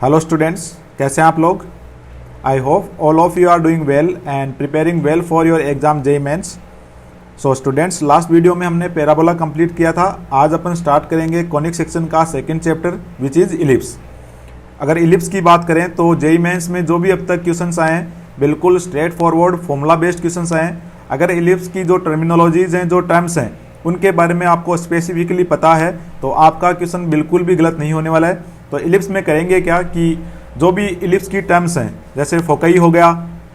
Hello students, कैसे हैं आप लोग। I hope all of you are doing well and preparing well for your exam JEE mains. So students, last video में हमने parabola complete किया था। आज अपन स्टार्ट करेंगे कॉनिक सेक्शन का second chapter which is ellipse. अगर इलिप्स की बात करें तो जेईई मेंस में जो भी अब तक क्वेश्चंस आए हैं बिल्कुल straight forward formula based questions आए हैं। अगर इलिप्स की जो टर्मिनोलॉजीज हैं, जो टर्म्स हैं, उनके बारे में आपको स्पेसिफिकली पता है तो आपका क्वेश्चन बिल्कुल भी गलत नहीं होने वाला है। तो इलिप्स में करेंगे क्या कि जो भी इलिप्स की टर्म्स हैं, जैसे फोकई हो गया,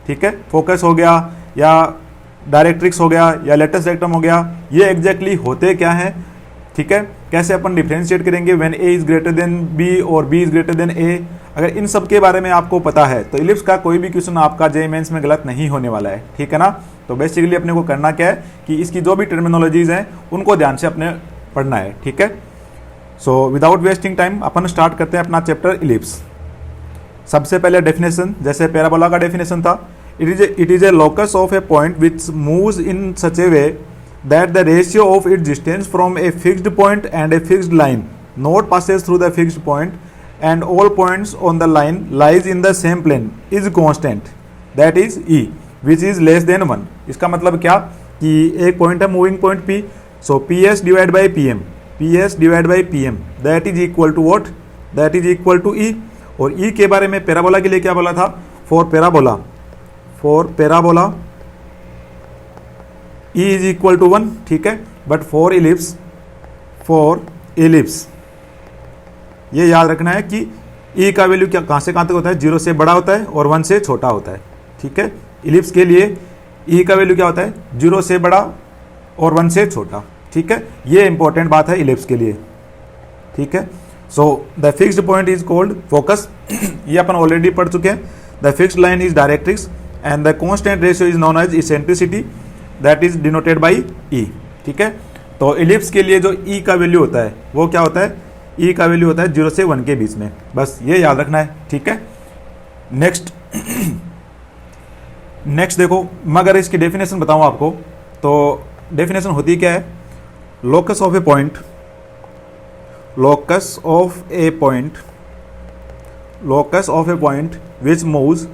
ठीक है, फोकस हो गया, या डायरेक्ट्रिक्स हो गया, या लेटेस्ट रेक्टम हो गया, ये एग्जैक्टली होते क्या हैं, ठीक है, कैसे अपन डिफ्रेंशिएट करेंगे when A is greater than B और B is greater than A. अगर इन सब के बारे में आपको पता है तो इलिप्स का कोई भी क्वेश्चन आपका जेईई मेंस में गलत नहीं होने वाला है, ठीक है ना। तो बेसिकली अपने को करना क्या है कि इसकी जो भी टर्मिनोलॉजीज हैं उनको ध्यान से अपने पढ़ना है, ठीक है। सो विदाउट वेस्टिंग टाइम अपन स्टार्ट करते हैं अपना चैप्टर इलिप्स। सबसे पहले डेफिनेशन, जैसे पैराबोला का डेफिनेशन था, it is a locus of a point which moves in such A way that the ratio of its distance from a fixed point and a fixed line not passes through the fixed point and all points on the line lies in the same plane is constant, that is E, which is less than 1। इसका मतलब क्या कि एक point है moving point P, so PS divide by PM that is equal to what, that is equal to E। और E के बारे में पैराबोला के लिए क्या बोला था, for parabola E is equal to 1, ठीक है। बट फॉर इलिप्स ये याद रखना है कि E का वैल्यू क्या कहाँ से कहाँ तक होता है, 0 से बड़ा होता है और 1 से छोटा होता है, ठीक है। इलिप्स के लिए E का वैल्यू क्या होता है, 0 से बड़ा और 1 से छोटा, ठीक है। ये इंपॉर्टेंट बात है इलिप्स के लिए, ठीक है। So the fixed point is called focus, ये अपन ऑलरेडी पढ़ चुके हैं। The fixed line is directrix and the constant ratio is known as eccentricity, that is denoted by E, ठीक है। तो इलिप्स के लिए जो E का वैल्यू होता है वो क्या होता है, E का वैल्यू होता है 0 से 1 के बीच में, बस ये याद रखना है, ठीक है। नेक्स्ट देखो, मैं अगर इसकी डेफिनेशन बताऊं आपको तो डेफिनेशन होती क्या है, locus of a point which moves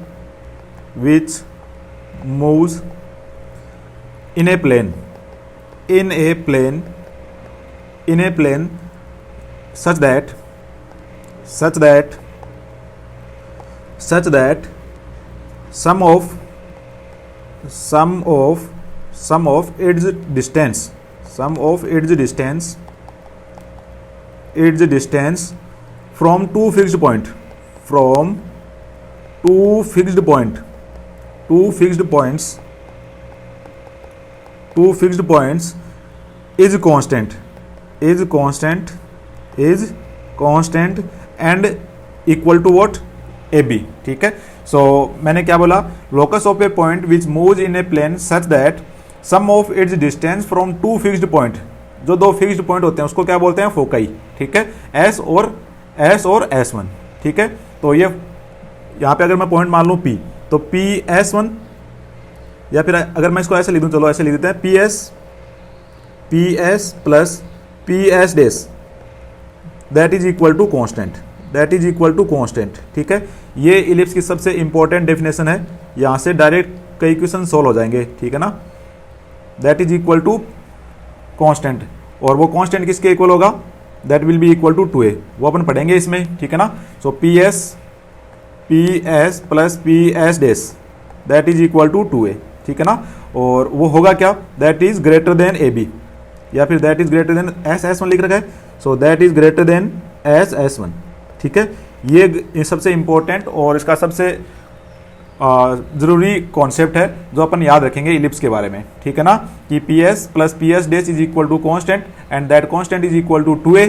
in a plane such that sum of its distance from two fixed points is constant and equal to what, AB, ठीक है। सो मैंने क्या बोला, locus of a point which moves in a plane such that sum of its distance from two fixed point, जो दो fixed point होते हैं उसको क्या बोलते हैं, फोकई, ठीक है, S और S1, ठीक है। तो ये यहाँ पे अगर मैं पॉइंट मान लूँ P, तो PS1, या फिर अगर मैं इसको ऐसे लिख दूँ, चलो ऐसे लिख देते हैं, PS plus PS dash that is equal to constant, ठीक है। ये इलिप्स की सबसे इंपॉर्टेंट डेफिनेशन है, यहाँ से डायरेक्ट कई क्वेश्चन सोल्व हो जाएंगे, ठीक है ना। That is equal to constant, और वो कॉन्स्टेंट किसके इक्वल होगा, that will be equal to 2a, वो अपन पढ़ेंगे इसमें, ठीक है ना। So PS plus PS dash that is equal to 2a, ठीक है ना। और वो होगा क्या, that is greater than AB, या फिर that is greater then S1 लिख रखा है, so that is greater then S1, ठीक है। ये सबसे इंपॉर्टेंट और इसका सबसे ज़रूरी कॉन्सेप्ट है जो अपन याद रखेंगे इलिप्स के बारे में, ठीक है ना, कि PS plus PS dash is equal to constant and that constant is equal to 2a,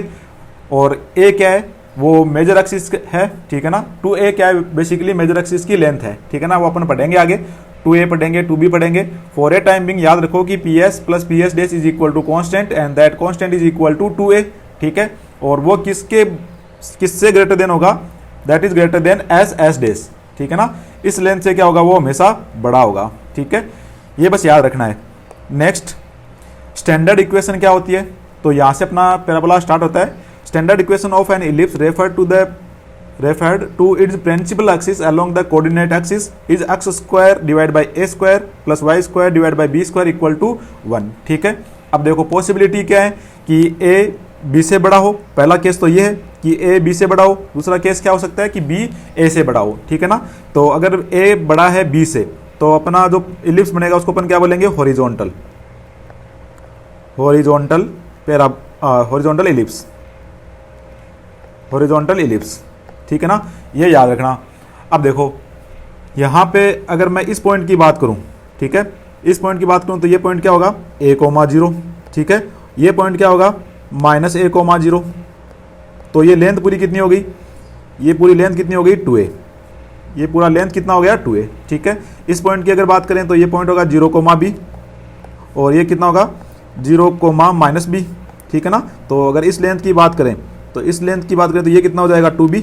और A क्या है, वो मेजर एक्सिस है, ठीक है ना। 2a क्या है, बेसिकली मेजर एक्सिस की लेंथ है, ठीक है ना, वो अपन पढ़ेंगे आगे, 2a पढ़ेंगे, 2b पढ़ेंगे। फॉर ए टाइम बिंग याद रखो कि PS plus PS dash is equal to constant and that constant is equal to 2a, ठीक है। और वो किससे ग्रेटर देन होगा, that is greater than S dash, ठीक है ना। इस लेंथ से क्या होगा, वो हमेशा बड़ा होगा, ठीक है। ये बस याद रखना है। नेक्स्ट स्टैंडर्ड इक्वेशन क्या होती है, तो यहाँ से अपना पैराबोला स्टार्ट होता है। Standard equation of an ellipse refer to the referred to its principal axis along the coordinate axis is x square divided by a square plus y square divided by b square equal to 1। ठीक है, अब देखो possibility क्या है कि a b से बड़ा हो। पहला केस तो ये है कि a b से बड़ा हो, दूसरा केस क्या हो सकता है कि b a से बड़ा हो। ठीक है ना, तो अगर a बड़ा है b से तो अपना जो इलिप्स बनेगा उसको अपन क्या बोलेंगे, horizontal, horizontal horizontal ellipse, horizontal ellipse. ठीक है ना, ये याद रखना। अब देखो यहाँ पे अगर मैं इस पॉइंट की बात करूँ, ठीक है, इस पॉइंट की बात करूँ तो ये पॉइंट क्या होगा a,0। ठीक है, ये पॉइंट क्या होगा -a,0। तो ये लेंथ पूरी कितनी होगी, ये पूरी लेंथ कितनी होगी 2a, ये पूरा लेंथ कितना हो गया 2a। ठीक है, इस पॉइंट की अगर बात करें तो ये पॉइंट होगा 0,b और ये कितना होगा 0,-b। ठीक है ना, तो अगर इस लेंथ की बात करें तो इस लेंथ की बात करें तो ये कितना हो जाएगा 2b,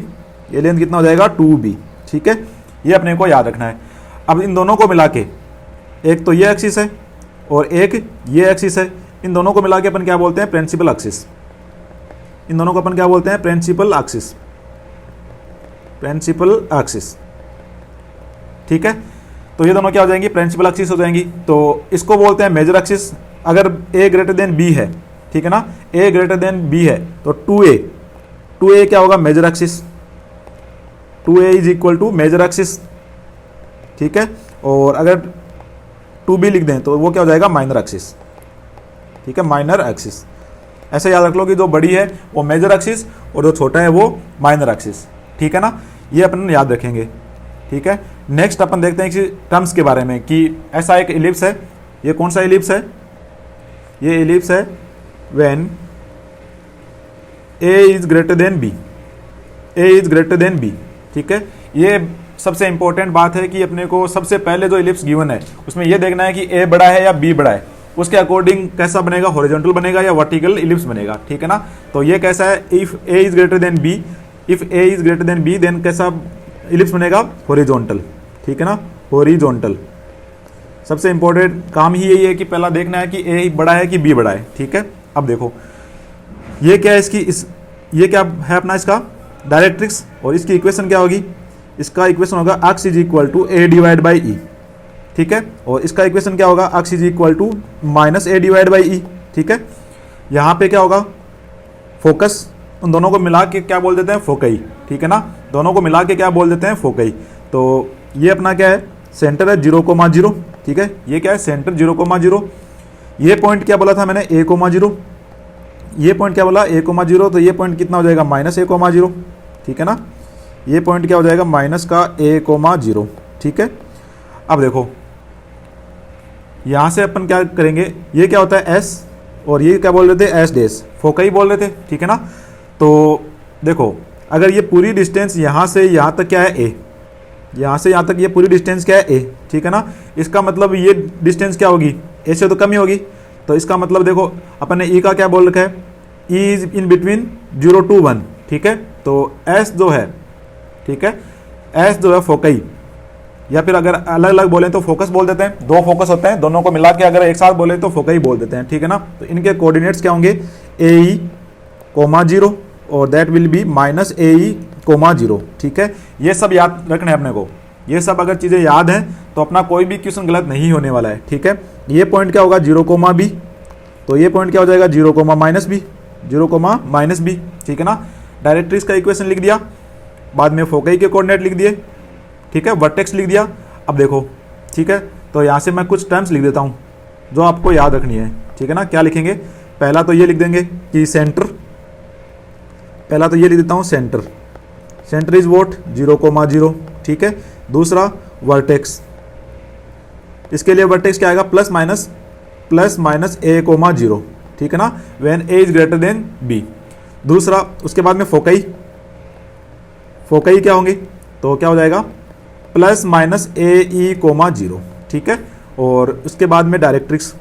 ये लेंथ कितना हो जाएगा 2b। ठीक है, ये अपने को याद रखना है। अब इन दोनों को मिला के, एक तो ये एक्सिस है और एक ये एक्सिस है, इन दोनों को मिला के अपन क्या बोलते हैं, प्रिंसिपल एक्सिस। इन दोनों को अपन क्या बोलते हैं, प्रिंसिपल एक्सिस, प्रिंसिपल एक्सिस। ठीक है, तो ये दोनों क्या हो जाएंगी, प्रिंसिपल एक्सिस हो जाएंगी। तो इसको बोलते हैं मेजर एक्सिस। अगर a ग्रेटर देन b है, ठीक है ना, a ग्रेटर देन b है तो 2a क्या होगा, major axis. 2a is equal to major axis. ठीक है, और अगर 2b लिख दें तो वो क्या हो जाएगा, माइनर एक्सिस। ठीक है, माइनर एक्सिस। ऐसे याद रख लो कि जो बड़ी है वो मेजर एक्सिस और जो छोटा है वो माइनर एक्सिस। ठीक है ना, ये अपन याद रखेंगे। ठीक है, नेक्स्ट अपन देखते हैं कि टर्म्स के बारे में कि ऐसा एक इलिप्स है, ये कौन सा इलिप्स है, ये इलिप्स है when a is greater than b, a is greater than b। ठीक है, ये सबसे इंपॉर्टेंट बात है कि अपने को सबसे पहले जो इलिप्स गिवन है उसमें ये देखना है कि a बड़ा है या b बड़ा है, उसके अकॉर्डिंग कैसा बनेगा, हॉरिजॉन्टल बनेगा या वर्टिकल इलिप्स बनेगा। ठीक है ना, तो ये कैसा है, if a is greater than b, if a is greater than b then कैसा इलिप्स बनेगा, हॉरिजॉन्टल। ठीक है ना, हॉरिजॉन्टल। सबसे इंपॉर्टेंट काम ही यही है कि पहला देखना है कि a बड़ा है कि b बड़ा है। ठीक है, अब देखो ये क्या है, ये क्या है अपना इसका डायरेक्ट्रिक्स, और इसकी इक्वेशन क्या होगी, इसका इक्वेशन होगा x is equal to a divide by e। ठीक है, और इसका इक्वेशन क्या होगा, x is equal to -a divide by e। ठीक है, यहाँ पे क्या होगा, फोकस, उन दोनों को मिला के क्या बोल देते हैं, फोकई। ठीक है ना, दोनों को मिला के क्या बोल देते हैं, फोकई। तो ये अपना क्या है, सेंटर है 0,0। ठीक है, ये क्या है, सेंटर 0,0। ये पॉइंट क्या बोला था मैंने, a,0। ये पॉइंट क्या बोला, a,0, तो ये पॉइंट कितना हो जाएगा, -a,0। ठीक है ना, ये पॉइंट क्या हो जाएगा, -a,0। ठीक है, अब देखो यहाँ से अपन क्या करेंगे, ये क्या होता है s और ये क्या बोल रहे थे, s डैश, फोकई बोल रहे थे। ठीक है ना, तो देखो अगर ये पूरी डिस्टेंस यहाँ से यहाँ तक क्या है a, यहाँ से यहाँ तक ये पूरी डिस्टेंस क्या है a। ठीक है ना, इसका मतलब ये डिस्टेंस क्या होगी, a से तो कम ही होगी। तो इसका मतलब देखो अपन ने e का क्या बोल रखा है, e is in between 0 to 1। ठीक है, तो s जो है, ठीक है, s जो है फोकई, या फिर अगर अलग अलग बोले तो फोकस बोल देते हैं, दो फोकस होते हैं, दोनों को मिला के अगर एक साथ बोले तो फोकई बोल देते हैं। ठीक है ना, तो इनके कोऑर्डिनेट्स क्या होंगे, ae, 0 और दैट विल बी -ae, 0। ठीक है, ये सब याद रखना है अपने को। ये सब अगर चीज़ें याद हैं तो अपना कोई भी क्वेश्चन गलत नहीं होने वाला है। ठीक है, ये पॉइंट क्या होगा, 0,b, तो ये पॉइंट क्या हो जाएगा, 0,-b, 0,-b। ठीक है ना, डायरेक्ट्रिक्स का इक्वेशन लिख दिया, बाद में फोकई के कोऑर्डिनेट लिख दिए। ठीक है, वर्टेक्स लिख दिया। अब देखो, ठीक है, तो यहाँ से मैं कुछ टर्म्स लिख देता हूँ जो आपको याद रखनी है। ठीक है ना, क्या लिखेंगे, पहला तो ये लिख देंगे कि सेंटर, पहला तो ये लिख देता हूँ सेंटर, सेंटर इज वोट 0,0। ठीक है, दूसरा वर्टेक्स, इसके लिए वर्टेक्स क्या आएगा, +-a,0। ठीक है ना, when a is greater than b। दूसरा उसके बाद में फोकई, फोकई क्या होंगी, तो क्या हो जाएगा +-ae, 0। ठीक है, और उसके बाद में डायरेक्ट्रिक्स,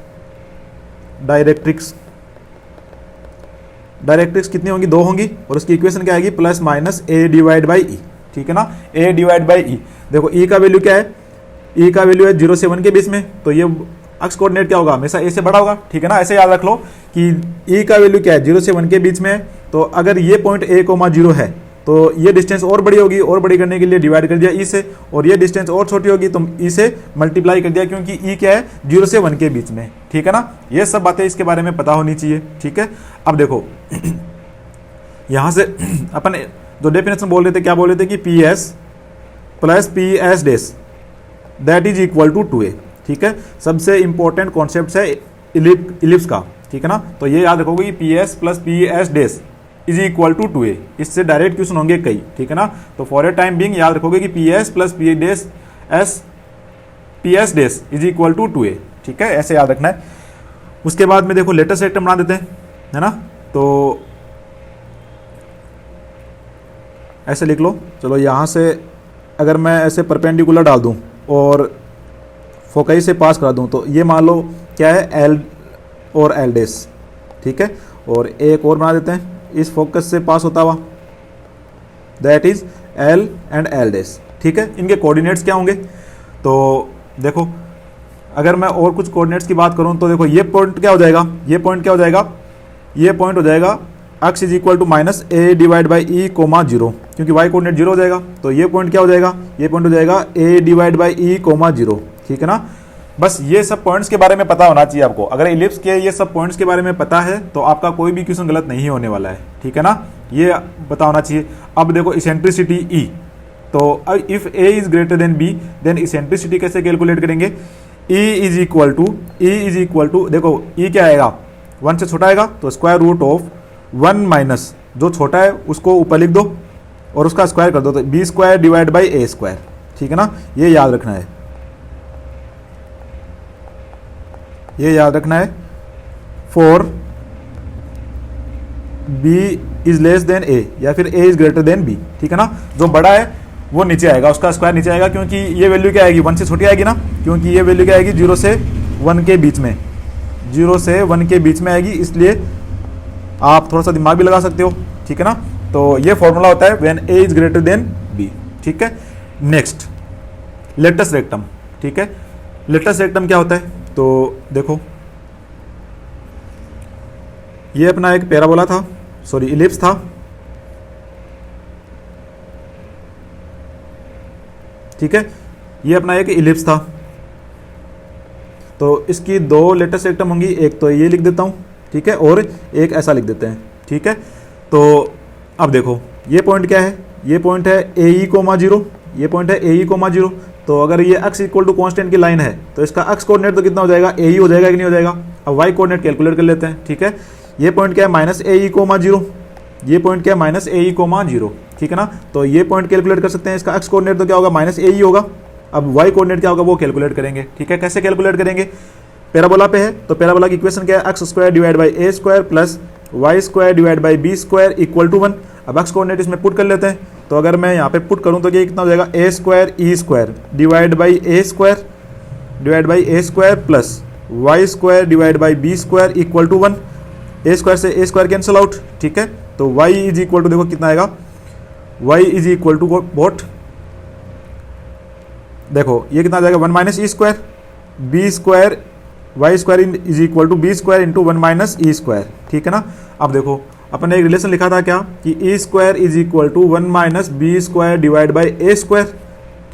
डायरेक्ट्रिक्स कितनी होंगी, 2 होंगी, और उसकी इक्वेशन क्या आएगी, +-a डिवाइड बाई e। ठीक है ना, a डिवाइड बाई e। देखो e का वैल्यू क्या है, e का वैल्यू है 0 से 1 के बीच में, तो ये अक्स कोऑर्डिनेट क्या होगा, हमेशा a से बड़ा होगा। ठीक है ना, ऐसे याद रख लो कि e का वैल्यू क्या है, 0 से 1 के बीच में है। तो अगर ये पॉइंट a, 0 है तो ये डिस्टेंस और बड़ी होगी, और बड़ी करने के लिए डिवाइड कर दिया ई से, और ये डिस्टेंस और छोटी होगी तो ई से मल्टीप्लाई कर दिया, क्योंकि ई क्या है 0 से 1 के बीच में, ठीक है ना। ये सब बातें इसके बारे में पता होनी चाहिए, ठीक है। अब देखो यहाँ से अपन जो डेफिनेशन बोल रहे थे, क्या बोल रहे थे कि P S plus P S dash that is equal to 2a, ठीक है। सबसे इंपॉर्टेंट कॉन्सेप्ट है इलिप्स का, ठीक है ना। तो ये याद रखोगे कि P S plus P S dash is equal to 2a, इससे डायरेक्ट क्वेश्चन होंगे कई, ठीक है ना। तो फॉर ए टाइम बिंग याद रखोगे कि P S plus P S dash is equal to 2a, ठीक है, ऐसे याद रखना है। उसके बाद में देखो लेटेस्ट रेक्टम बना देते हैं, है ना। तो ऐसे लिख लो, चलो यहाँ से अगर मैं ऐसे परपेंडिकुलर डाल दूँ और फोकई से पास करा दूँ, तो ये मान लो क्या है एल और एल डेस, ठीक है। और एक और बना देते हैं इस फोकस से पास होता हुआ, that is L and L डेस, ठीक है। इनके कोऑर्डिनेट्स क्या होंगे, तो देखो अगर मैं और कुछ कोऑर्डिनेट्स की बात करूं तो देखो ये पॉइंट क्या हो जाएगा, ये पॉइंट क्या हो जाएगा, ये पॉइंट हो जाएगा x is equal to minus A divide by E comma 0, क्योंकि y कोऑर्डिनेट 0 हो जाएगा। तो ये पॉइंट क्या हो जाएगा, ये पॉइंट हो जाएगा a divide by E comma 0, ठीक है ना। बस ये सब पॉइंट्स के बारे में पता होना चाहिए आपको। अगर इलिप्स के ये सब पॉइंट्स के बारे में पता है तो आपका कोई भी क्वेश्चन गलत नहीं होने वाला है, ठीक है ना, ये पता होना चाहिए। अब देखो इसेंट्रिसिटी ई, तो if A is greater than B then eccentricity कैसे कैलकुलेट करेंगे, ई इज इक्वल टू देखो ई क्या आएगा 1 से छोटा आएगा, तो स्क्वायर रूट ऑफ 1 माइनस जो छोटा है उसको ऊपर लिख दो और उसका स्क्वायर कर दो, तो B square divide by A square, ठीक है ना। ये याद रखना है, ये याद रखना है for b is less than a या फिर a is greater than B, ठीक है ना। जो बड़ा है वो नीचे आएगा, उसका स्क्वायर नीचे आएगा, क्योंकि ये वैल्यू क्या आएगी 1 से छोटी आएगी ना, क्योंकि ये वैल्यू क्या आएगी 0 से 1 के बीच में, 0 से 1 के बीच में आएगी, इसलिए आप थोड़ा सा दिमाग भी लगा सकते हो, ठीक है ना। तो ये फॉर्मूला होता है when A is greater than B, ठीक है। नेक्स्ट लेटस रेक्टम, ठीक है। लेटस रेक्टम क्या होता है, तो देखो ये अपना एक पैराबोला था, सॉरी इलिप्स था, ठीक है। ये अपना एक इलिप्स था, तो इसकी 2 लेटस रेक्टम होंगी, एक तो ये लिख देता हूँ, ठीक है, और एक ऐसा लिख देते हैं, ठीक है। तो अब देखो ये पॉइंट क्या है, ये पॉइंट है ए ई कोमा 0, ये पॉइंट है ए ई कोमा 0। तो अगर ये x इक्वल टू कॉन्स्टेंट की लाइन है तो इसका x कोऑर्डिनेट तो कितना हो जाएगा, ए ई हो जाएगा कि नहीं हो जाएगा। अब y कोऑर्डिनेट कैलकुलेट कर लेते हैं, ठीक है। ये पॉइंट क्या है माइनस ए ई कोमा 0, ये पॉइंट क्या है माइनस ए ई कोमा 0, ठीक है ना। तो ये पॉइंट कैलकुलेट कर सकते हैं, इसका x कोऑर्डिनेट तो क्या होगा माइनस ए ई होगा। अब y कोऑर्डिनेट क्या होगा वो कैलकुलेट करेंगे, ठीक है। कैसे कैलकुलेट करेंगे, पैराबोला पे है तो पैराबोला की इक्वेशन क्या है, x square divide by A square plus Y square divide by B square equal to 1। अब एक्स कोऑर्डिनेट इसमें पुट कर लेते हैं, तो अगर मैं यहाँ पे पुट करूँ तो ये कितना हो जाएगा a square e square divide by A square plus Y square divide by B square equal to 1। A square से ए स्क्वायर कैंसिल आउट, ठीक है। तो वाई इज इक्वल टू देखो कितना आएगा, Y is equal to what, देखो ये कितना आ जाएगा 1 minus E square B square Y square is equal to B square into 1 minus E square, ठीक है ना। अब देखो अपन ने एक रिलेशन लिखा था क्या कि e square is equal to 1 minus B square divide by A square,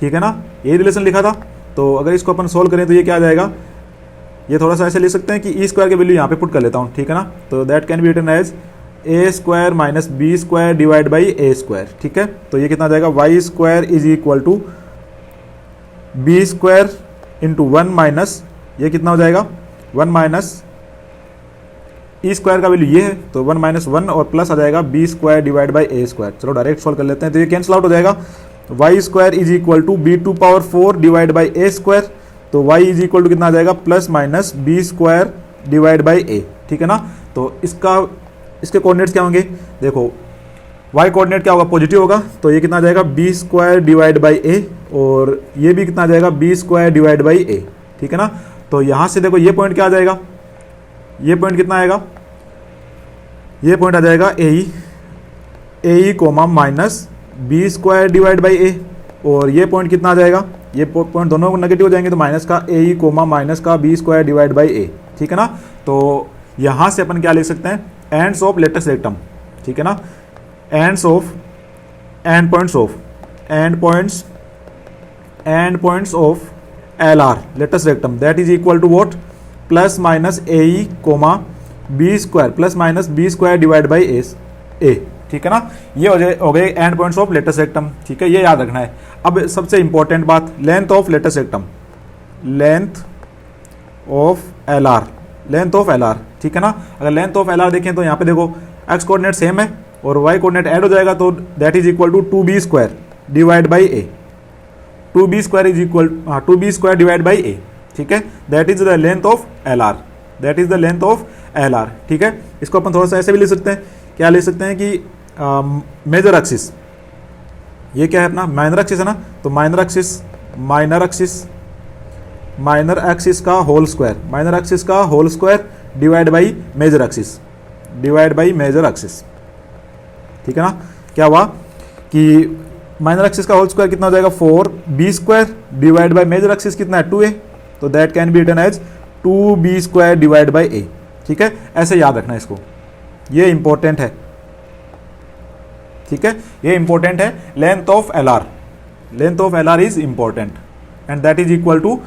ठीक है ना, ये रिलेशन लिखा था। तो अगर इसको अपन सोल्व करें तो ये क्या आ जाएगा, ये थोड़ा सा ऐसे लिख सकते हैं कि ई स्क्वायर की वैल्यू यहाँ पे पुट कर लेता हूँ, ठीक है ना। तो that can be written as A square minus B square divide by A square, ठीक है। तो ये कितना आ जाएगा Y square is equal to B square into 1 minus ये कितना हो जाएगा 1 माइनस ई स्क्वायर का वैल्यू ये है, तो 1 माइनस 1 और प्लस आ जाएगा B square divide by A square. चलो डायरेक्ट सॉल्व कर लेते हैं, तो ये कैंसिल आउट हो जाएगा, Y square is equal to b to power 4 divide by A square. तो y इज इक्वल टू कितना आ जाएगा plus minus B square divide by a, ठीक है ना। तो इसके कोऑर्डिनेट्स क्या होंगे, देखो y कोऑर्डिनेट क्या होगा पॉजिटिव होगा, तो ये कितना आ जाएगा B square divide by a, और ये भी कितना आ जाएगा B square divide by a, ठीक है ना। तो यहाँ से देखो ये पॉइंट क्या आ जाएगा, ये पॉइंट कितना आएगा, ये पॉइंट आ जाएगा a e comma minus B square divide by a, और ये पॉइंट कितना आ जाएगा, ये पॉइंट दोनों को नेगेटिव हो जाएंगे, तो माइनस का ए ई कोमा माइनस का b square divide by a, ठीक है ना। तो यहाँ से अपन क्या लिख सकते हैं, एंड्स ऑफ लेटेस्ट रेक्टम, ठीक है ना, ends of end points of L R latest rectum that is equal to what plus minus a e comma b square plus minus B square divide by a, ठीक है ना। ये हो गए end points of latest rectum, ठीक है, ये याद रखना है। अब सबसे इंपॉर्टेंट बात, length of latest rectum, length of L R, length of L R, ठीक है ना। अगर लेंथ ऑफ एल आर देखें तो यहाँ पे देखो एक्स कोऑर्डिनेट सेम है और वाई कोऑर्डिनेट ऐड हो जाएगा, तो that is equal to 2b square divide by a, 2b square is equal 2b square divide by a, ठीक है। That is the length of L R, that is the length of L R, ठीक है। इसको अपन थोड़ा सा ऐसे भी लिख सकते हैं, क्या लिख सकते हैं कि मेजर एक्सिस, ये क्या है अपना माइनर एक्सिस है ना, तो माइनर एक्सिस का होल स्क्वायर, माइनर एक्सिस का whole square divide by major axis, divide by major axis, ठीक है ना। क्या हुआ कि माइनर एक्सिस का होल स्क्वायर कितना हो जाएगा 4b square divide by major axis कितना है 2a, तो that can be written as 2b square divide by a, ठीक है। ऐसे याद रखना इसको, ये इंपॉर्टेंट है, ठीक है, ये इंपॉर्टेंट है। Length of L R, length of L R is important and that is equal to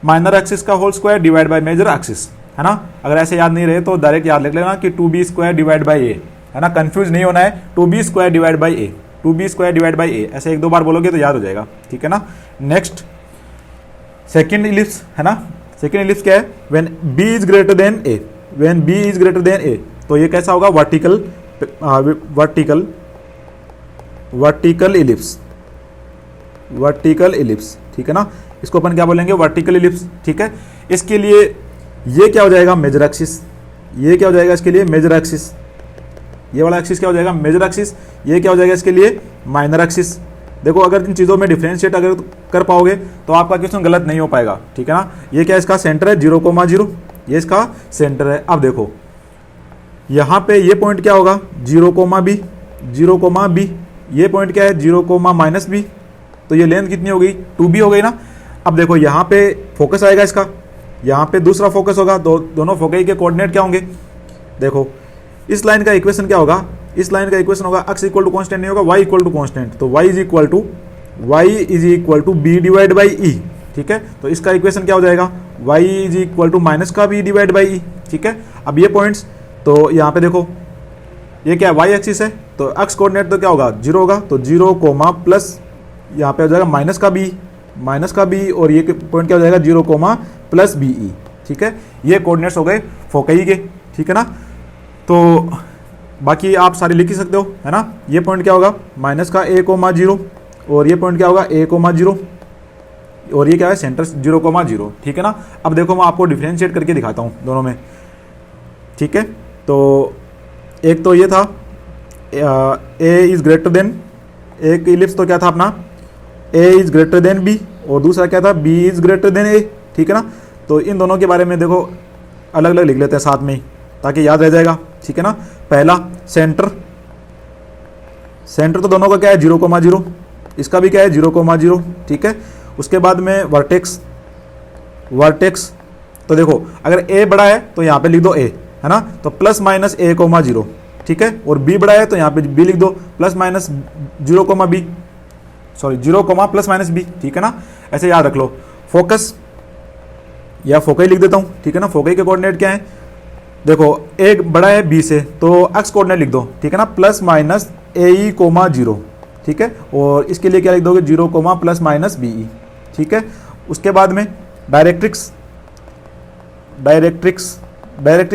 minor axis का whole square divide by major axis, है ना। अगर ऐसे याद नहीं रहे तो डायरेक्ट याद लिख लेना कि 2b स्क्वायर डिवाइड बाई ए, है ना, कंफ्यूज नहीं होना है, 2b square divide by a, 2b square divide by a, ऐसे एक दो बार बोलोगे तो याद हो जाएगा, ठीक है ना। नेक्स्ट सेकेंड इलिप्स, है ना, सेकेंड इलिप्स क्या है, when b is greater than a, when b is greater than a, तो ये कैसा होगा वर्टिकल इलिप्स, ठीक है ना। इसको अपन क्या बोलेंगे वर्टिकल इलिप्स, ठीक है। इसके लिए ये क्या हो जाएगा मेजर एक्सिस, ये क्या हो जाएगा इसके लिए मेजर एक्सिस, ये वाला एक्सिस क्या हो जाएगा मेजर एक्सिस, ये क्या हो जाएगा इसके लिए माइनर एक्सिस। देखो अगर इन चीज़ों में डिफ्रेंशिएट अगर कर पाओगे तो आपका क्वेश्चन गलत नहीं हो पाएगा, ठीक है ना। ये क्या इसका सेंटर है 0,0, ये इसका सेंटर है। अब देखो यहाँ पे ये पॉइंट क्या होगा 0,b, ये पॉइंट क्या है 0,-b, तो ये लेंथ कितनी हो गई 2b हो गई ना। अब देखो यहाँ पे फोकस आएगा इसका, यहाँ पे दूसरा फोकस होगा, दोनों फोकस के कोऑर्डिनेट क्या होंगे, देखो इस लाइन का इक्वेशन क्या होगा, इस लाइन का इक्वेशन होगा x इक्वल टू कॉन्स्टेंट नहीं होगा, y इक्वल टू कॉन्स्टेंट, तो y is equal to b divide by e, ठीक है। तो इसका इक्वेशन क्या हो जाएगा y is equal to minus का b डिवाइड बाई e, ठीक है। अब ये पॉइंट्स, तो यहाँ पे देखो ये क्या y एक्सिस है, तो x कोऑर्डिनेट तो क्या होगा 0 होगा, तो 0, प्लस यहाँ पे हो जाएगा माइनस का b और ये पॉइंट क्या हो जाएगा 0, प्लस बी ई, ठीक है। ये कोऑर्डिनेट्स हो गए फोकई के, ठीक है ना। तो बाकी आप सारे लिख ही सकते हो, है ना। ये पॉइंट क्या होगा माइनस का a,0 और ये पॉइंट क्या होगा a,0 और ये क्या है सेंटर 0,0, ठीक है ना। अब देखो मैं आपको डिफरेंशिएट करके दिखाता हूँ दोनों में, ठीक है। तो एक तो ये था a इज ग्रेटर देन, एक इलिप्स तो क्या था अपना a is greater than b और दूसरा क्या था b is greater than a, ठीक है ना। तो इन दोनों के बारे में देखो अलग अलग लिख लेते हैं साथ में ही ताकि याद रह जाएगा, ठीक है ना। पहला सेंटर तो दोनों का क्या है 0,0, इसका भी क्या है 0,0, ठीक है। उसके बाद में वर्टेक्स, तो देखो अगर a बड़ा है तो यहाँ पे लिख दो a, है ना, तो प्लस माइनस a,0, ठीक है। और b बड़ा है तो यहाँ पे b लिख दो plus minus 0, plus minus b, ठीक है ना। ऐसे याद रख लो। फोकस या फोकई लिख देता हूँ, ठीक है ना। फोकई के कोऑर्डिनेट क्या है, देखो एक बड़ा है b से तो x कोऑर्डिनेट लिख दो, ठीक है ना, प्लस माइनस a,0, ठीक है। और इसके लिए क्या लिख दोगे 0, प्लस माइनस बी, ठीक है। उसके बाद में डायरेक्ट्रिक्स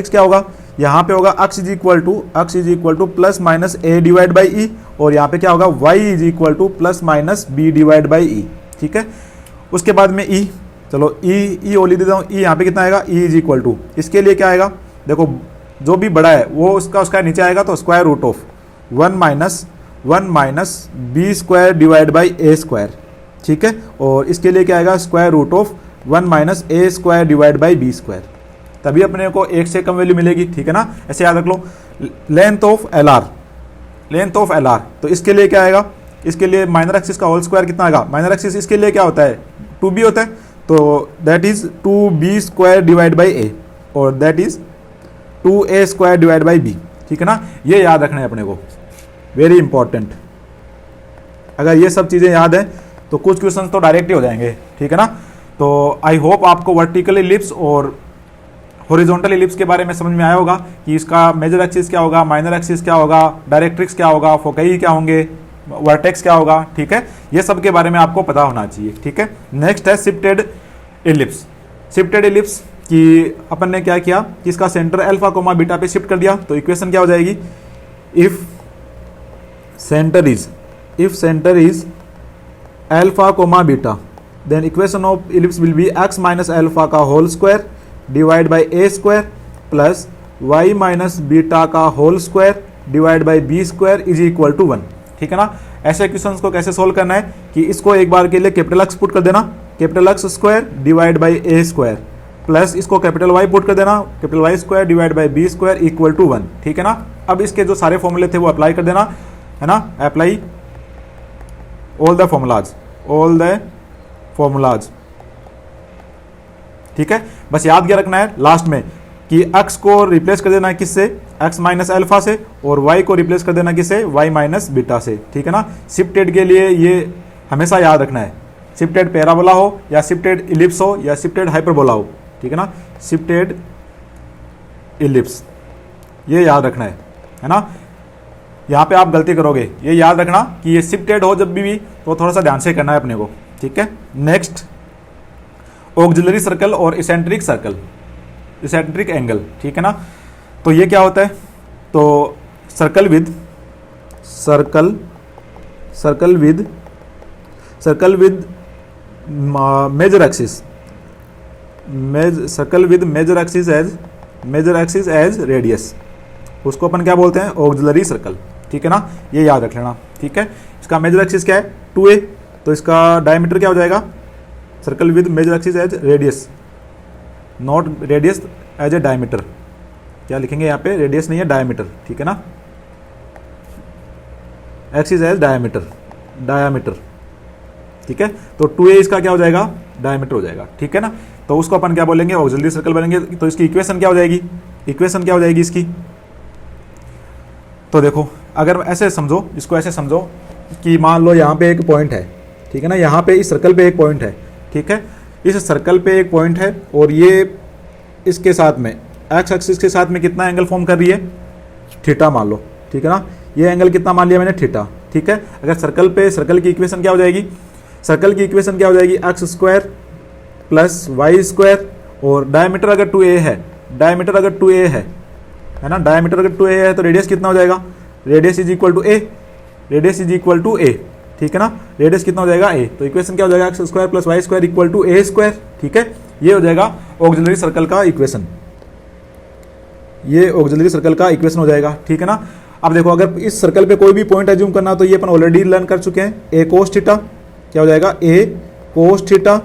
क्या होगा, यहाँ पे होगा x is equal to plus minus a divide by e और यहाँ पे क्या होगा y is equal to plus minus b divide by e, ठीक है। उसके बाद में e, चलो ई ओली देता हूँ, ई यहाँ पे कितना आएगा e इज इक्वल टू, इसके लिए क्या आएगा देखो जो भी बड़ा है वो उसका नीचे आएगा तो square root of 1 minus B square divide by A square, ठीक है। और इसके लिए क्या आएगा square root of 1 minus A square divide by B square, तभी अपने को एक से कम वैल्यू मिलेगी, ठीक है ना। ऐसे याद रख लो। लेंथ ऑफ एल आर, तो इसके लिए क्या आएगा, इसके लिए माइनर एक्सिस का होल स्क्वायर कितना आएगा, माइनर एक्सिस इसके लिए क्या होता है 2b होता है, तो that is 2b square divide by a और that is 2a square divide by b, ठीक है ना। ये याद रखना है अपने को, वेरी इंपॉर्टेंट। अगर ये सब चीज़ें याद है तो कुछ क्वेश्चन तो डायरेक्ट ही हो जाएंगे, ठीक है ना। तो आई होप आपको वर्टिकल इलिप्स और हॉरिजॉन्टल इलिप्स के बारे में समझ में आया होगा कि इसका मेजर एक्सिस क्या होगा, माइनर एक्सिस क्या होगा, डायरेक्ट्रिक्स क्या होगा, फोकई क्या होंगे, वर्टेक्स क्या होगा, ठीक है। ये सब के बारे में आपको पता होना चाहिए, ठीक है। नेक्स्ट है शिफ्टेड इलिप्स। शिफ्टेड इलिप्स कि अपन ने क्या किया कि इसका सेंटर अल्फा कोमा बीटा पे शिफ्ट कर दिया, तो इक्वेशन क्या हो जाएगी, if centre is alpha comma beta then equation of ellipse will be x minus alpha का whole square divide by A square plus y minus beta का whole square divide by B square is equal to 1, ठीक है ना। ऐसे questions को कैसे solve करना है कि इसको एक बार के लिए कैपिटल एक्स पुट कर देना, capital X square divide by A square plus इसको कैपिटल वाई पुट कर देना, capital Y square divide by B square equal to 1, ठीक है ना। अब इसके जो सारे फॉर्मूले थे वो अप्लाई कर देना, है ना। अप्लाई ऑल द फॉर्मूलाज, ठीक है। बस याद क्या रखना है लास्ट में कि x को रिप्लेस कर देना है किससे, x माइनस अल्फा से, और y को रिप्लेस कर देना किससे, y माइनस बीटा से, ठीक है ना। शिफ्टेड के लिए ये हमेशा याद रखना है, शिफ्टेड पैराबोला हो या शिफ्टेड इलिप्स हो या शिफ्टेड हाइपरबोला हो, ठीक है ना। शिफ्टेड इलिप्स ये याद रखना है ना। यहाँ पे आप गलती करोगे, ये याद रखना कि ये शिफ्टेड हो जब भी तो थोड़ा सा ध्यान से करना है अपने को, ठीक है। नेक्स्ट ऑक्सिलरी सर्कल और इसेंट्रिक सर्कल, इसेंट्रिक एंगल, ठीक है ना। तो ये क्या होता है, तो circle with major axis, circle with major axis as radius, उसको अपन क्या बोलते हैं, ऑक्सिलरी सर्कल, ठीक है ना। ये याद रख लेना, ठीक है। इसका मेजर एक्सिस क्या है 2a, तो इसका डायमीटर क्या हो जाएगा, circle with major axis as radius, not radius as a diameter, क्या लिखेंगे यहाँ पे, रेडियस नहीं है डायमीटर, ठीक है ना। एक्सिस एज डायमीटर, ठीक है। तो 2a इसका क्या हो जाएगा, डायमीटर हो जाएगा, ठीक है ना। तो उसको अपन क्या बोलेंगे, ऑक्सिलरी सर्कल बनेंगे। तो इसकी इक्वेशन क्या हो जाएगी, इसकी, तो देखो अगर ऐसे समझो, इसको ऐसे समझो कि मान लो यहाँ पे एक पॉइंट है, ठीक है ना, यहाँ पे इस सर्कल पे एक पॉइंट है, ठीक है। इस सर्कल पे एक पॉइंट है और ये इसके साथ में एक्स एक्सिस के साथ में कितना एंगल फॉर्म कर रही है, थीटा मान लो, ठीक है ना। ये एंगल कितना मान लिया मैंने, थीटा, ठीक है। अगर सर्कल की इक्वेशन क्या हो जाएगी, x square plus Y square, और डायमीटर अगर 2a है, है ना, डायमीटर अगर 2a है तो रेडियस कितना हो जाएगा, radius is equal to a, ठीक है ना। रेडियस कितना हो जाएगा a, तो इक्वेशन क्या हो जाएगा, x square plus Y square equal to a square, ठीक है। ये हो जाएगा ऑक्सिलरी सर्कल का इक्वेशन, हो जाएगा, ठीक है ना। अब देखो अगर इस सर्कल पे कोई भी पॉइंट एज्यूम करना हो तो ये अपन ऑलरेडी लर्न कर चुके हैं, a cos थीटा क्या हो जाएगा, a cos theta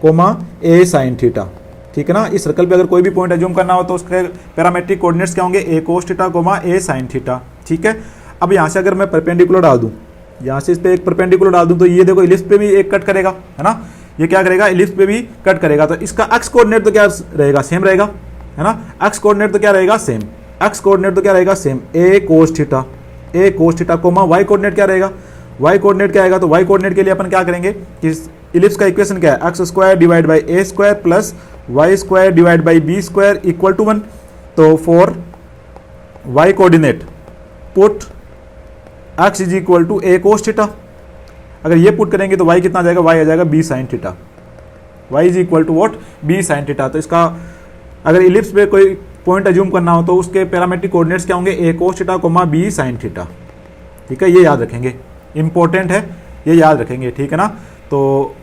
coma a sin theta, ठीक है ना। इस सर्कल पे अगर कोई भी पॉइंट एज्यूम करना हो तो उसके पैरामेट्रिक कोऑर्डिनेट्स क्या होंगे, a cos theta coma a sin theta, ठीक है। अब यहाँ से अगर मैं परपेंडिकुलर डाल दूँ, यहाँ से इस पे एक परपेंडिकुलर डाल दूँ तो ये देखो इलिप्स पे भी एक कट करेगा, है ना। ये क्या करेगा, इलिप्स पे भी कट करेगा, तो इसका एक्स कोऑर्डिनेट तो क्या रहेगा, सेम रहेगा, है ना। एक्स कोऑर्डिनेट तो क्या रहेगा, same, a cos theta comma Y coordinate क्या रहेगा, तो वाई कोऑर्डिनेट के लिए अपन क्या करेंगे कि इलिप्स का इक्वेशन क्या है, x square divide by a square plus Y square divide by B square equal to 1। तो for Y coordinate put x is equal to a cos theta, अगर ये पुट करेंगे तो y कितना आ जाएगा, y आ जाएगा b sin theta, y is equal to what, b sin theta. तो इसका अगर इलिप्स पे कोई पॉइंट एज्यूम करना हो तो उसके पैरामेट्रिक कोऑर्डिनेट्स क्या होंगे, a cos theta coma b sin theta, ठीक है। ये याद रखेंगे, इंपॉर्टेंट है, ये याद रखेंगे, ठीक है ना। तो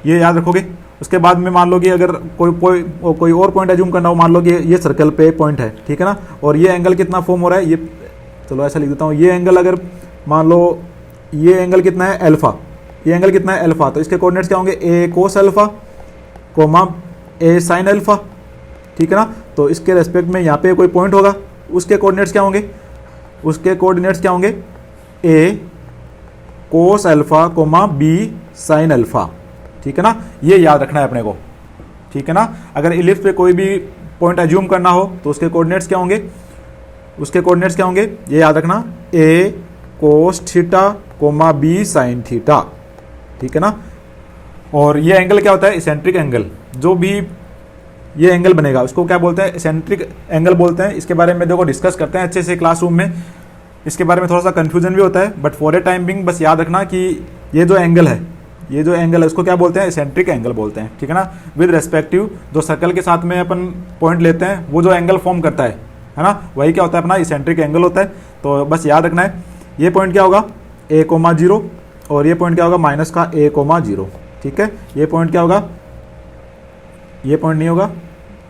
ये याद रखोगे। उसके बाद में मान लो कि अगर कोई और पॉइंट एज्यूम करना हो, मान लो कि ये सर्कल पे पॉइंट है, ठीक है ना, और ये एंगल कितना फॉर्म हो रहा है, ये चलो ऐसा लिख देता हूँ, ये एंगल अगर मान लो ये एंगल कितना है अल्फा, तो इसके कोऑर्डिनेट्स क्या होंगे, a cos alpha coma a sin alpha, ठीक है ना। तो इसके रेस्पेक्ट में यहाँ पे कोई पॉइंट होगा, उसके कोऑर्डिनेट्स क्या होंगे, a cos alpha coma b sin alpha, ठीक है ना। ये याद रखना है अपने को, ठीक है ना। अगर इलिप्स पे कोई भी पॉइंट एज्यूम करना हो तो उसके कोऑर्डिनेट्स क्या होंगे, ये याद रखना, a cos theta comma B sign theta, ठीक है ना। और ये एंगल क्या होता है, इसेंट्रिक एंगल। जो भी ये एंगल बनेगा उसको क्या बोलते हैं, इसेंट्रिक एंगल बोलते हैं। इसके बारे में देखो डिस्कस करते हैं अच्छे से क्लासरूम में। इसके बारे में थोड़ा सा कंफ्यूजन भी होता है, but for a time being बस याद रखना कि ये जो एंगल है, ये जो एंगल है उसको क्या बोलते हैं, इसेंट्रिक एंगल बोलते हैं, ठीक है ना। विद रेस्पेक्टिव जो सर्कल के साथ में अपन पॉइंट लेते हैं वो जो एंगल फॉर्म करता है ना, वही क्या होता है, अपना इसेंट्रिक एंगल होता है। तो बस याद रखना है ये पॉइंट क्या होगा, a,0 और ये पॉइंट क्या होगा, माइनस का a,0, ठीक है। ये पॉइंट क्या होगा, ये पॉइंट नहीं होगा,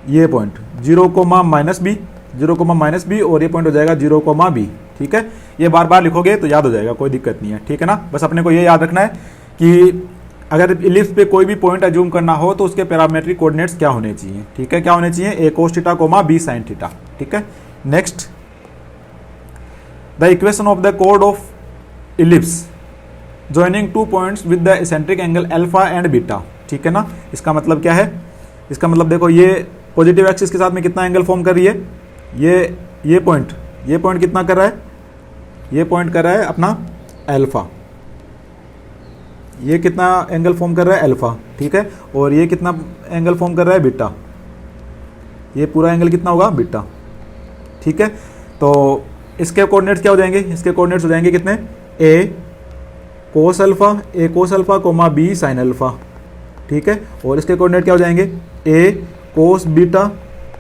ये पॉइंट 0,-b, 0,-b और ये पॉइंट हो जाएगा 0,b, ठीक है। ये बार बार लिखोगे तो याद हो जाएगा, कोई दिक्कत नहीं है, ठीक है ना। बस अपने को ये याद रखना है कि अगर इलिप्स पे कोई भी पॉइंट एज्यूम करना हो तो उसके पैरामेट्रिक कोऑर्डिनेट्स क्या होने चाहिए, ठीक है, क्या होने चाहिए, a cos theta, b sin theta, ठीक है। Next, the equation of the कोड of ellipse joining two points with the eccentric angle alpha and beta, ठीक है ना। इसका मतलब क्या है, इसका मतलब देखो ये पॉजिटिव एक्सिस के साथ में कितना एंगल फॉर्म कर रही है, ये पॉइंट कितना कर रहा है, ये पॉइंट कर रहा है अपना अल्फा, ये कितना एंगल फॉर्म कर रहा है अल्फा, ठीक है। और ये कितना एंगल फॉर्म कर रहा है बीटा, ये पूरा एंगल कितना होगा बीटा, ठीक है। तो इसके कोऑर्डिनेट्स क्या हो जाएंगे, इसके कोऑर्डिनेट्स हो जाएंगे कितने, a cos alpha, b sin alpha, ठीक है। और इसके कोऑर्डिनेट क्या हो जाएंगे, a cos beta,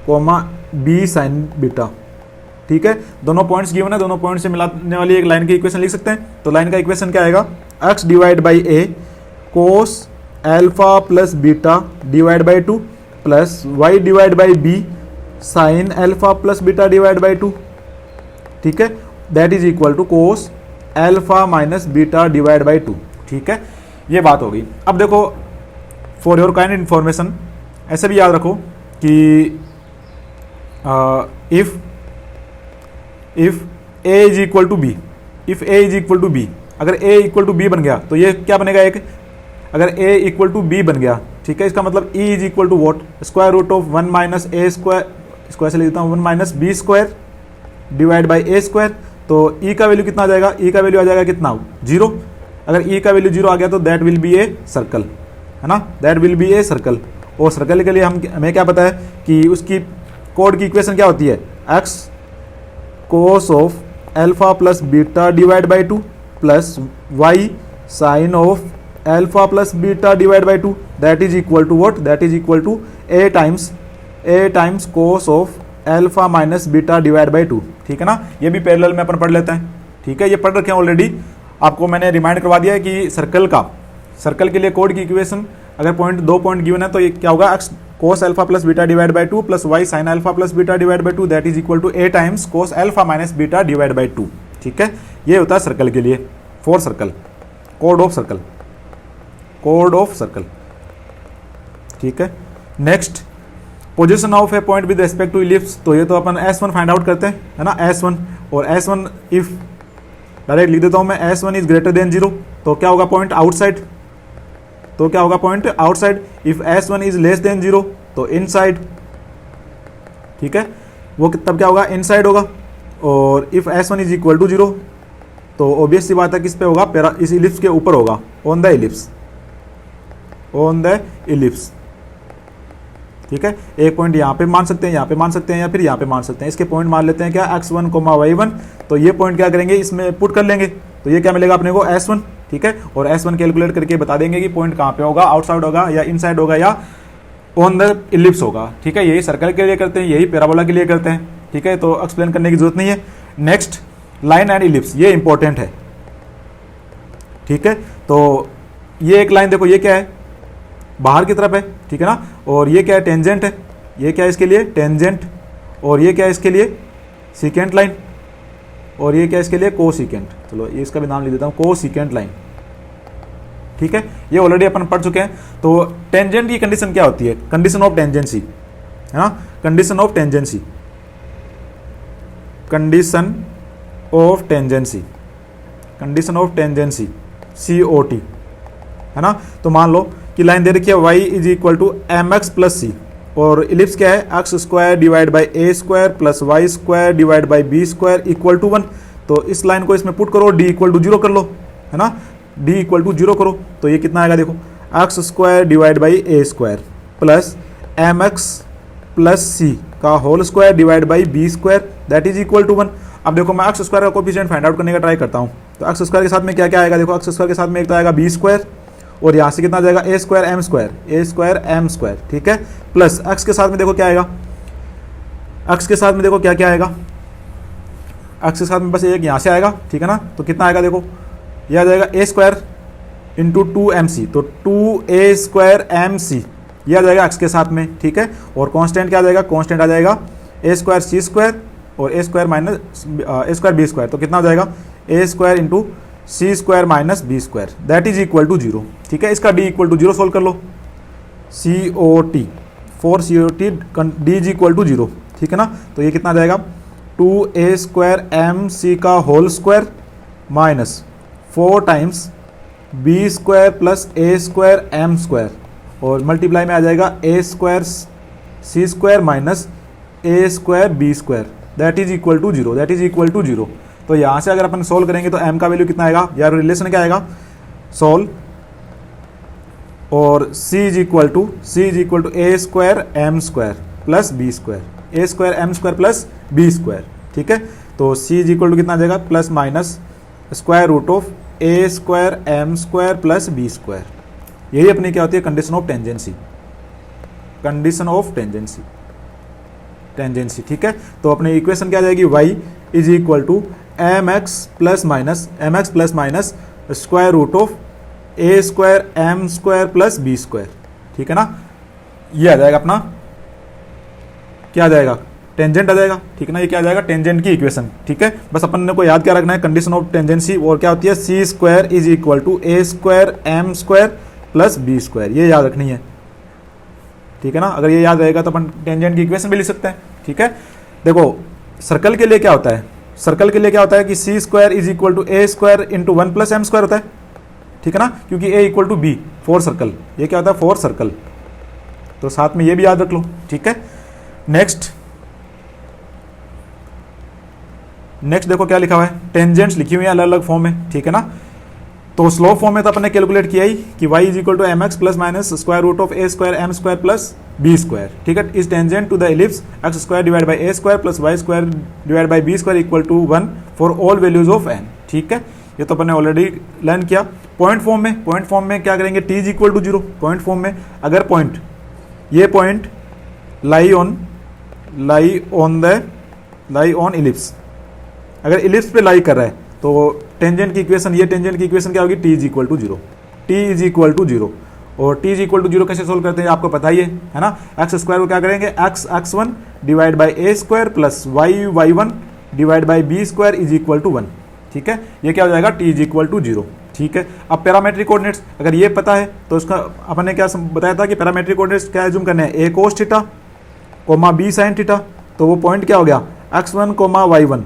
b sin beta, ठीक है। दोनों पॉइंट्स गिवन है, दोनों पॉइंट से मिलाने वाली एक लाइन की इक्वेशन लिख सकते हैं। तो लाइन का इक्वेशन क्या आएगा, x divide by a cos alpha plus beta divide by 2 plus y divide by b sine alpha plus beta divide by 2, ठीक है। That is equal to cos alpha minus beta divide by 2, ठीक है। ये बात होगी। अब देखो for your kind information ऐसे भी याद रखो कि if a is equal to B, if a is equal to B, अगर a इक्वल टू बी बन गया तो ये क्या बनेगा, एक अगर a इक्वल टू बी बन गया, ठीक है, इसका मतलब e is equal to what, square root of 1 minus a square, square से लिख देता हूँ 1 minus b square divide by a square. तो e का वैल्यू कितना आ जाएगा, e का वैल्यू आ जाएगा कितना, 0। अगर e का वैल्यू 0 आ गया तो that will B a circle, है ना, that will B a circle. और सर्कल के लिए हमें क्या पता है कि उसकी कोड की इक्वेशन क्या होती है, x cos of alpha plus beta divide by 2 plus y sine of alpha plus beta divide by 2, that is equal to what, that is equal to a times cos of alpha minus beta divide by 2, ठीक है ना। ये भी parallel में अपन पढ़ लेते हैं, ठीक है, ये पढ़ रखे हैं ऑलरेडी, आपको मैंने रिमाइंड करवा दिया है कि सर्कल के लिए कोड की इक्वेशन अगर दो पॉइंट गिवन है तो ये क्या होगा, x cos alpha plus beta divide by 2 plus y sine alpha plus beta divide by 2, that is equal to a times cos alpha minus beta divide by 2, ठीक है। ये होता है सर्कल के लिए, फॉर सर्कल, कोड ऑफ सर्कल, ठीक है। Next, position of a point with respect to ellipse, तो ये तो अपन S1 फाइंड आउट करते हैं, है ना, S1। और S1 इफ डायरेक्ट लिख देता हूं मैं, S1 इज ग्रेटर देन 0, तो क्या होगा पॉइंट आउटसाइड, तो क्या होगा point outside. If S1 is less then 0 तो इनसाइड, ठीक है, वो तब क्या होगा, इनसाइड होगा। और if S1 is equal to 0 तो ऑब्वियस सी बात है किस पे होगा, इस इलिप्स के ऊपर होगा, ऑन द इलिप्स, ठीक है। एक पॉइंट यहाँ पे मान सकते हैं, यहाँ पे मान सकते हैं, या फिर यहाँ पे मान सकते हैं। इसके पॉइंट मान लेते हैं क्या, x1, y1, तो ये पॉइंट क्या करेंगे, इसमें पुट कर लेंगे, तो ये क्या मिलेगा अपने को, S1, ठीक है। और S1 कैलकुलेट करके बता देंगे कि पॉइंट कहाँ पे होगा, आउटसाइड होगा या इनसाइड होगा या ऑन द इलिप्स होगा, ठीक है। यही सर्कल के लिए करते हैं, यही पैराबोला के लिए करते हैं, ठीक है। तो एक्सप्लेन करने की जरूरत नहीं है। नेक्स्ट, लाइन एंड इलिप्स, ये इंपॉर्टेंट है, ठीक है। तो ये एक लाइन देखो, ये क्या है, बाहर की तरफ है, ठीक है ना। और ये क्या है, टेंजेंट है, ये क्या है इसके लिए, टेंजेंट। और ये क्या है इसके लिए, सीकेंट लाइन। और ये क्या है इसके लिए, को सीकेंट। चलो ये इसका भी नाम लिख देता हूँ, को सीकेंट लाइन, ठीक है। ये ऑलरेडी अपन पढ़ चुके हैं। तो टेंजेंट की कंडीशन क्या होती है, कंडीशन ऑफ टेंजेंसी, है ना, condition of tangency, condition of tangency, condition of tangency, COT, है ना। तो मान लो कि लाइन दे रखी है y is equal to mx plus c, और इलिप्स क्या है, x square divide by a square plus y square divide by b square equal to 1। तो इस लाइन को इसमें पुट करो, d इक्वल टू 0 कर लो, है ना, डी इक्वल टू 0 करो तो ये कितना आएगा देखो, x square divide by A square plus m x plus c का whole square divide by B square that is equal to 1। अब देखो मैं एक्स स्क्वायर का कोफिशिएंट फाइंड आउट करने का ट्राई करता हूँ। तो एक्स स्क्वायर के साथ में क्या क्या आएगा देखो, एक्स स्क्वायर के साथ में एक तो आएगा बी स्क्वायर और यहाँ से कितना जाएगा ए स्क्वायर एम स्क्वायर, ठीक है, प्लस एक्स के साथ में देखो क्या आएगा, एक्स के साथ में देखो क्या क्या आएगा, एक्स के साथ में बस एक यहाँ से आएगा, ठीक है ना, तो कितना आएगा देखो, यह आ जाएगा ए स्क्वायर इंटू 2mc, तो 2a स्क्वायर mc यह आ जाएगा एक्स के साथ में, ठीक है, और कांस्टेंट क्या आ जाएगा, कांस्टेंट आ जाएगा ए स्क्वायर सी स्क्वायर और a square minus A square B square, तो कितना हो जाएगा a square into c square minus B square that is equal to 0, ठीक है। इसका डी इक्वल टू 0 सोल्व कर लो, COT for COT D is equal to 0, ठीक है ना, तो ये कितना आ जाएगा 2a स्क्वायर mc का whole square minus 4 times b square plus a square M square और मल्टीप्लाई में आ जाएगा a square c square minus A square B square that is equal to 0, that is equal to 0। तो यहाँ से अगर अपन solve करेंगे तो m का वैल्यू कितना आएगा, यार रिलेशन क्या आएगा, सोल्व और c is equal to A square M square plus B square, A square M square plus B square, ठीक है, तो c इज इक्वल टू कितना आ जाएगा plus minus square root of A square M square plus B square. यही अपनी क्या होती है condition of tangency, condition of tangency, ठीक है। तो अपनी इक्वेशन क्या आ जाएगी, y is equal to M x plus minus square root of A square M square plus B square, ठीक है ना, ये आ जाएगा अपना क्या आ जाएगा, टेंजेंट आ जाएगा, ठीक है ना, ये क्या आ जाएगा टेंजेंट की इक्वेशन, ठीक है। बस अपन को याद क्या रखना है, कंडीशन ऑफ टेंजेंसी, और क्या होती है c square is equal to A square M square plus B square, ये याद रखनी है, ठीक है ना। अगर ये याद रहेगा तो अपन टेंजेंट की इक्वेशन भी लिख सकते हैं, ठीक है। देखो सर्कल के लिए क्या होता है, सर्कल के लिए क्या होता है कि c square is equal to A square into 1 plus m square होता है, ठीक है ना, क्योंकि a equal to b for circle, ये क्या होता है फॉर सर्कल, तो साथ में ये भी याद रख लो, ठीक है। नेक्स्ट देखो क्या लिखा हुआ है, टेंजेंट्स लिखी हुई है अलग अलग फॉर्म में, ठीक है ना। तो स्लोप फॉर्म में तो अपन ने कैलकुलेट किया ही कि y is equal to M x plus minus square root of A square M square plus B square, ठीक है, is tangent to the ellipse x square divide by A square plus Y square divide by B square equal to 1 for all values of n, ठीक है। ये तो अपन ने already learn किया। Point form में क्या करेंगे, t is equal to 0, point form में अगर पॉइंट, ये पॉइंट लाई ऑन इलिप्स, अगर इलिप्स पे लाई कर रहा है तो टेंजेंट की इक्वेशन, ये टेंजेंट की इक्वेशन क्या होगी, t इज इक्वल टू 0, और t इज इक्वल टू 0 कैसे सोल्व करते हैं आपको पता ही है ना। एक्स स्क्वायर को क्या करेंगे, x1 divide by A square plus y1 divide by B square is equal to 1, ठीक है, ये क्या हो जाएगा t इज इक्वल टू 0, ठीक है। अब पैरामेट्रिक कोऑर्डिनेट्स अगर ये पता है तो उसका अपन ने क्या बताया था कि पैरामेट्रिक कोऑर्डिनेट्स क्या एज्यूम करने हैं, a cos theta coma b sin theta, तो वो पॉइंट क्या हो गया x1 कोमा y1,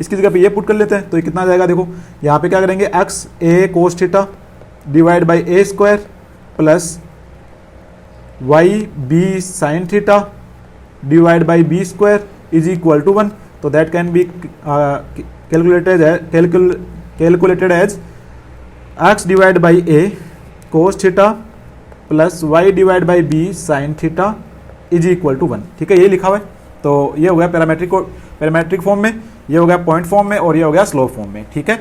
इसकी जगह पे ये पुट कर लेते हैं तो ये कितना आ जाएगा देखो, यहाँ पे क्या करेंगे x a cos theta divide by A square plus y b sin theta divide by B square is equal to 1, तो that can be calculated as x divide by a cos theta plus y divide by b sin theta is equal to 1, ठीक है, ये लिखा हुआ है। तो ये हो गया पैरामेट्रिक फॉर्म में, ये हो गया पॉइंट फॉर्म में, और ये हो गया स्लोप फॉर्म में, ठीक है।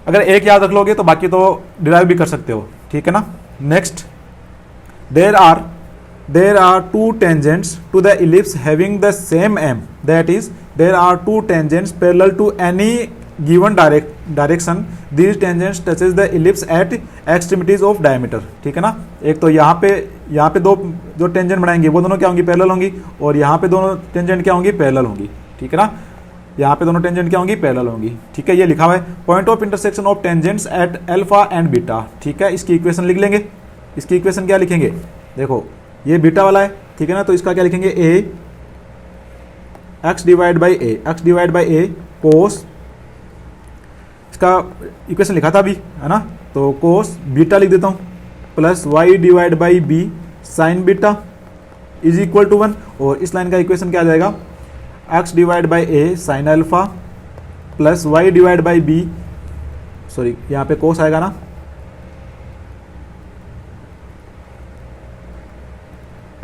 अगर एक याद रख लोगे तो बाकी तो डिराइव भी कर सकते हो, ठीक है ना। Next, there are two tangents to the ellipse having the same M, that is there are two tangents parallel to any given direction, these tangents touches the ellipse at extremities of diameter, ठीक है ना। एक तो यहाँ पे दो जो tangent बनाएंगे वो दोनों क्या होंगी, पैरेलल होंगी, और यहाँ पे दोनों टेंजेंट क्या होंगी, पैरेलल होंगी, ठीक है ना, यहाँ पे दोनों टेंजेंट क्या होंगी, पैरेलल होंगी, ठीक है, ये लिखा हुआ है। Point of intersection of tangents at alpha and beta, ठीक है, इसकी इक्वेशन लिख लेंगे। इसकी इक्वेशन क्या लिखेंगे, देखो ये बीटा वाला है, ठीक है ना, तो इसका क्या लिखेंगे, ए एक्स डिवाइड बाई ए कोस, इसका इक्वेशन लिखा था अभी, है ना, तो कोस बीटा लिख देता हूँ plus Y divide by B sine beta is equal to 1, और इस लाइन का इक्वेशन क्या आ जाएगा, X divide by A sine alpha plus Y divide by B sorry यहाँ पे कोस आएगा ना,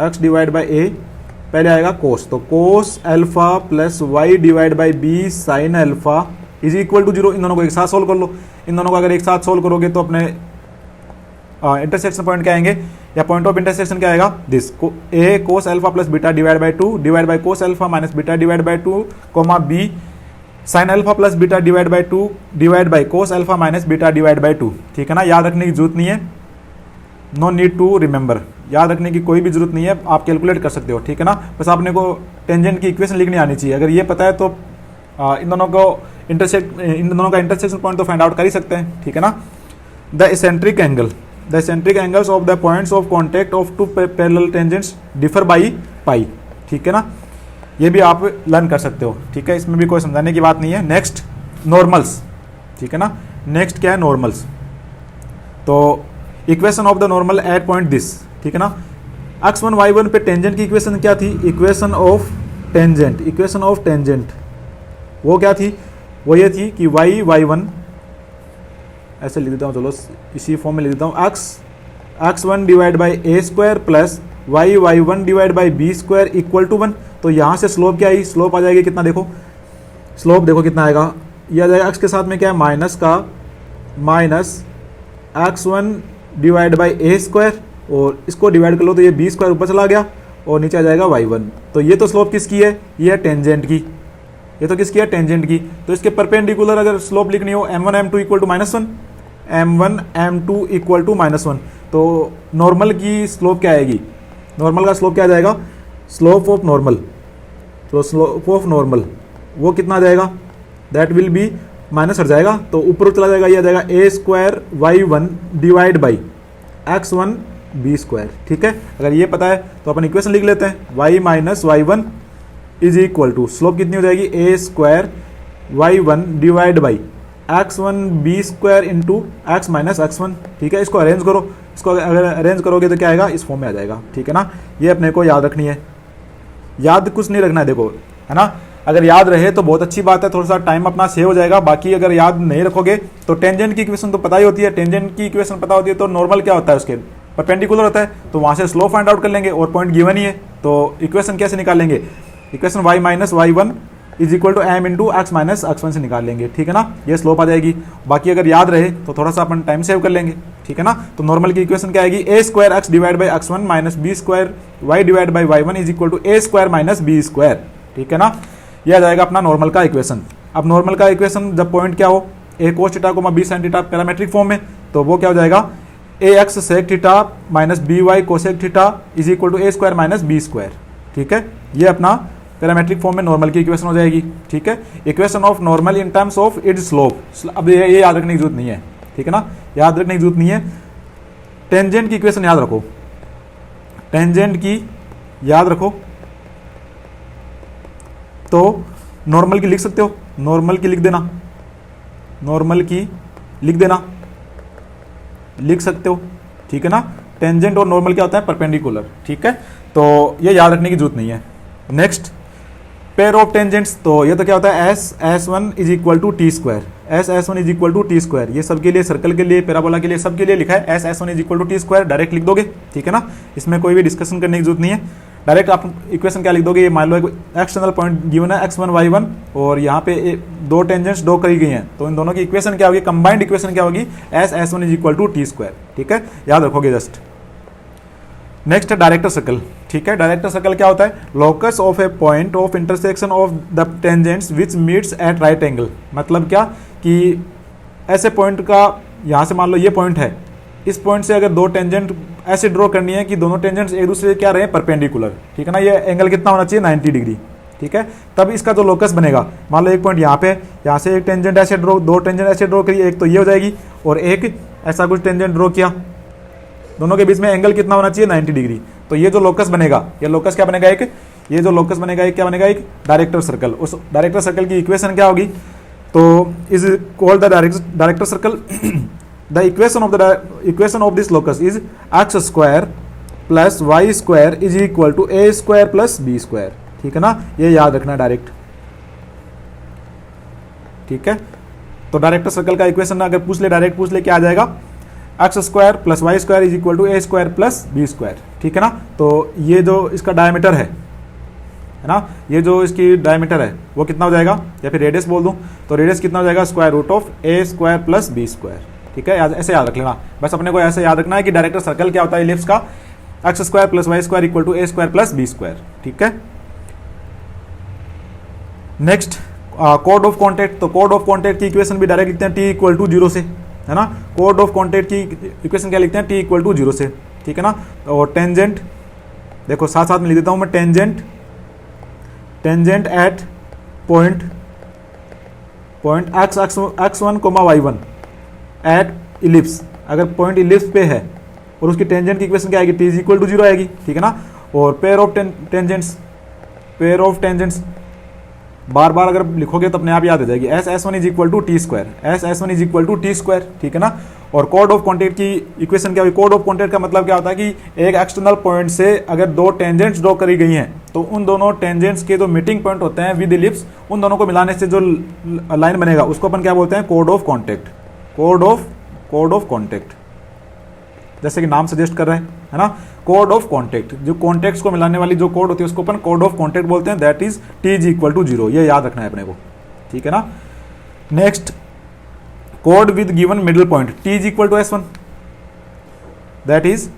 x डिवाइड बाई ए, पहले आएगा कोस, तो cos alpha plus Y divide by B sine alpha is equal to 0। इन दोनों को एक साथ सोल्व कर लो। इन दोनों को अगर एक साथ सोल्व करोगे तो अपने इंटरसेक्शन पॉइंट क्या आएंगे, या पॉइंट ऑफ इंटरसेक्शन क्या आएगा, this A cos alpha plus beta divide by 2 divide by cos alpha minus beta divide by 2 comma B sine alpha plus beta divide by 2 divide by cos alpha minus beta divide by 2। ठीक है ना, याद रखने की जरूरत नहीं है, no need to remember, याद रखने की कोई भी जरूरत नहीं है, आप कैलकुलेट कर सकते हो। ठीक है ना, बस आपने को टेंजेंट की इक्वेशन लिखनी आनी चाहिए। अगर ये पता है तो इन दोनों का इंटरसेक्शन पॉइंट तो फाइंड आउट कर ही सकते हैं। ठीक है ना, the eccentric angles of the points of contact of two parallel tangents differ by pi. ठीक है ना, ये भी आप लर्न कर सकते हो। ठीक है, इसमें भी कोई समझाने की बात नहीं है। Next normals. ठीक है ना, नेक्स्ट क्या है, नॉर्मल्स। तो equation of the normal at point this. ठीक है ना, x1 y1 पे टेंजेंट की इक्वेशन क्या थी, इक्वेशन ऑफ टेंजेंट वो क्या थी, वो ये थी कि y y1, ऐसे लिख देता हूँ, चलो इसी फॉर्म में लिख देता हूँ, x1 divide by A square plus Y y1 divide by B square equal to 1। तो यहाँ से स्लोप क्या आई, स्लोप आ जाएगी कितना, देखो स्लोप देखो कितना आएगा, ये आ जाएगा x के साथ में क्या है, minus x1 divide by A square, और इसको डिवाइड कर लो तो ये बी स्क्वायर ऊपर चला गया और नीचे आ जाएगा y1। तो ये तो स्लोप किसकी है, ये है टेंजेंट की, ये तो किसकी है, टेंजेंट की। तो इसके परपेंडिकुलर अगर स्लोप लिखनी हो m1 m2 equal to -1, m1 m2 equal to -1, तो नॉर्मल की स्लोप क्या आएगी, नॉर्मल का स्लोप क्या आ जाएगा, स्लोप ऑफ नॉर्मल, तो स्लोप ऑफ नॉर्मल वो कितना आ जाएगा, दैट विल बी माइनस हट जाएगा तो ऊपर चला जाएगा, ये आ जाएगा a square y1 divide by x1 b square. ठीक है, अगर ये पता है तो अपन इक्वेशन लिख लेते हैं, y minus y1 is equal to slope कितनी हो जाएगी, a square y1 divide by x1 b square into x minus x1। ठीक है, इसको अरेंज करो, इसको अगर अरेंज करोगे तो क्या आएगा, इस फॉर्म में आ जाएगा। ठीक है ना, ये अपने को याद रखनी है, याद कुछ नहीं रखना है, देखो है ना, अगर याद रहे तो बहुत अच्छी बात है, थोड़ा सा टाइम अपना सेव हो जाएगा। बाकी अगर याद नहीं रखोगे तो टेंजेंट की इक्वेशन तो पता ही होती है, टेंजेंट की इक्वेशन पता होती है तो नॉर्मल क्या होता है, उसके परपेंडिकुलर होता है, तो वहां से स्लोप फाइंड आउट कर लेंगे और पॉइंट गिवन ही है, तो इक्वेशन कैसे निकालेंगे, equation y minus y1 is equal to m into x minus x1 से निकाल लेंगे। ठीक है ना, ये स्लोप आ जाएगी। बाकी अगर याद रहे तो थोड़ा सा अपन टाइम सेव कर लेंगे। ठीक है ना, तो नॉर्मल की इक्वेशन क्या आएगी, a square x divide by x1 minus B square y divide by y1 is equal to A square minus B square. ठीक है ना, यह आ जाएगा अपना नॉर्मल का इक्वेशन। अब नॉर्मल का इक्वेशन जब पॉइंट क्या हो, ए कोस थीटा को b sign theta parametric form में, तो वो क्या हो जाएगा, a x sec theta minus b y cosec theta is equal to A square minus B square. ठीक है, ये अपना पैरामेट्रिक फॉर्म में नॉर्मल की इक्वेशन हो जाएगी। ठीक है, equation of normal in terms of its slope. अब ये याद रखने की जरूरत नहीं है। ठीक है ना, याद रखने की जरूरत नहीं है। टेंजेंट की इक्वेशन याद रखो, टेंजेंट की याद रखो, तो नॉर्मल की लिख सकते हो, नॉर्मल की लिख देना, नॉर्मल की लिख देना, लिख सकते हो। ठीक है ना, टेंजेंट और नॉर्मल क्या होता है, परपेंडिकुलर। ठीक है, तो ये याद रखने की जरूरत नहीं है। नेक्स्ट पेयर ऑफ टेंजेंट्स, तो ये तो क्या होता है, S1 is equal to T square, S1 is equal to T square. ये सबके लिए, सर्कल के लिए, पैराबोला के लिए, सबके लिए लिखा है, S1 is equal to T square, direct लिख दोगे। ठीक है ना, इसमें कोई भी डिस्कशन करने की जरूरत नहीं है, डायरेक्ट आप इक्वेशन क्या लिख दोगे, ये मान लो एक्सटर्नल पॉइंट गिवन है x1 y1 और यहाँ पे दो टेंजेंट्स ड्रॉ करी गई हैं, तो इन दोनों की इक्वेशन क्या होगी, कंबाइंड इक्वेशन क्या होगी, S1 is equal to T square. ठीक है, याद रखोगे जस्ट। नेक्स्ट है डायरेक्टर सर्कल। ठीक है, डायरेक्टर सर्कल क्या होता है, locus of a point of intersection of the tangents which meets at right angle. मतलब क्या कि ऐसे पॉइंट का, यहाँ से मान लो ये पॉइंट है, इस पॉइंट से अगर दो टेंजेंट ऐसे ड्रॉ करनी है कि दोनों टेंजेंट्स एक दूसरे से क्या रहे, परपेंडिकुलर। ठीक है ना, ये एंगल कितना होना चाहिए, 90 डिग्री। ठीक है, तब इसका जो लोकस बनेगा, मान लो एक पॉइंट यहाँ पे, यहाँ से एक टेंजेंट ऐसे ड्रॉ, दो टेंजेंट ऐसे ड्रॉ करिए, एक तो ये हो जाएगी और एक ऐसा कुछ टेंजेंट ड्रॉ किया, दोनों के बीच में एंगल कितना होना चाहिए, 90 डिग्री। तो ये जो लोकस बनेगा, ये लोकस क्या बनेगा, एक ये जो लोकस बनेगा एक क्या बनेगा, एक डायरेक्टर सर्कल। उस डायरेक्टर सर्कल की इक्वेशन क्या होगी, तो is called the director circle. The equation of this locus is X square plus Y square is equal to A square plus B square. ठीक है ना, ये याद रखना डायरेक्ट। ठीक है, तो डायरेक्टर सर्कल का इक्वेशन अगर पूछ ले, डायरेक्ट पूछ ले, क्या आ जाएगा, x square plus Y square is equal to A square plus B square, ठीक है ना। तो ये जो इसका डायमीटर है ना, ये जो इसकी डायमीटर है वो कितना हो जाएगा, या फिर रेडियस बोल दूं तो रेडियस कितना हो जाएगा, square root of A square plus B square, ठीक है। ऐसे याद रख लेना, बस अपने को ऐसे याद रखना है कि डायरेक्टर सर्कल क्या होता है इलिप्स का, X square plus Y square equal to A square plus B square, ठीक है। नेक्स्ट कोड ऑफ कॉन्टैक्ट, तो कोड ऑफ कॉन्टैक्ट की इक्वेशन भी डायरेक्ट लिखते हैं टी इक्वल टू 0 से, है ना। कोड ऑफ कॉन्टैक्ट की इक्वेशन क्या लिखते हैं, टी इक्वल टू 0 से, ठीक है ना। और टेंजेंट देखो साथ साथ में लिख देता हूं मैं, tangent at point x1 y1 at ellipse, अगर पॉइंट इलिप्स पे है और उसकी टेंजेंट की इक्वेशन क्या आएगी, टी इज इक्वल टू 0 आएगी, ठीक है ना। और पेयर ऑफ टेंजेंट्स बार बार अगर लिखोगे तो अपने आप याद हो जाएगी, S1 is equal to T square, S1 is equal to T square, ठीक है ना। और कोड ऑफ कॉन्टैक्ट की इक्वेशन क्या हुई, कोड ऑफ कॉन्टैक्ट का मतलब क्या होता है कि एक एक्सटर्नल पॉइंट से अगर दो टेंजेंट्स ड्रॉ करी गई हैं तो उन दोनों टेंजेंट्स के जो मीटिंग पॉइंट होते हैं विद इलिप्स, उन दोनों को मिलाने से जो लाइन बनेगा उसको अपन क्या बोलते हैं, code of contact, code of contact, जैसे कि नाम सजेस्ट कर रहे हैं, है ना। कोड ऑफ कॉन्टैक्ट, जो कॉन्टैक्ट्स को मिलाने वाली जो कोड होती है उसको अपन कोड ऑफ कॉन्टैक्ट बोलते हैं, that is T is equal to 0, ये याद रखना है अपने को, ठीक है ना। नेक्स्ट कोड with given middle point, T is equal to S1, that is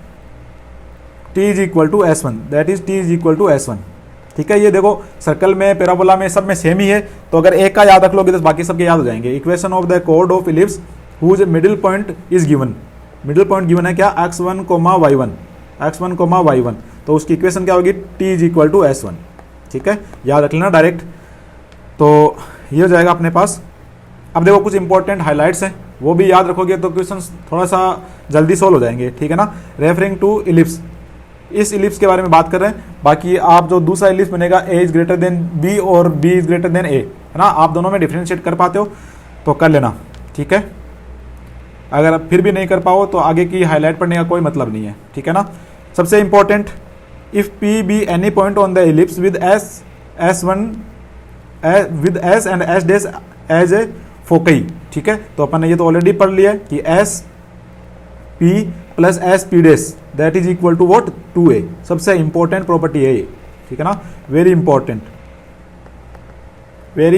T is equal to S1, that is T is equal to S1, ठीक है। ये देखो सर्कल में, पैराबोला में, सब में सेम ही है, तो अगर एक का याद रख लोगे तो बाकी सबके याद हो जाएंगे। इक्वेशन ऑफ द कोड of ellipse whose middle point is given, middle point given है क्या, x1 y1, तो उसकी इक्वेशन क्या होगी, t is equal to S1, ठीक है, याद रख लेना डायरेक्ट। तो ये हो जाएगा अपने पास। अब देखो कुछ इंपॉर्टेंट हाइलाइट्स हैं, वो भी याद रखोगे तो क्वेश्चन थोड़ा सा जल्दी सोल्व हो जाएंगे, ठीक है ना। रेफरिंग टू इलिप्स, इस इलिप्स के बारे में बात कर रहे हैं, बाकी आप जो दूसरा इलिप्स बनेगा a is greater than b और b is greater than a, है ना, आप दोनों में डिफ्रेंशिएट कर पाते हो तो कर लेना, ठीक है। अगर आप फिर भी नहीं कर पाओ तो आगे की हाईलाइट पढ़ने का कोई मतलब नहीं है, ठीक है ना। सबसे important, if P be any point on the ellipse with S1 with S and S dash as a foci, ठीक है। तो अपन ने ये तो ऑलरेडी पढ़ लिया कि S P plus S P dash that is equal to what, 2a, सबसे इंपॉर्टेंट प्रॉपर्टी है ये, ठीक है ना, वेरी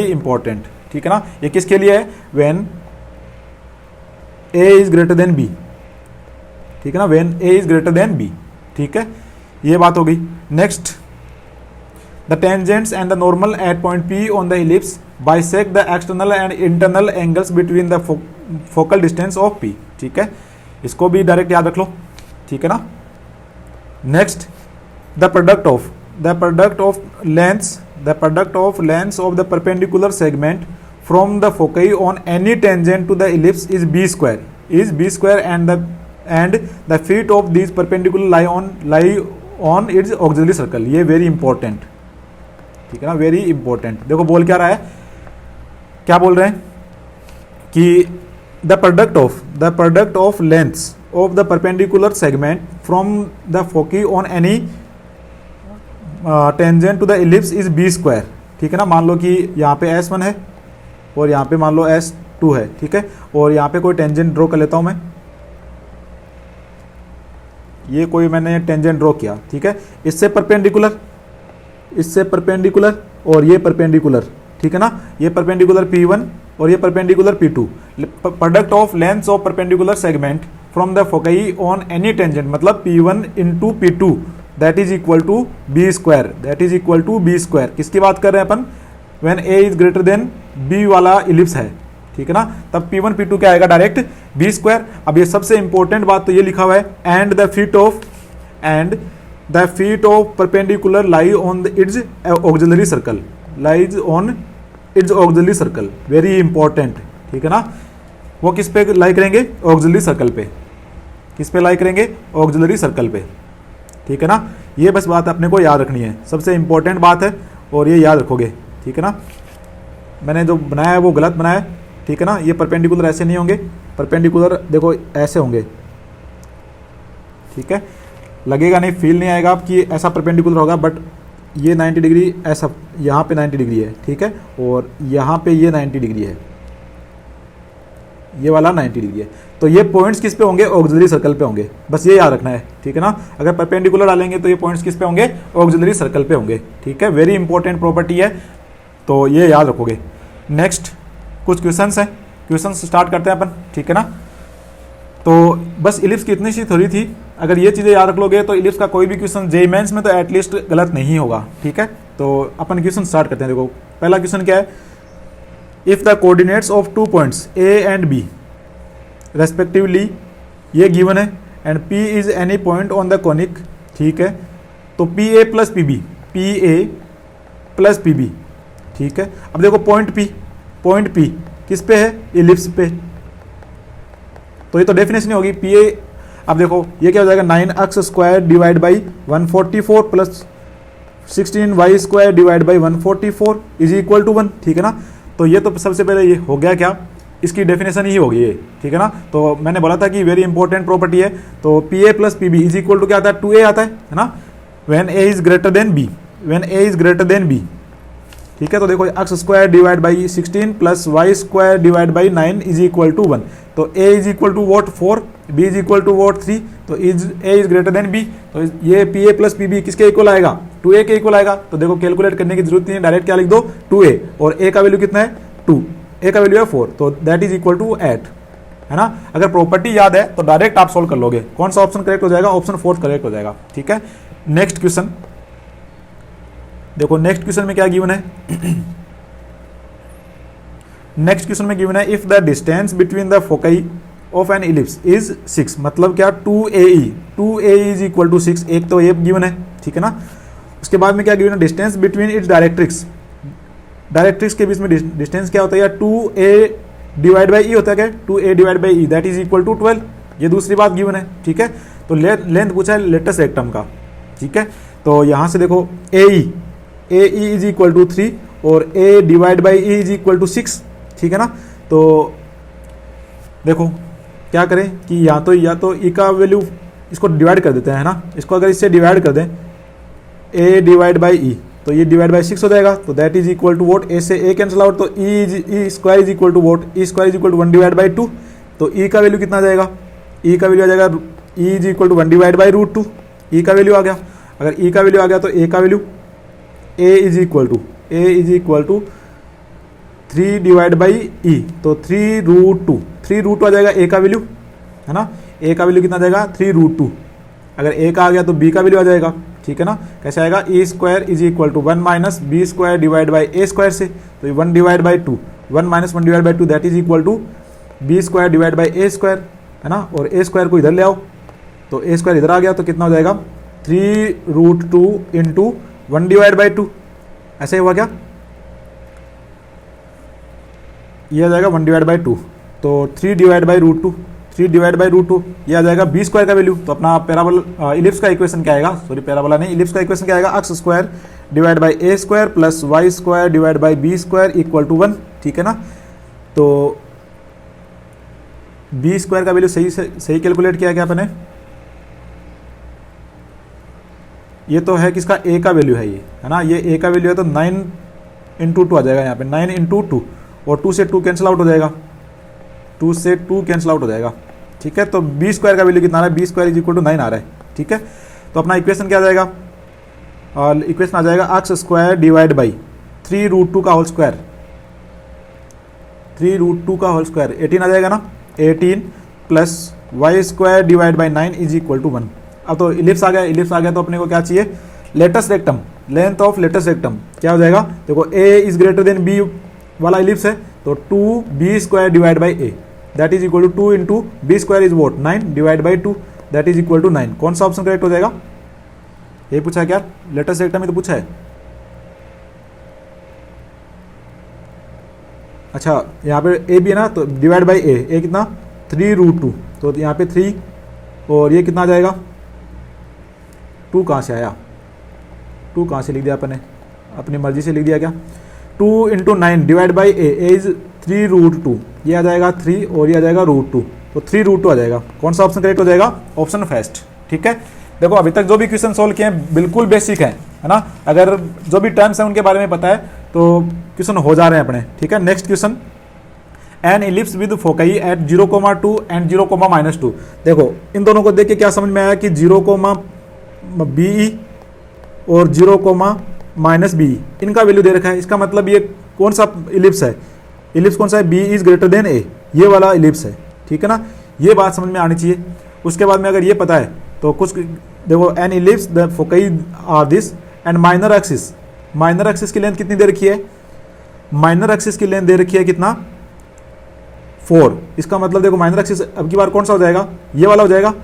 इंपॉर्टेंट, ठीक है ना। ये किसके लिए है, when a is greater than b, ठीक है ना, when a is greater than b, ठीक है, ये बात हो गई। Next, the tangents and the normal at point p on the ellipse bisect the external and internal angles between the focal distance of p, ठीक है, इसको भी डायरेक्ट याद रख लो, ठीक है ना। Next, the product of lengths of the perpendicular segment from the foci on any tangent to the ellipse is b square and the feet of these perpendicular lie on its auxiliary circle, ये very important, ठीक है ना, very important. देखो बोल क्या रहा है, क्या बोल रहे हैं कि the product of lengths of the perpendicular segment from the foci on any tangent to the ellipse is b square, ठीक है ना। मान लो कि यहाँ पे S1 है और यहाँ पे मान लो S2 है, ठीक है, और यहाँ पे कोई टेंजेंट ड्रॉ कर लेता हूँ मैं, ये कोई मैंने टेंजेंट ड्रॉ किया, ठीक है, इससे परपेंडिकुलर और ये परपेंडिकुलर, ठीक है ना, ये परपेंडिकुलर P1 और ये perpendicular P2। Product of lengths of perpendicular segment from the foci on any tangent, मतलब P1 into P2 that is equal to b square, किसकी बात कर रहे हैं अपन, when a is greater than b वाला इलिप्स है, ठीक है ना, तब P1 P2 क्या आएगा, डायरेक्ट b स्क्वायर। अब ये सबसे इंपॉर्टेंट बात तो ये लिखा हुआ है, and the feet of perpendicular lie on it's auxiliary circle, very important, ठीक है ना। वो किस पे लाई करेंगे, ऑक्सिलरी सर्कल पे, किस पे लाई करेंगे, ऑक्सिलरी सर्कल पे, ठीक है ना। ये बस बात अपने को याद रखनी है, सबसे इंपॉर्टेंट बात है और ये याद रखोगे, ठीक है ना। मैंने जो बनाया है वो गलत बनाया है, ठीक है ना, ये परपेंडिकुलर ऐसे नहीं होंगे, परपेंडिकुलर देखो ऐसे होंगे, ठीक है, लगेगा नहीं, फील नहीं आएगा कि ऐसा परपेंडिकुलर होगा, बट ये 90 डिग्री ऐसा, यहाँ पे 90 डिग्री है, ठीक है, और यहाँ पे ये 90 डिग्री है, ये वाला 90 डिग्री है। तो ये पॉइंट्स किस पे होंगे, ऑक्सिलरी सर्कल पे होंगे, बस ये याद रखना है, ठीक है ना। अगर परपेंडिकुलर डालेंगे तो ये पॉइंट्स किस पे होंगे, ऑक्सिलरी सर्कल पे होंगे, ठीक है। वेरी इंपॉर्टेंट प्रॉपर्टी है, तो ये याद रखोगे। नेक्स्ट कुछ क्वेश्चंस हैं, क्वेश्चंस स्टार्ट करते हैं अपन, ठीक है ना। तो बस इलिप्स की इतनी सी थ्योरी थी, अगर ये चीज़ें याद रख लोगे तो इलिप्स का कोई भी क्वेश्चन जेईई मेंस में तो एटलीस्ट गलत नहीं होगा, ठीक है। तो अपन क्वेश्चन स्टार्ट करते हैं। देखो पहला क्वेश्चन क्या है, if the coordinates of 2 points A and B respectively, ये गिवन है, and P is any point on the conic, ठीक है। तो P A plus P B, P A plus P B, ठीक है। अब देखो पॉइंट पी किस पे है, इलिप्स पे, तो ये तो डेफिनेशन होगी पी ए। अब देखो ये क्या हो जाएगा, 9x² divide by 144 plus 16y² divide by 144 is equal to 1, ठीक है ना। तो ये तो सबसे पहले ये हो गया क्या, इसकी डेफिनेशन ही होगी ये, ठीक है ना। तो मैंने बोला था कि वेरी इंपॉर्टेंट प्रॉपर्टी है। तो P A plus P B is equal to क्या आता है, 2a आता है ना, when a is greater than b, when a is greater than b, ठीक है। तो देखो x² divide by 16 plus y² divide by 9 is equal to 1। तो a is equal to what 4, b is equal to what 3, तो a is greater than b। तो ये P A plus P B किसके equal आएगा, 2a के equal आएगा। तो देखो कैलकुलेट करने की जरूरत नहीं है, डायरेक्ट क्या लिख दो 2a, और a का वैल्यू कितना है 2, a का वैल्यू है 4, तो दैट इज इक्वल टू 8, है ना। अगर प्रॉपर्टी याद है तो डायरेक्ट आप सोल्व कर लोगे। कौन सा ऑप्शन करेक्ट हो जाएगा, ऑप्शन 4 करेक्ट हो जाएगा, ठीक है। नेक्स्ट क्वेश्चन देखो, नेक्स्ट क्वेश्चन में क्या गिवन है नेक्स्ट क्वेश्चन में गिवन है, if the distance between the foci of an ellipse is 6, मतलब क्या 2ae इज इक्वल टू 6, एक तो ये गिवन है, ठीक है ना। उसके बाद में क्या गिवन है, distance between its directrix, directrix के बीच में डिस्टेंस क्या होता है, या 2a डिवाइड बाई ई होता है क्या, 2a divide by E that is equal to 12, ये दूसरी बात गिवन है, ठीक है। तो लेंथ पूछा है लेटेस्ट रेक्टम का, ठीक है। तो यहाँ से देखो ए इज इक्वल टू 3 और a divide by E is equal to 6, ठीक है ना। तो देखो क्या करें कि या तो ई का वैल्यू इसको डिवाइड कर देते हैं, है ना। इसको अगर इससे डिवाइड कर दें a डिवाइड बाई ई, तो ये डिवाइड बाई 6 हो जाएगा, तो that is equal to what, a से ए कैंसिल आउट, तो e square is equal to what, e square is equal to 1 divide by 2। तो ई का वैल्यू कितना आ जाएगा, ई का वैल्यू आ जाएगा E is equal to 1 divide by √2, E का वैल्यू आ गया। अगर ई का वैल्यू आ गया तो ए का value a is equal to 3 divide by e, तो 3√2 आ जाएगा ए का वैल्यू, है ना। ए का वैल्यू कितना आ जाएगा 3√2, अगर ए का आ गया तो बी का वैल्यू आ जाएगा, ठीक है ना। कैसे आएगा, e square is equal to 1 minus B square divide by A square से, तो 1 divide by 2, 1 minus 1 divide by 2 that is equal to B square divide by A square, है ना। और ए स्क्वायर को इधर ले आओ, तो ए स्क्वायर इधर आ गया, तो कितना हो जाएगा 3√2 इंटू 1 डिवाइड बाई 2, ऐसे हुआ क्या, ये आ जाएगा 1 डिवाइड बाई 2, तो 3 डिवाइड बाई √2 ये आ जाएगा बी स्क्वायर का वैल्यू। तो अपना पैराबोला इलिप्स का इक्वेशन क्या आएगा, सॉरी पैराबोला नहीं, इलिप्स का इक्वेशन क्या आएगा, x² divide by a square plus y² divide by b square equal to 1, ठीक है ना। तो b स्क्वायर का वैल्यू सही कैलकुलेट किया क्या अपने, ये तो है किसका, a का वैल्यू है ये, है ना। ये a का वैल्यू है तो 9 इंटू 2 आ जाएगा यहाँ पे, 9 इंटू 2, और 2 से 2 कैंसिल आउट हो जाएगा, 2 से 2 कैंसिल आउट हो जाएगा, ठीक है। तो बी स्क्वायर का वैल्यू कितना आ रहा है, B square is equal to 9 आ रहा है, ठीक है। तो अपना इक्वेशन क्या आ जाएगा, और इक्वेशन आ जाएगा x² डिवाइड बाई 3√2 का होल स्क्वायर, 3√2 का होल स्क्वायर 18 आ जाएगा ना, 18 प्लस y² divide by 9 is equal to 1। अब तो इलिप्स आ गया, तो अपने को क्या चाहिए, latus rectum, length of latest rectum क्या हो जाएगा, देखो a is greater than b वाला इलिप्स है, तो 2b² divide by a that is equal to 2 into B square is what 9 divide by 2 that is equal to 9। कौन सा option correct हो जाएगा, ये पूछा है क्या, लेटेस्ट रेक्टम में तो पूछा है। अच्छा यहाँ पे ए भी है ना, तो डिवाइड बाई ए कितना 3√2, तो यहाँ पे 3 और ये कितना आ जाएगा 2, कहाँ से आया 2, कहाँ से लिख दिया अपने, अपनी मर्जी से लिख दिया क्या, 2 into 9 divide by A is 3√2, ये आ जाएगा 3 और ये आ जाएगा √2, तो 3√2 आ जाएगा। कौन सा ऑप्शन करेक्ट हो जाएगा, ऑप्शन फर्स्ट, ठीक है। देखो अभी तक जो भी क्वेश्चन सोल्व किए हैं बिल्कुल बेसिक है ना, अगर जो भी टर्म्स हैं उनके बारे में पता है तो क्वेश्चन हो जा रहे हैं अपने, ठीक है। Next question, an ellipse with foci at 0,2 and 0,-2। देखो इन दोनों को देख के क्या समझ में आया कि 0,BE और 0,-BE इनका वैल्यू दे रखा है। इसका मतलब ये कौन सा इलिप्स है, इलिप्स कौन सा है, B is greater than A, ये वाला इलिप्स है, ठीक है ना। ये बात समझ में आनी चाहिए। उसके बाद में अगर ये पता है तो कुछ देखो, an ellipse the foci are this and minor axis की लेंथ कितनी दे रखी है, माइनर एक्सिस की लेंथ दे रखी है कितना, 4। इसका मतलब देखो माइनर एक्सिस अब की बार कौन सा हो जाएगा, ये वाला हो जाएगा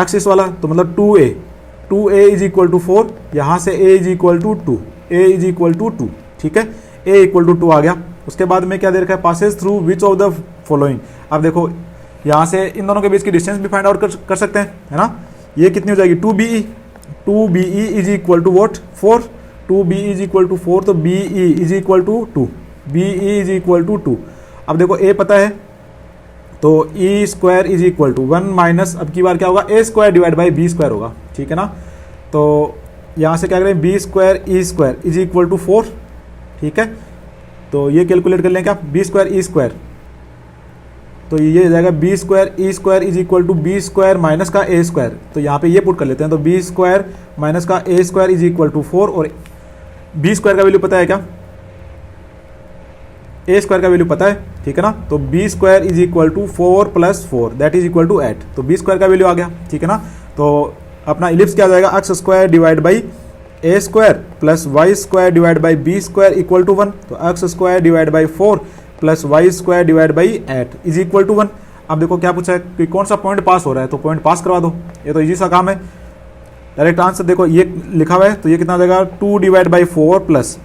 एक्सिस वाला, तो मतलब 2a इज इक्वल टू 4, यहाँ से a is equal to 2, a is equal to 2, ठीक है, a इक्वल टू 2 आ गया। उसके बाद में क्या दे रखा है, Passage through which of the following. अब देखो यहाँ से इन दोनों के बीच की डिस्टेंस भी फाइंड आउट कर सकते हैं, है ना। ये कितनी हो जाएगी, 2BE is equal to what, 4, 2BE is equal to 4, तो BE is equal to 2, BE is equal to 2। अब देखो a पता है तो E square is equal to 1 minus, अब की बार क्या होगा, A square divide by B square होगा, ठीक है ना। तो यहाँ से क्या करें, B square E square is equal to 4, ठीक है। तो ये कैलकुलेट कर लें क्या, B स्क्वायर E स्क्वायर, तो ये हो जाएगा B square E square is equal to B square minus का A स्क्वायर। तो यहाँ पे ये पुट कर लेते हैं, तो B स्क्वायर माइनस का A square is equal to 4, और B स्क्वायर का वैल्यू पता है क्या, A स्क्वायर का वैल्यू पता है, ठीक है ना। तो B square is equal to 4 + 4 that is equal to 8, तो B स्क्वायर का वैल्यू आ गया, ठीक है ना। तो अपना इलिप्स क्या आ जाएगा, x square divide by A square plus Y square divide by B square equal to 1, तो x square divide by 4 plus Y square divide by 8 is equal to 1। अब देखो क्या पूछा है कि कौन सा पॉइंट पास हो रहा है, तो पॉइंट पास करवा दो, ये तो इजी सा काम है। डायरेक्ट आंसर देखो ये लिखा हुआ है, तो ये कितना आ जाएगा, 2 डिवाइड बाई 4 प्लस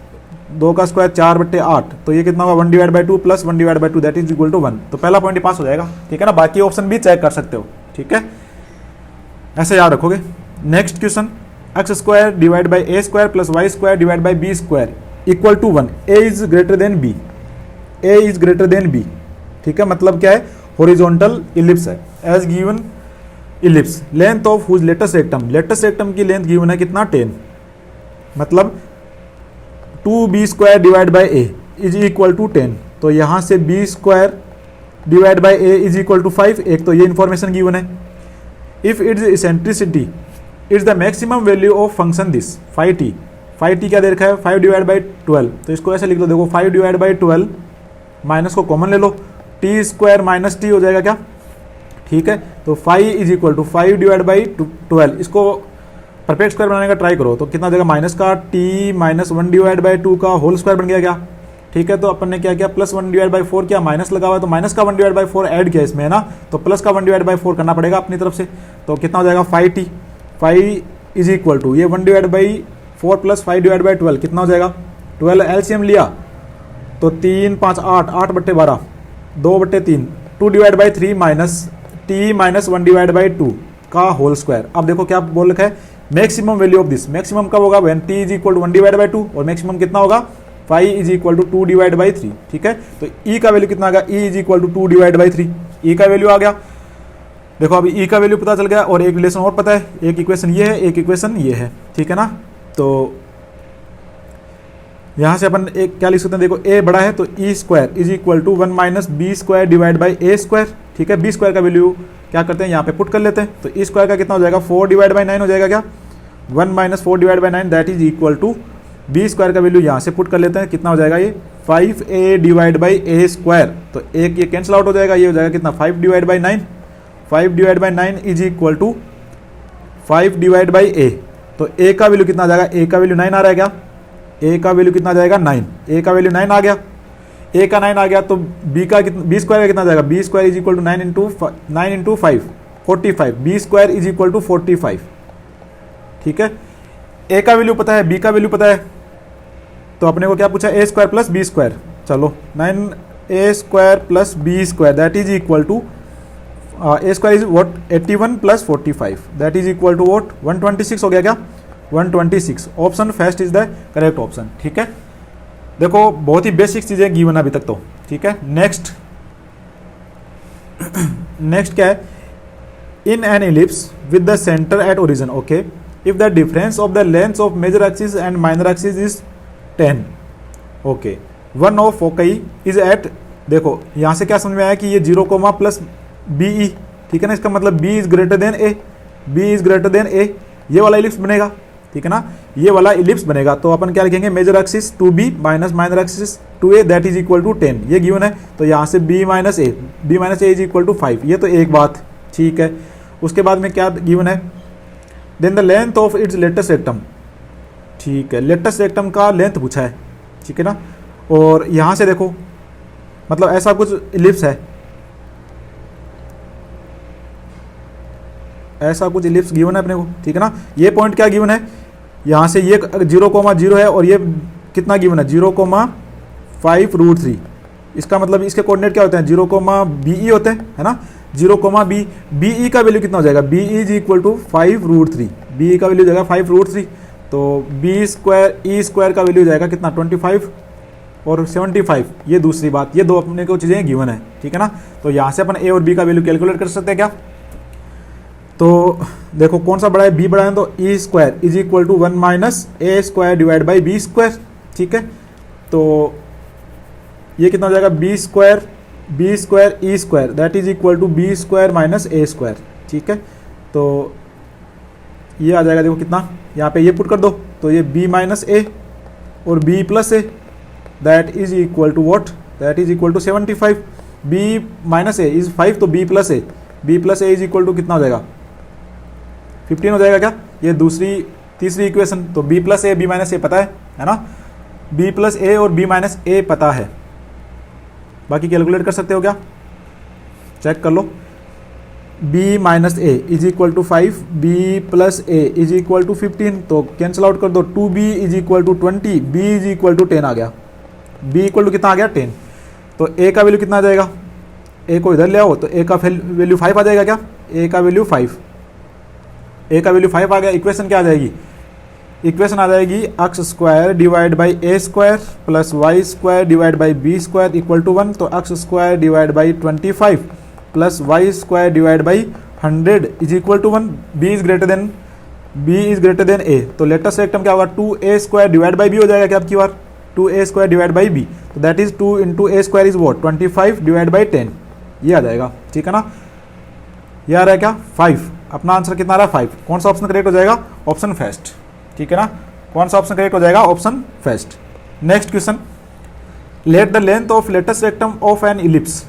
2 का स्क्वायर 4/8, तो ये कितना होगा, 1 divide by 2 plus 1 divide by 2 that is equal to 1। तो पहला पॉइंट पास हो जाएगा, ठीक है ना। बाकी ऑप्शन भी चेक कर सकते हो, ठीक है, ऐसे याद रखोगे। Next question, X square divide by A square plus Y square divide by B square equal to 1, A is greater than B, A is greater than B, ठीक है। मतलब क्या है, हॉरिजॉन्टल इलिप्स है, as given ellipse, length of whose latus rectum की length given है कितना, 10, मतलब 2B square divide by A is equal to 10, तो यहाँ से B square divide by A is equal to 5, एक तो ये इन्फॉर्मेशन गिवन है। If its eccentricity its the maximum value of function this, five T क्या दे रखा है, 5 डिवाइड बाई 12, तो इसको ऐसे लिख दो, देखो 5 डिवाइड बाई 12 माइनस को कॉमन ले लो, टी स्क्वायर माइनस टी हो जाएगा क्या, ठीक है। तो 5 is equal to 5 divide by 12, इसको परफेक्ट स्क्वायर बनाने का ट्राई करो, तो कितना हो जाएगा, माइनस का टी माइनस 1 डिवाइड बाई 2 का होल स्क्वायर बन गया क्या, ठीक है। तो अपन ने क्या किया, प्लस 1 डिवाइड बाई 4 किया, माइनस लगा हुआ है तो माइनस का 1 डिवाइड बाई 4 ऐड किया इसमें, है ना, तो प्लस का 1 डिवाइड बाई 4 करना पड़ेगा अपनी तरफ से, तो कितना हो जाएगा 5t, 5 इज इक्वल टू ये 1 divide by 4 plus 5 divide by 12 कितना हो जाएगा, 12 एलसीएम लिया तो 3 5 8, 8/12, 2/3, 2 divide by 3 minus T minus 1 divide by 2 का होल स्क्वायर। अब देखो क्या बोल रखा है, maximum value of this, maximum कब होगा, when T is equal to 1 divide by 2, और मैक्सिमम कितना होगा, 5 is equal to 2 divide by 3, ठीक है। तो ई का वैल्यू कितना आ गया, E is equal to 2 divide by 3, E का वैल्यू आ गया। देखो अभी ई का वैल्यू पता चल गया, और एक रिलेशन और पता है, एक इक्वेशन ये है, एक इक्वेशन ये है, ठीक है ना। तो यहाँ से अपन एक क्या लिख सकते हैं, देखो ए बड़ा है तो e square is equal to 1 minus B square divide by A square, ठीक है। बी स्क्वायर का वैल्यू क्या करते हैं, यहाँ पे पुट कर लेते हैं, तो ई स्क्वायर का कितना हो जाएगा, 4 डिवाइड बाई 9 हो जाएगा क्या, 1 minus 4 divide by 9 that is equal to B square का वैल्यू यहाँ से पुट कर लेते हैं, कितना हो जाएगा ये 5a divide by A square, तो एक ये कैंसिल आउट हो जाएगा, ये हो जाएगा कितना 5 divide by 9, 5 divide by 9 is equal to 5 divide by a, तो ए का वैल्यू कितना आ जाएगा, ए का वैल्यू 9 आ रहा है क्या, ए का वैल्यू कितना आ जाएगा 9, ए का वैल्यू 9 आ गया, ए का 9 आ गया, तो बी का कितना, बी स्क्वायर का कितना आ जाएगा, B square is equal to 9 into 5 45, B square is equal to 45, ठीक है। ए का वैल्यू पता है, बी का वैल्यू पता है, तो अपने को क्या पूछा, A square plus B square, चलो 9a square plus B square that is equal to A square is what 81 plus 45 that is equal to what 126 हो गया क्या, 126। Option first is the correct option, ठीक है। देखो बहुत ही बेसिक चीजें गिवन अभी तक तो, ठीक है। नेक्स्ट नेक्स्ट क्या है, in an ellipse with the centre at origin, okay, if the difference of the lengths of major axis and minor axis is 10, okay, one of foci is at देखो यहाँ से क्या समझ में आया कि ये 0 कोमा प्लस बी ई, ठीक है ना, इसका मतलब b is greater than a, b is greater than a, ये वाला इलिप्स बनेगा, ठीक है ना, ये वाला इलिप्स बनेगा। तो अपन क्या लिखेंगे, major axis 2b minus minor axis 2a that is equal to 10, ये गिवन है। तो यहाँ से b minus A is equal to 5, ये तो एक बात, ठीक है। उसके बाद में क्या गिवन है, then the length of its latus rectum, ठीक है, लेटेस्ट रेक्टम का लेंथ पूछा है, ठीक है ना। और यहाँ से देखो मतलब ऐसा कुछ इलिप्स है, ऐसा कुछ इलिप्स गिवन है अपने को, ठीक है ना। ये पॉइंट क्या गिवन है, यहाँ से ये 0,0 है और ये कितना गिवन है 0,5√3, इसका मतलब इसके कोऑर्डिनेट क्या होते हैं 0,BE होते हैं, है ना, 0,B, BE का वैल्यू कितना हो जाएगा, BE is equal to 5√3, BE का वैल्यू हो जाएगा 5√3, तो B स्क्वायर E स्क्वायर का वैल्यू हो जाएगा कितना 25 और 75, ये दूसरी बात, ये दो अपने को चीज़ें गिवन है, ठीक है ना। तो यहाँ से अपन A और B का वैल्यू कैलकुलेट कर सकते हैं क्या, तो देखो कौन सा बड़ा है, B बड़ा है, तो E square is equal to 1 minus A square divide by B square, ठीक है। तो ये कितना हो जाएगा B square E square that is equal to B square minus A square, ठीक है। तो ये आ जाएगा, देखो कितना, यहाँ पे ये पुट कर दो, तो ये B माइनस A और B plus A that is equal to what, that is equal to 75, B minus A is 5, तो B plus A is equal to कितना हो जाएगा 15 हो जाएगा क्या, ये तीसरी इक्वेशन। तो B plus A B minus A पता है ना, B प्लस A और B माइनस A पता है, बाकी कैलकुलेट कर सकते हो क्या, चेक कर लो। B minus A is equal to 5, B plus A is equal to 15, तो कैंसिल आउट कर दो, 2B is equal to 20, B is equal to 10 आ गया, B इक्वल टू कितना आ गया 10, तो A का वैल्यू कितना आ जाएगा, A को इधर ले आओ, तो A का वैल्यू 5 आ जाएगा क्या, A का वैल्यू 5 आ गया। इक्वेशन क्या आ जाएगी, इक्वेशन आ जाएगी x square divide by A square plus Y square divide by B square equal to 1, तो x square divide by 25 plus Y square divide by 100 is equal to 1, b is greater than a, तो latus rectum क्या होगा 2a square divide by b हो जाएगा क्या आपकी बार, 2a square divide by b, तो that is 2 into a square is what 25 divide by 10, ये आ जाएगा, ठीक है ना। ये आ रहा है क्या 5, अपना आंसर कितना आ रहा है 5, कौन सा ऑप्शन करेक्ट हो जाएगा, ऑप्शन फर्स्ट, ठीक है ना, कौन सा ऑप्शन करेक्ट हो जाएगा, option first. Next question, let the length of latest rectum of an ellipse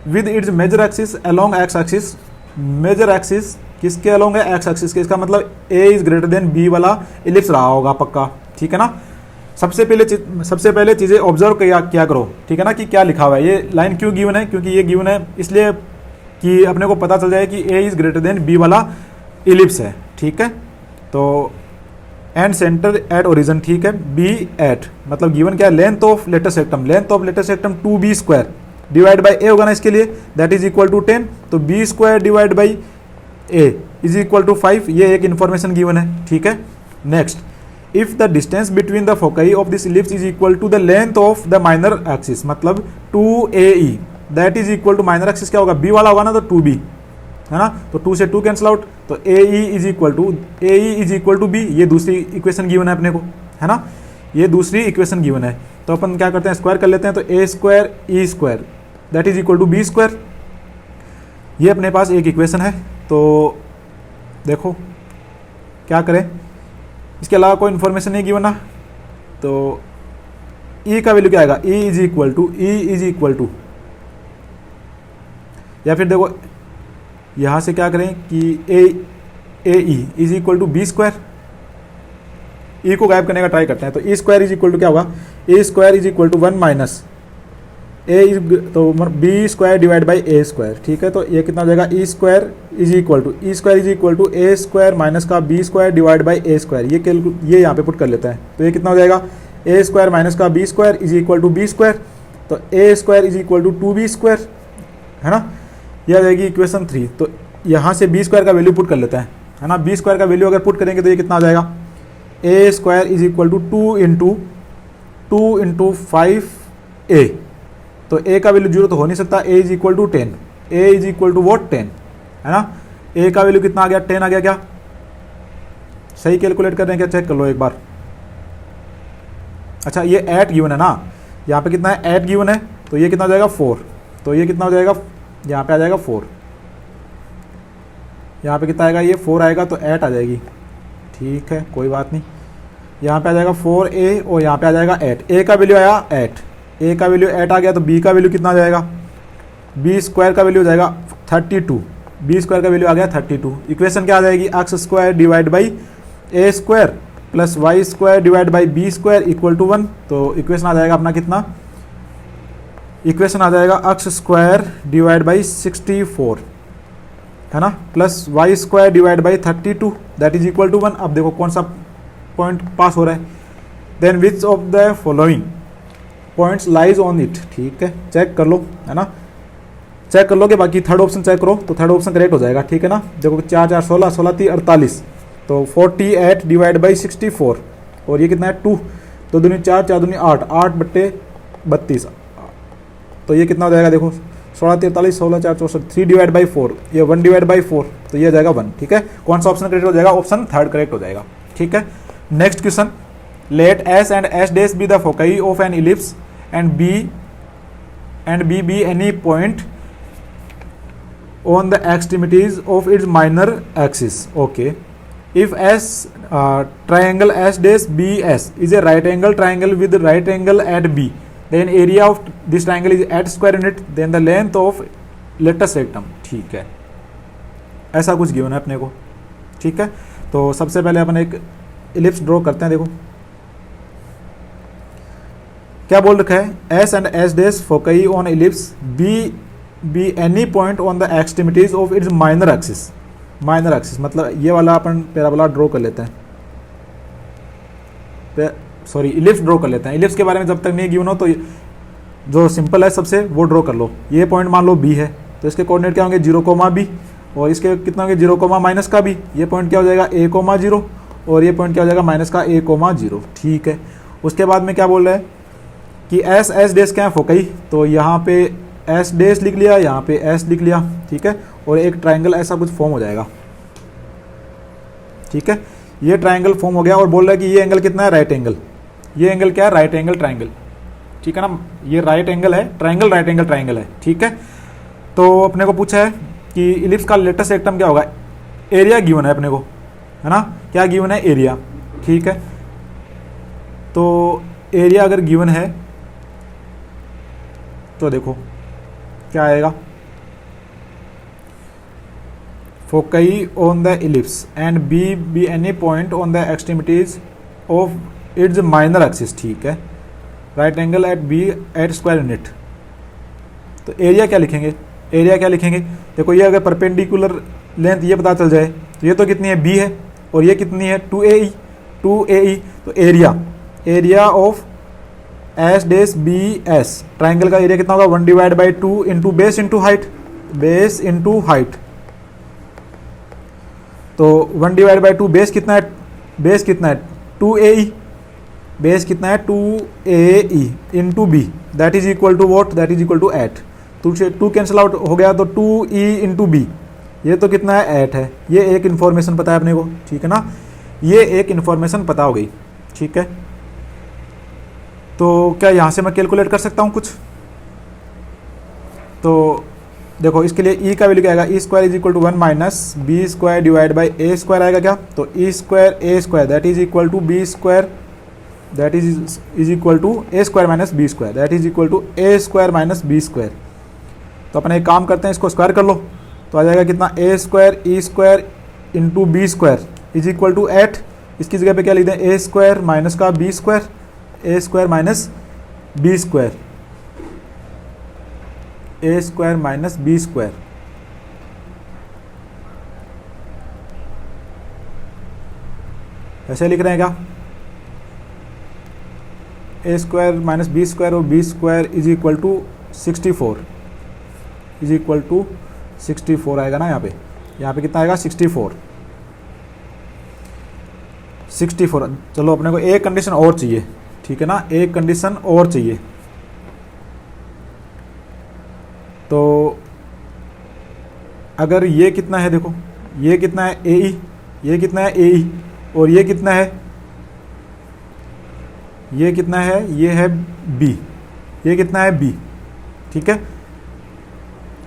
with its major axis along X axis, major axis किसके अलोंग है, एक्स एक्सिस के, इसका मतलब a is greater than b वाला ellipse रहा होगा पक्का, ठीक है ना। सबसे पहले चीज़ें ऑब्जर्व क्या करो, ठीक है ना, कि क्या लिखा हुआ है, ये लाइन क्यों गिवन है, क्योंकि ये गिवन है इसलिए कि अपने को पता चल जाए कि a is greater than b वाला इलिप्स है, ठीक है। तो एंड सेंटर एट ओरिजिन, ठीक है, b एट मतलब गिवन क्या है, length of latus rectum 2b square divide by a होगा ना इसके लिए, दैट इज इक्वल टू 10, तो b square divide by a is equal to 5, ये एक इन्फॉर्मेशन गिवन है, ठीक है। Next, if the distance between the foci of this ellipse is equal to the length of the minor axis, मतलब 2AE that is equal to minor axis क्या होगा, b वाला होगा ना, तो 2b है ना, तो 2 से 2 कैंसिल आउट, तो AE is equal to b, ये दूसरी इक्वेशन गिवन है अपने को, है ना, ये दूसरी इक्वेशन गिवन है। तो अपन क्या करते हैं, स्क्वायर कर लेते हैं, तो a square E square that is equal to b square, ये अपने पास एक इक्वेशन है। तो देखो क्या करें, इसके अलावा कोई इन्फॉर्मेशन नहीं गिवन ना, तो E का वैल्यू क्या आएगा, E इज इक्वल टू, या फिर देखो यहाँ से क्या करें कि AE is equal to B square, E को गायब करने का ट्राई करते हैं, तो E square is equal to क्या होगा, A square is equal to 1 minus A is, तो B square divide by A square, ठीक है। तो ये कितना हो जाएगा, E square is equal to A square minus का B square divide by A square, ये यहाँ पे पुट कर लेता है, तो ये कितना हो जाएगा, A स्क्वायर माइनस का B square is equal to B square, तो A square is equal to 2B square, है ना, ये आ जाएगी इक्वेशन 3। तो यहाँ से B स्क्वायर का वैल्यू पुट कर लेते हैं, है ना, B स्क्वायर का वैल्यू अगर पुट करेंगे तो ये कितना आ जाएगा, A square is equal to 2 into 5A, तो A का वैल्यू 0 तो हो नहीं सकता, A is equal to 10, A is equal to what 10, है ना, A का वैल्यू कितना आ गया 10 आ गया क्या, सही कैलकुलेट कर रहे हैं क्या, चेक कर लो एक बार। अच्छा ये 8 गिवन है ना, यहाँ पे कितना है 8 गिवन है, तो ये कितना हो जाएगा 4, तो ये कितना हो जाएगा, यहाँ पे आ जाएगा 4, यहाँ पे कितना आएगा, ये 4 आएगा तो 8 आ जाएगी, ठीक है कोई बात नहीं। यहाँ पे आ जाएगा 4a और यहाँ पे आ जाएगा 8, a का वैल्यू आया 8, a का वैल्यू 8 आ गया, तो b का वैल्यू कितना आ जाएगा, b स्क्वायर का वैल्यू हो जाएगा 32, b स्क्वायर का वैल्यू आ गया 32। इक्वेशन क्या आ जाएगी, x square divide by A square plus Y square divide by B square equal to 1। तो इक्वेशन आ जाएगा अपना कितना, इक्वेशन आ जाएगा एक्स स्क्वायर डिवाइड बाई 64 है ना, plus Y square divide by 32 that is equal to 1। अब देखो कौन सा पॉइंट पास हो रहा है, then which of the following points lies on it, ठीक है चेक कर लो है ना, चेक कर लोगे, बाकी थर्ड ऑप्शन चेक करो तो थर्ड ऑप्शन करेक्ट हो जाएगा, ठीक है ना। देखो 4 4 16 16 3 48, तो 48 डिवाइड बाई 64 और ये कितना है 2, तो दूनी 4 4 दूनी 8 8 बट्टे 32, तो ये कितना हो जाएगा, देखो 16 43 16 4 64, 3 डिवाइड बाई 4, ये 1 डिवाइड बाई 4, तो ये हो जाएगा 1, ठीक है। कौन सा ऑप्शन करेक्ट हो जाएगा, ऑप्शन थर्ड करेक्ट हो जाएगा, ठीक है। Next question, let S and S dash be the foci of an ellipse and B be any point on the extremities of its minor axis. Okay, if S triangle S dash BS is a right angle triangle with right angle at B, then area of this triangle is at square unit, then the length of latest rectum, ठीक है ऐसा कुछ given है अपने को, ठीक है। तो सबसे पहले अपन एक इलिप्स ड्रॉ करते हैं, देखो क्या बोल रखा है, S and S dash foci on ellipse B any point on the extremities of its minor axis. Minor axis मतलब ये वाला अपन पैराबोला ड्रॉ कर लेते हैं, सॉरी इलिप्स ड्रॉ कर लेते हैं। इलिप्स के बारे में जब तक नहीं गिवन हो तो जो सिंपल है सबसे वो ड्रॉ कर लो। ये पॉइंट मान लो बी है तो इसके कोऑर्डिनेट क्या होंगे 0, बी, और इसके कितना होंगे 0, माइनस का बी, ये पॉइंट क्या हो जाएगा a, 0, और ये पॉइंट क्या हो जाएगा माइनस का a, 0, ठीक है। उसके बाद में क्या बोल रहा है कि एस एस डेस क्या है फोकई, तो यहाँ पे एस डेस लिख लिया, यहाँ पे एस लिख लिया, ठीक है, और एक ट्राइंगल ऐसा कुछ फॉर्म हो जाएगा, ठीक है। ये ट्राइंगल फॉर्म हो गया और बोल रहा है कि ये एंगल कितना है, राइट एंगल, ये एंगल क्या है, राइट एंगल ट्राइंगल, ठीक है ना, ये राइट एंगल है, ट्राइंगल राइट एंगल ट्राइंगल है, ठीक है। तो अपने को पूछा है कि इलिप्स का लेटेस्ट रेक्टम क्या होगा, एरिया गिवन है अपने को, है ना, क्या गिवन है, एरिया, ठीक है। तो एरिया अगर गिवन है तो देखो क्या आएगा, foci on the ellipse and B be any point on the extremities of its minor axis, ठीक है, right angle at B eight square unit. तो एरिया क्या लिखेंगे, एरिया क्या लिखेंगे, देखो ये अगर परपेंडिकुलर लेंथ ये पता चल जाए तो ये तो कितनी है बी है और ये कितनी है 2AE, तो एरिया ऑफ एस डेस बी एस ट्राइंगल का एरिया कितना होगा 1 divide by 2 into base into height, base into height. तो 1 डिवाइड बाई 2 बेस कितना है, बेस कितना है 2AE, बेस कितना है 2AE into b that is equal to what, that is equal to 8। 2 cancel out हो गया तो 2E इंटू बी, ये तो कितना है 8 है। ये एक इन्फॉर्मेशन पता है अपने को, ठीक है ना, ये एक इन्फॉर्मेशन पता हो गई, ठीक है। तो क्या यहाँ से मैं कैलकुलेट कर सकता हूँ कुछ, तो देखो इसके लिए ई का वैल्यू क्या आएगा, e square is equal to 1 minus B square divide by A square आएगा क्या, तो e square A square that is equal to B square that is equal to A square minus B square that is equal to A square minus B square. तो अपन एक काम करते हैं, इसको स्क्वायर कर लो तो आ जाएगा कितना a square e square into B square is equal to 8। इसकी जगह पे क्या लिख दें, ए स्क्वायर माइनस का बी स्क्वायर, ए स्क्वायर माइनस बी स्क्वायर, ए स्क्वायर माइनस बी स्क्वायर। ऐसे लिख रहे हैं क्या, a square minus B square और b square is equal to 64, is equal to 64 आएगा ना, यहाँ पे कितना आएगा 64। चलो अपने को एक कंडीशन और चाहिए, ठीक है ना, एक कंडीशन और चाहिए। तो अगर ये कितना है, देखो ये कितना है AE, ये कितना है AE, और ये कितना है, ये कितना है, ये है B, ये कितना है B, ठीक है।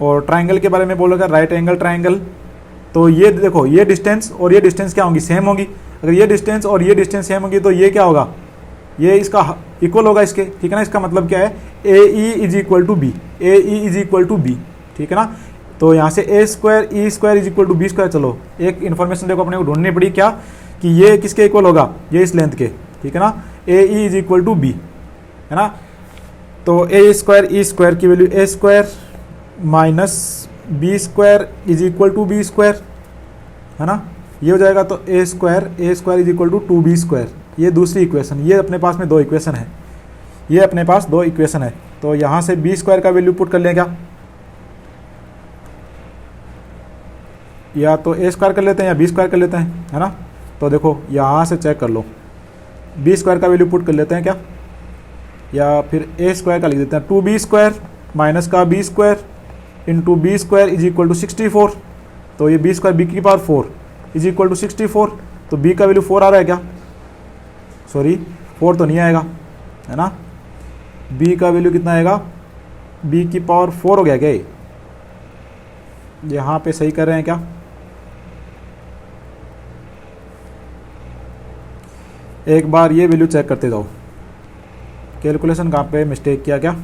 और ट्राइंगल के बारे में बोलेगा, राइट एंगल ट्राइंगल। तो ये देखो, ये डिस्टेंस और ये डिस्टेंस क्या होंगी, सेम होगी। अगर ये डिस्टेंस और ये डिस्टेंस सेम होगी तो ये क्या होगा, ये इसका इक्वल होगा इसके, ठीक है ना। इसका मतलब क्या है, a e is equal to b, a e is equal to b, ठीक है ना। तो यहाँ से a square e square is equal to B square. चलो एक इन्फॉर्मेशन देखो अपने को ढूंढनी पड़ी, क्या कि ये किसके इक्वल होगा, ये इस लेंथ के, ठीक है ना। A e is equal to b, है ना। तो ए स्क्वायर ई स्क्वायर की value a square minus B square is equal to B square, है ना। ये हो जाएगा तो a square is equal to 2b square. ये दूसरी इक्वेशन, ये अपने पास में दो इक्वेशन है, ये अपने पास दो इक्वेशन है। तो यहाँ से बी स्क्वायर का वैल्यू पुट कर लें क्या, या तो ए स्क्वायर कर लेते हैं या बी स्क्वायर कर लेते हैं, है ना। तो देखो यहाँ से चेक कर लो, बी स्क्वायर का वैल्यू पुट कर लेते हैं क्या, या फिर ए स्क्वायर का लिख देते हैं। 2b स्क्वायर माइनस का b square into B square is equal to 64। तो ये बी स्क्वायर बी की पावर 4 इज इक्वल टू 64। तो बी का वैल्यू 4 आ रहा है क्या, सॉरी 4 तो नहीं आएगा, है ना। बी का वैल्यू कितना आएगा, बी की पावर 4 हो गया क्या, यहाँ पे सही कर रहे हैं क्या। एक बार ये वैल्यू चेक करते जाओ, कैलकुलेशन कहाँ पे मिस्टेक किया क्या।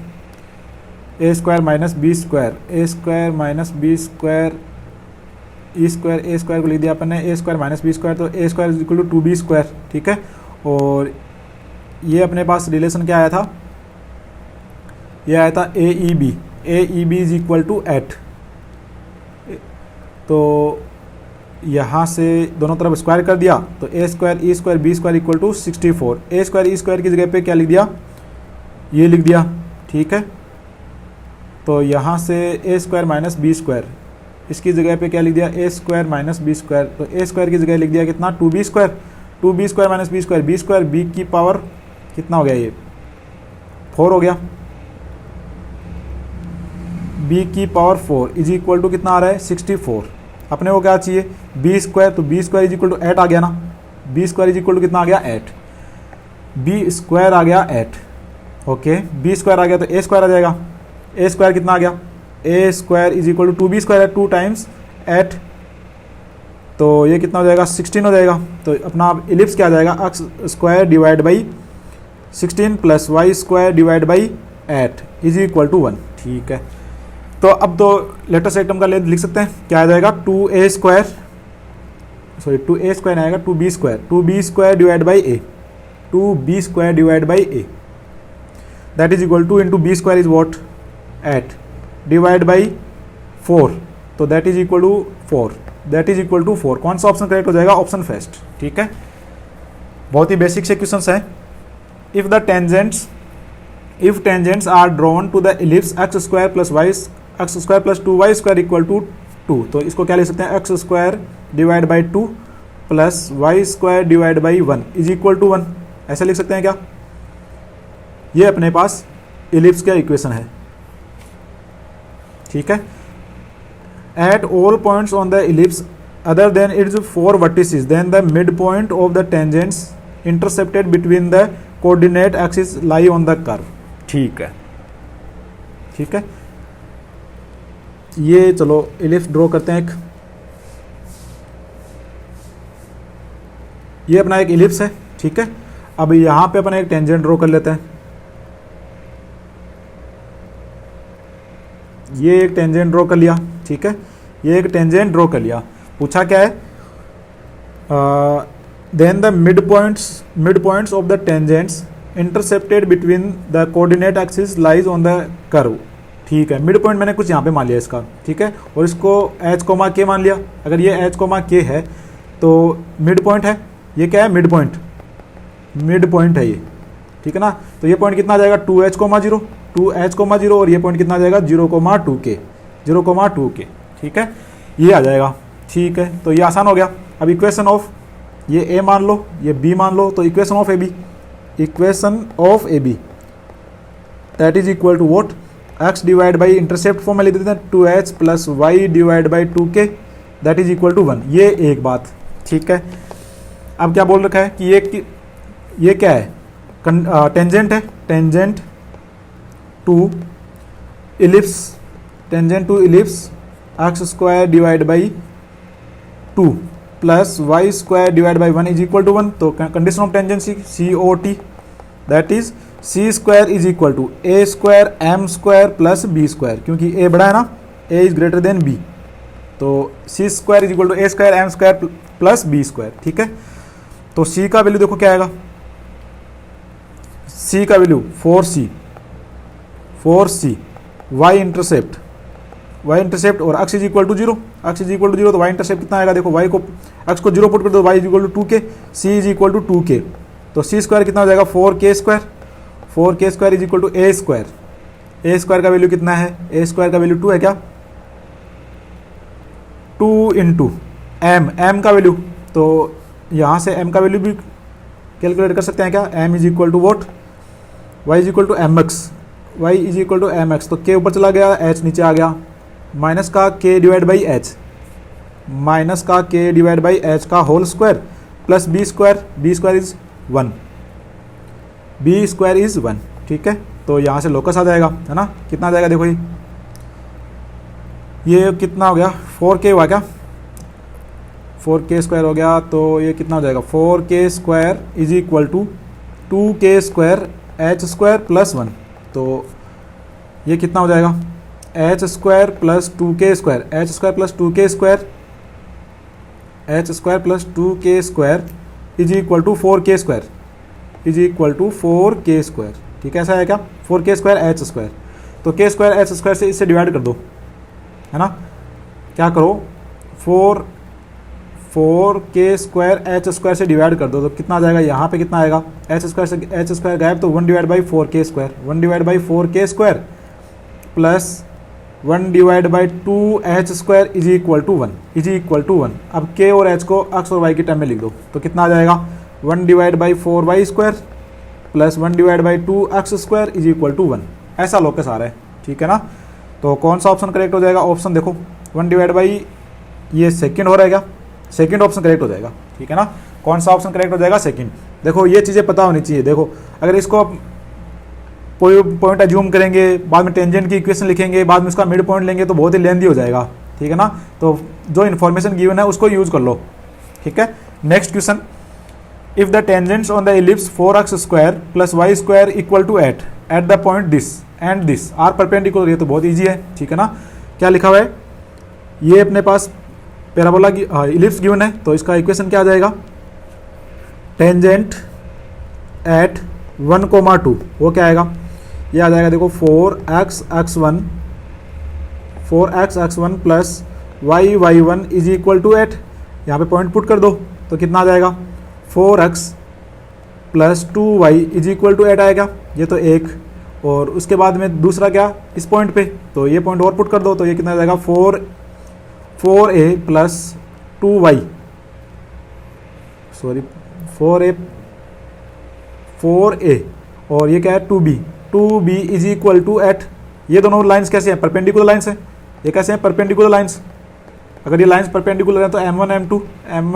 A square minus B square, A square minus B square e square, A square को लिख दिया अपन ने a square minus B square, तो a square is equal to 2b square, ठीक है। और ये अपने पास रिलेशन क्या आया था, ये आया था a e b is equal to 8। तो यहाँ से दोनों तरफ स्क्वायर कर दिया, तो a square e square B square equal to 64। A square e square की जगह पे क्या लिख दिया, ये लिख दिया, ठीक है। तो यहाँ से a square minus B square, इसकी जगह पे क्या लिख दिया, a square minus B square. तो ए स्क्वायर की जगह लिख दिया कितना, 2b square, 2b square minus B square, B square b की पावर कितना हो गया, ये 4 हो गया। बी की पावर 4 इज इक्वल टू कितना आ रहा है, 64। अपने को क्या चाहिए, बी स्क्वायर, तो B square is equal to 8 आ गया ना। B square is equal to कितना आ गया, 8। बी स्क्वायर आ गया 8, ओके। बी स्क्वायर आ गया तो ए स्क्वायर आ जाएगा, ए स्क्वायर कितना आ गया, a square is equal to 2b square है, 2 टाइम्स 8, तो ये कितना हो जाएगा, 16 हो जाएगा। तो अपना इलिप्स क्या आ जाएगा, x square divide by 16 plus Y square divide by 8 is equal to 1, ठीक है। तो अब तो लेटेस्ट आइटम का लिख सकते हैं, क्या आ जाएगा, 2a square, sorry 2a square आएगा 2b square divide by a, 2b square divide by a, that is equal to into B square is what 8 divide by 4, तो that is equal to 4, that is equal to 4। कौन सा option correct हो जाएगा, option first, ठीक है। बहुत ही basic से क्वेश्चंस हैं। If tangents are drawn to the ellipse x square plus 2y square equal to 2, तो इसको क्या लिख सकते हैं, x square divide by 2 plus Y square divide by 1 is equal to 1, ऐसा लिख सकते हैं क्या। ये अपने पास इलिप्स का इक्वेशन है, ठीक है। At all points on the ellipse other than its 4 vertices then the mid point of the tangents intercepted between the coordinate axis lie on the curve, ठीक है, ठीक है। ये चलो इलिप्स ड्रॉ करते हैं एक, ये अपना एक इलिप्स है, ठीक है। अब यहाँ पे अपना एक टेंजेंट ड्रॉ कर लेते हैं, ये एक टेंजेंट ड्रॉ कर लिया, ठीक है। ये एक टेंजेंट ड्रॉ कर लिया, पूछा क्या है, then the mid points of the tangents intercepted between the coordinate axis lies on the curve, ठीक है। मिड पॉइंट मैंने कुछ यहाँ पे मान लिया इसका, ठीक है, और इसको एच कोमा के मान लिया। अगर ये एच कोमा के है तो मिड पॉइंट है, ये क्या है, मिड पॉइंट है ये, ठीक है ना। तो ये पॉइंट कितना आ जाएगा, 2h, 0 और ये पॉइंट कितना आ जाएगा, 0,2k, ठीक है, ये आ जाएगा, ठीक है। तो ये आसान हो गया। अब इक्वेशन ऑफ, ये a मान लो, ये b मान लो, तो equation of a b that is equal to what, x divide by intercept form में लिख देते हैं 2h plus Y divide by 2k that is equal to 1, ये एक बात, ठीक है। अब क्या बोल रखा है कि ये क्या है, टेंजेंट है, tangent to ellipse, tangent to ellipse x square divide by 2 plus Y square divide by 1 is equal to 1। तो condition of tangency COT that is c square is equal to A square M square plus B square, क्योंकि a बड़ा है ना, a is greater than b, तो c square is equal to A square M square plus B square. ठीक है, तो सी का value देखो क्या आएगा, सी का वैल्यू 4c वाई इंटरसेप्ट और x is equal to 0, x is equal to 0, तो वाई इंटरसेप्ट कितना आएगा, देखो वाई को एक्स को 0 पुट कर दो, y is equal to 2k, c is equal to 2k, तो सी स्क्वायर कितना हो जाएगा 4k square is equal to A square का वैल्यू कितना है, ए स्क्वायर का वैल्यू 2 है क्या, 2 इंटू एम का वैल्यू, तो यहाँ से एम का वैल्यू भी कैलकुलेट कर सकते हैं क्या, m is equal to what, y is equal to M x, तो के ऊपर चला गया, एच नीचे आ गया, माइनस का के डिवाइड बाई एच का whole square plus B square is 1, ठीक है। तो यहाँ से लोकस आ जाएगा, है ना, कितना आ जाएगा, देखो ये कितना हो गया, 4k हुआ क्या, 4k स्क्वायर हो गया, तो ये कितना हो जाएगा 4k square is equal to 2k square h square plus 1, तो ये कितना हो जाएगा h square plus 2k square is equal to 4k square, ठीक है, ऐसा है क्या, 4k स्क्वायर एच स्क्वायर, तो k स्क्वायर एच स्क्वायर से इससे डिवाइड कर दो, है ना, क्या करो 4k स्क्वायर एच स्क्वायर से डिवाइड कर दो, तो कितना आ जाएगा, यहाँ पे कितना आएगा, एच स्क्वायर से एच स्क्वायर गायब, तो 1 divide by 4k square plus 1 divide by 2h square is equal to 1 अब k और h को x और y के टर्म में लिख दो, तो कितना आ जाएगा 1 divide by 4y square plus 1 divide by 2x square is equal to 1, ऐसा लोकस आ रहा है, ठीक है ना। तो कौन सा ऑप्शन करेक्ट हो जाएगा, ऑप्शन देखो 1 डिवाइड बाई ये सेकंड हो रहेगा, सेकंड ऑप्शन करेक्ट हो जाएगा, ठीक है ना। कौन सा ऑप्शन करेक्ट हो जाएगा, सेकंड। देखो ये चीज़ें पता होनी चाहिए, देखो अगर इसको पॉइंट अज्यूम करेंगे, बाद में टेंजेंट की इक्वेशन लिखेंगे, बाद में उसका मिड पॉइंट लेंगे, तो बहुत ही लेंदी हो जाएगा, ठीक है ना। तो जो इन्फॉर्मेशन गिवन है उसको यूज कर लो, ठीक है। Next question, if the tangents on the ellipse 4x square plus Y square equal to at the point this and this are perpendicular, ये तो बहुत ईजी है, ठीक है ना। क्या लिखा हुआ है, ये अपने पास पैराबोला की इलिप्स गिवन है, तो इसका इक्वेशन क्या आ जाएगा, टेंजेंट एट 1,2 वो क्या आएगा, ये आ जाएगा देखो 4x x1 plus y1 is equal to 8, यहाँ पे पॉइंट पुट कर दो, तो कितना आ जाएगा 4x plus 2y is equal to 8 आएगा, ये तो एक, और उसके बाद में दूसरा क्या इस पॉइंट पे, तो ये पॉइंट और पुट कर दो, तो ये कितना आ जाएगा 4a plus 2y, sorry 4a और ये क्या है 2b इज इक्वल टू 8, ये दोनों लाइंस कैसे हैं, परपेंडिकुलर लाइंस हैं, ये कैसे हैं परपेंडिकुलर लाइंस, अगर ये लाइंस परपेंडिकुलर है तो m1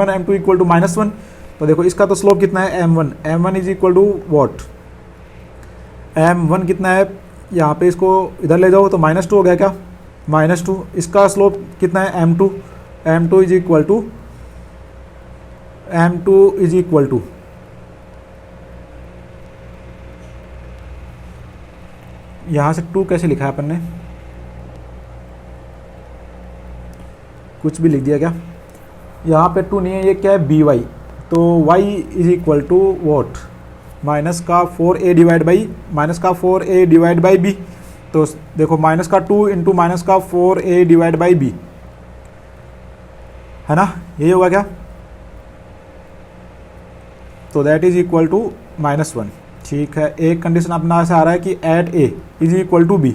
m2 इक्वल टू -1, तो देखो इसका तो स्लोप कितना है m1 is equal to what, m1 कितना है, यहाँ पे इसको इधर ले जाओ तो -2 हो गया क्या, -2, इसका स्लोप कितना है m2 इज इक्वल टू यहाँ से 2 कैसे लिखा है अपन ने, कुछ भी लिख दिया क्या, यहाँ पे 2 नहीं है, ये क्या है by, तो y is equal to what, minus का 4a डिवाइड बाई b, तो देखो माइनस का 2 इंटू माइनस का 4a डिवाइड बाई b, है ना, यही होगा क्या, तो दैट इज इक्वल टू -1, ठीक है। एक कंडीशन अपना से आ रहा है कि at a is equal to b,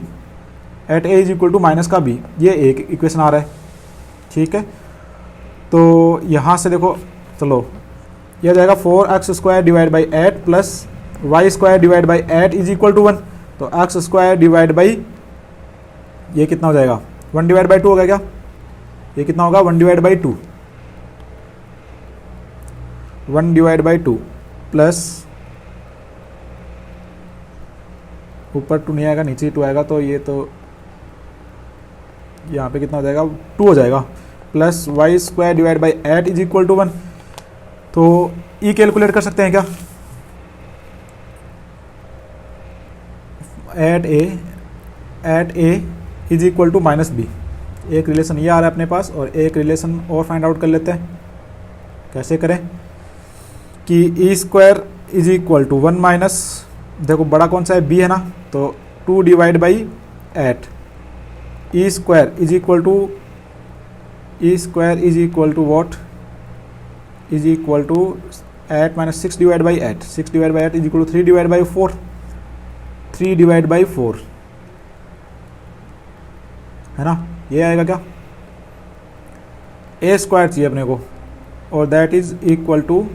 at a is equal to minus का b, ये एक इक्वेशन आ रहा है, ठीक है। तो यहाँ से देखो चलो यह आ जाएगा 4x square divide by 8 plus Y square divide by 8 is equal to 1, तो x स्क्वायर डिवाइड बाई ये कितना हो जाएगा 1 डिवाइड बाई 2 होगा क्या, ये कितना होगा 1 डिवाइड बाई 2 प्लस ऊपर 2 नहीं आएगा नीचे 2 आएगा, तो ये तो यहाँ पे कितना हो जाएगा 2 हो जाएगा, plus Y square divide by 8 is equal to 1। तो ई कैलकुलेट कर सकते हैं क्या, at a is equal to minus b. एक रिलेशन ये आ रहा है अपने पास और एक रिलेशन और फाइंड आउट कर लेते हैं। कैसे करें कि e square is equal to 1 minus, देखो बड़ा कौन सा है बी है ना, तो 2 divide by 8। E square is equal to what, is equal to 8 minus 6 divide by 8। 6 divide by 8 is equal to 3 divide by 4, 3 divide by 4 है ना, ये आएगा क्या, ए स्क्वायर चाहिए अपने को, और दैट इज इक्वल टू,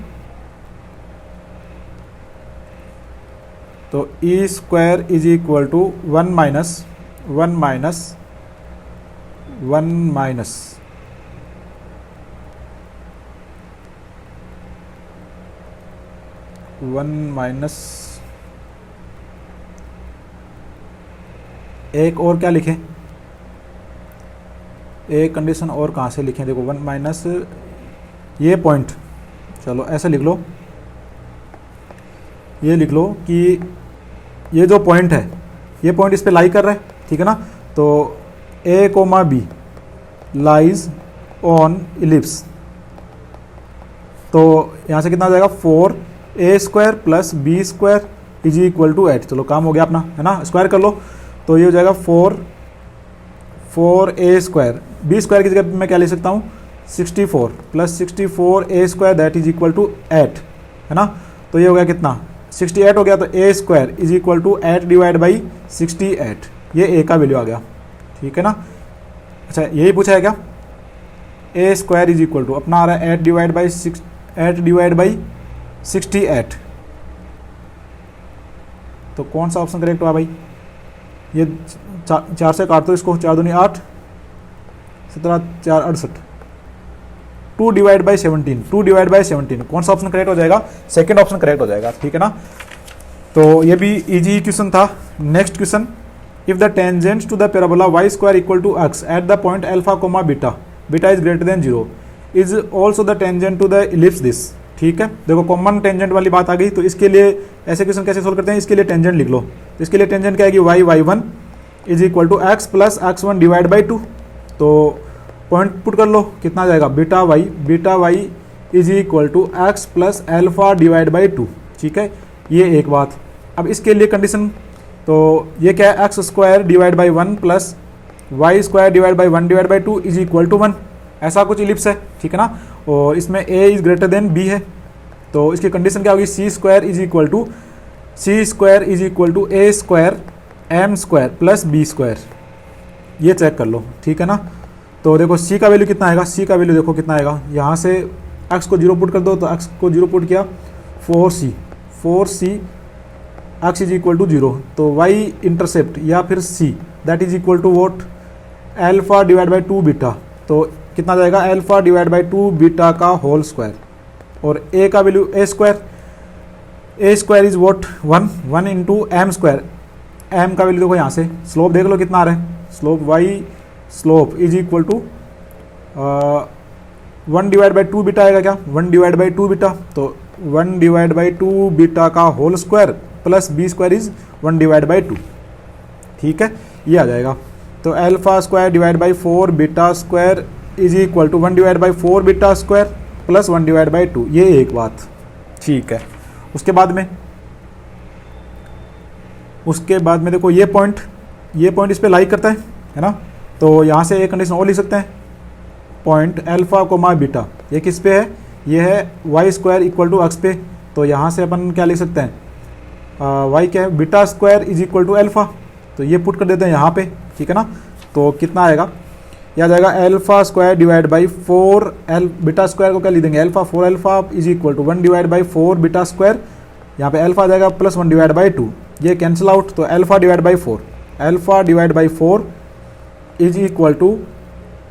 तो e square is equal to 1 minus 1 minus एक और क्या लिखें, एक कंडीशन और कहाँ से लिखें, देखो 1 माइनस ये पॉइंट, चलो ऐसे लिख लो, ये लिख लो कि ये जो पॉइंट है, ये पॉइंट इस पे लाई कर रहा है, ठीक है ना, तो a comma b lies on ellipse, तो यहाँ से कितना हो जाएगा 4a square plus B square is equal to 8। चलो काम हो गया अपना, है ना, स्क्वायर कर लो, तो ये हो जाएगा 4a स्क्वायर, बी स्क्वायर की जगह मैं क्या ले सकता हूँ 64 plus 64a square that is equal to 8, है ना, तो ये हो गया कितना 68 हो गया, तो a square is equal to 8 divide by 68, ये a का वैल्यू आ गया, ठीक है ना। अच्छा यही पूछा है क्या, a square is equal to अपना आ रहा है 8 डिवाइड बाई 68, तो कौन सा ऑप्शन करेक्ट हुआ भाई, ये 4 से काट दो इसको, 4 दूनी 8, 17 4 68, 2 डिवाइड बाई 17, कौन सा ऑप्शन करेक्ट हो जाएगा, सेकंड ऑप्शन करेक्ट हो जाएगा, ठीक है ना। तो ये भी इजी क्वेश्चन था। Next question, if the tangent to the parabola y square equal to x at the point alpha comma beta is greater than 0 is also the tangent to the ellipse this, ठीक है। देखो common tangent वाली बात आ गई, तो इसके लिए ऐसे क्वेश्चन कैसे सोल्व करते हैं, इसके लिए टेंजेंट लिख लो, तो इसके लिए टेंजेंट क्या आएगी y1 is equal to x plus x1 divide by 2, तो पॉइंट पुट कर लो, कितना आ जाएगा beta y is equal to x plus alpha divide by 2, ठीक है, ये एक बात। अब इसके लिए कंडीशन, तो ये क्या है x square divide by 1 plus Y square divide by 1 divide by 2 is equal to 1, ऐसा कुछ इलिप्स है, ठीक है ना, और इसमें a is greater than b है, तो इसकी कंडीशन क्या होगी c square is equal to a square m square plus b square, ये चेक कर लो, ठीक है ना। तो देखो c का वैल्यू कितना आएगा, c का वैल्यू देखो कितना आएगा, यहाँ से x को 0 पुट कर दो, तो x को 0 पुट किया 4c x is equal to 0, तो y इंटरसेप्ट या फिर c that is equal to what alpha divide by 2 beta, तो कितना जाएगा एल्फा डिवाइड बाई 2 बीटा का होल स्क्वायर, और a का value a square is what 1 into m square, m का वैल्यू देखो यहाँ से, स्लोप देख लो कितना आ रहा है, slope is equal to 1 divide by 2 beta आएगा क्या, 1 डिवाइड बाई 2 बीटा, तो 1 डिवाइड बाई 2 बीटा का whole square plus b square is 1 divide by 2, ठीक है, ये आ जाएगा। तो alpha square divide by 4 beta square is equal to 1 divide by 4 beta square plus 1 divide by 2, ये एक बात, ठीक है। उसके बाद में देखो ये पॉइंट इस पे लाई करता है ना, तो यहाँ से एक कंडीशन और लिख सकते हैं, पॉइंट एल्फा कोमा बीटा ये किस पे है, ये है y square equal to x पे, तो यहाँ से अपन क्या लिख सकते हैं, वाई क्या है beta square is equal to alpha, तो ये पुट कर देते हैं यहाँ पे, ठीक है ना, तो कितना आएगा, यह आ जाएगा alpha square divide by 4 beta square को क्या लिख देंगे alpha, 4 alpha is equal to 1 divide by 4 beta square, यहाँ पे एल्फा आ जाएगा प्लस 1 डिवाइड बाई 2, ये कैंसिल आउट, तो alpha divide by 4 is equal to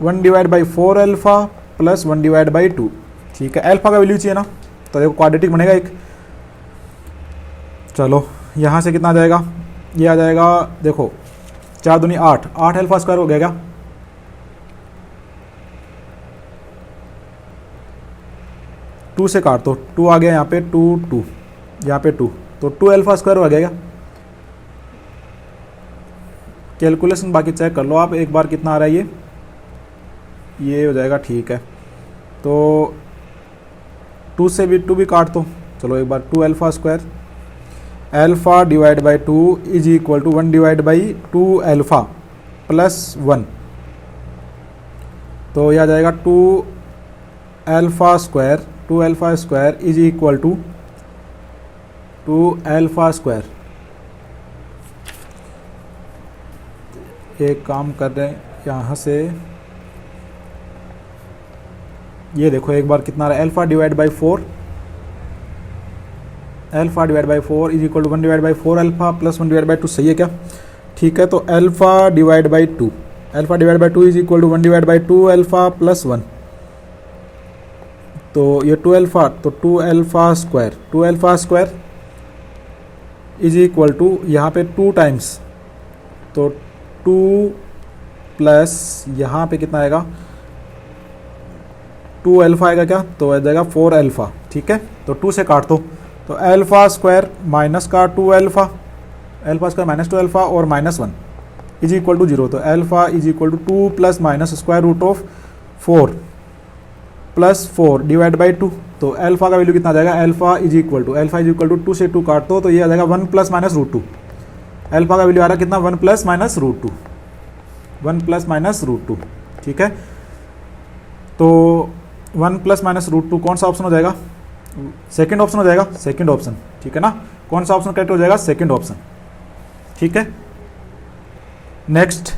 1 divide by 4 alpha plus 1 divide by 2, ठीक है। एल्फा का वैल्यू चाहिए ना, तो देखो क्वाड्रेटिक बनेगा एक, चलो यहाँ से कितना आ जाएगा, ये आ जाएगा देखो 4 दूनी 8 एल्फा स्क्वायर हो गया क्या, 2 से काट दो, 2 आ गया यहाँ पे, 2 2 यहाँ पे 2, तो 2 अल्फा स्क्वायर हो गया। कैलकुलेशन बाकी चेक कर लो आप एक बार कितना आ रहा है, ये हो जाएगा, ठीक है। तो 2 से भी 2 भी काट दो, चलो एक बार, 2 alpha square, alpha divide by 2 is equal to 1 divide by 2 alpha plus 1, तो यह आ जाएगा 2 alpha square is equal to 2 alpha square. एक काम कर रहे हैं यहाँ से, ये देखो एक बार कितना रहा है, alpha divide by 4, alpha divide by 4 is equal to 1 divide by 4 alpha plus 1 divide by 2, सही है क्या? ठीक है, तो alpha divide by 2, alpha divide by 2 is equal to 1 divide by 2 alpha plus 1, तो ये 2 अल्फा, तो 2 alpha square is equal to यहाँ पे 2 टाइम्स, तो 2 प्लस यहाँ पे कितना आएगा, 2 अल्फा आएगा क्या, तो आ जाएगा 4 अल्फा, ठीक है। तो 2 से काट दो, तो अल्फा स्क्वायर माइनस का 2 alpha, alpha square minus 2 alpha और माइनस 1 इज इक्वल टू 0, तो alpha is equal to 2 plus minus square root of 4 plus 4 divide by 2, तो अल्फा का वैल्यू कितना आ जाएगा, अल्फा इज इक्वल टू 2 से 2 काट दो, तो ये आ जाएगा 1 प्लस माइनस रूट 2, अल्फा का वैल्यू आ रहा है कितना, 1 plus minus root 2, 1 plus minus root 2, ठीक है। तो 1 प्लस माइनस रूट 2 कौन सा ऑप्शन हो जाएगा, सेकंड ऑप्शन हो जाएगा, सेकंड ऑप्शन, ठीक है ना। कौन सा ऑप्शन करेक्ट हो जाएगा, सेकंड ऑप्शन, ठीक है। नेक्स्ट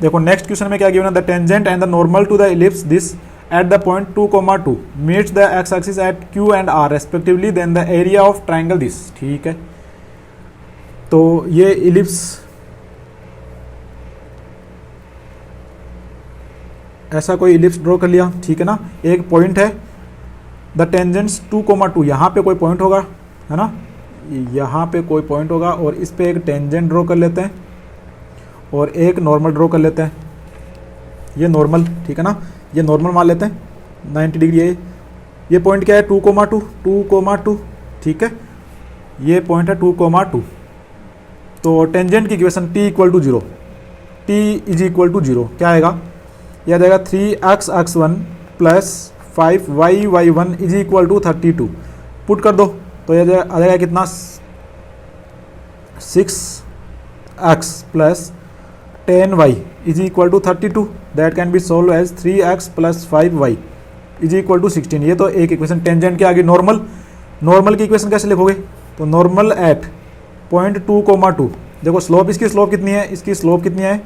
देखो, नेक्स्ट क्वेश्चन में क्या गिवन है, the tangent and the normal to the ellipse this at the point 2, 2 meets the x axis at Q and R respectively, then the area of triangle this, ठीक है। तो ये ellipse ऐसा कोई ellipse draw कर लिया, ठीक है ना। एक पॉइंट है, द टेंजेंट्स 2, 2, यहाँ पे कोई पॉइंट होगा, है ना, यहाँ पे कोई पॉइंट होगा, और इस पे एक टेंजेंट ड्रॉ कर लेते हैं और एक नॉर्मल ड्रॉ कर लेते हैं, ये नॉर्मल, ठीक है ना, ये नॉर्मल मान लेते हैं 90 डिग्री है। ये पॉइंट क्या है, 2, 2, ठीक है, ये पॉइंट है 2, 2। तो टेंजेंट की equation t equal to 0, t is equal to 0 क्या आएगा, यह आ जाएगा 3x1 plus 5y1 is equal to 32, put कर दो, तो यह आ जाएगा कितना, 6x plus 10y is equal to 32, that can be solve as 3x plus 5y is equal to 16। ये तो एक इक्वेशन। टेंजेंट के आगे नॉर्मल की इक्वेशन कैसे लिखोगे, तो नॉर्मल एट पॉइंट 2, 2, देखो स्लोप, इसकी स्लोप कितनी है, इसकी स्लोप कितनी है,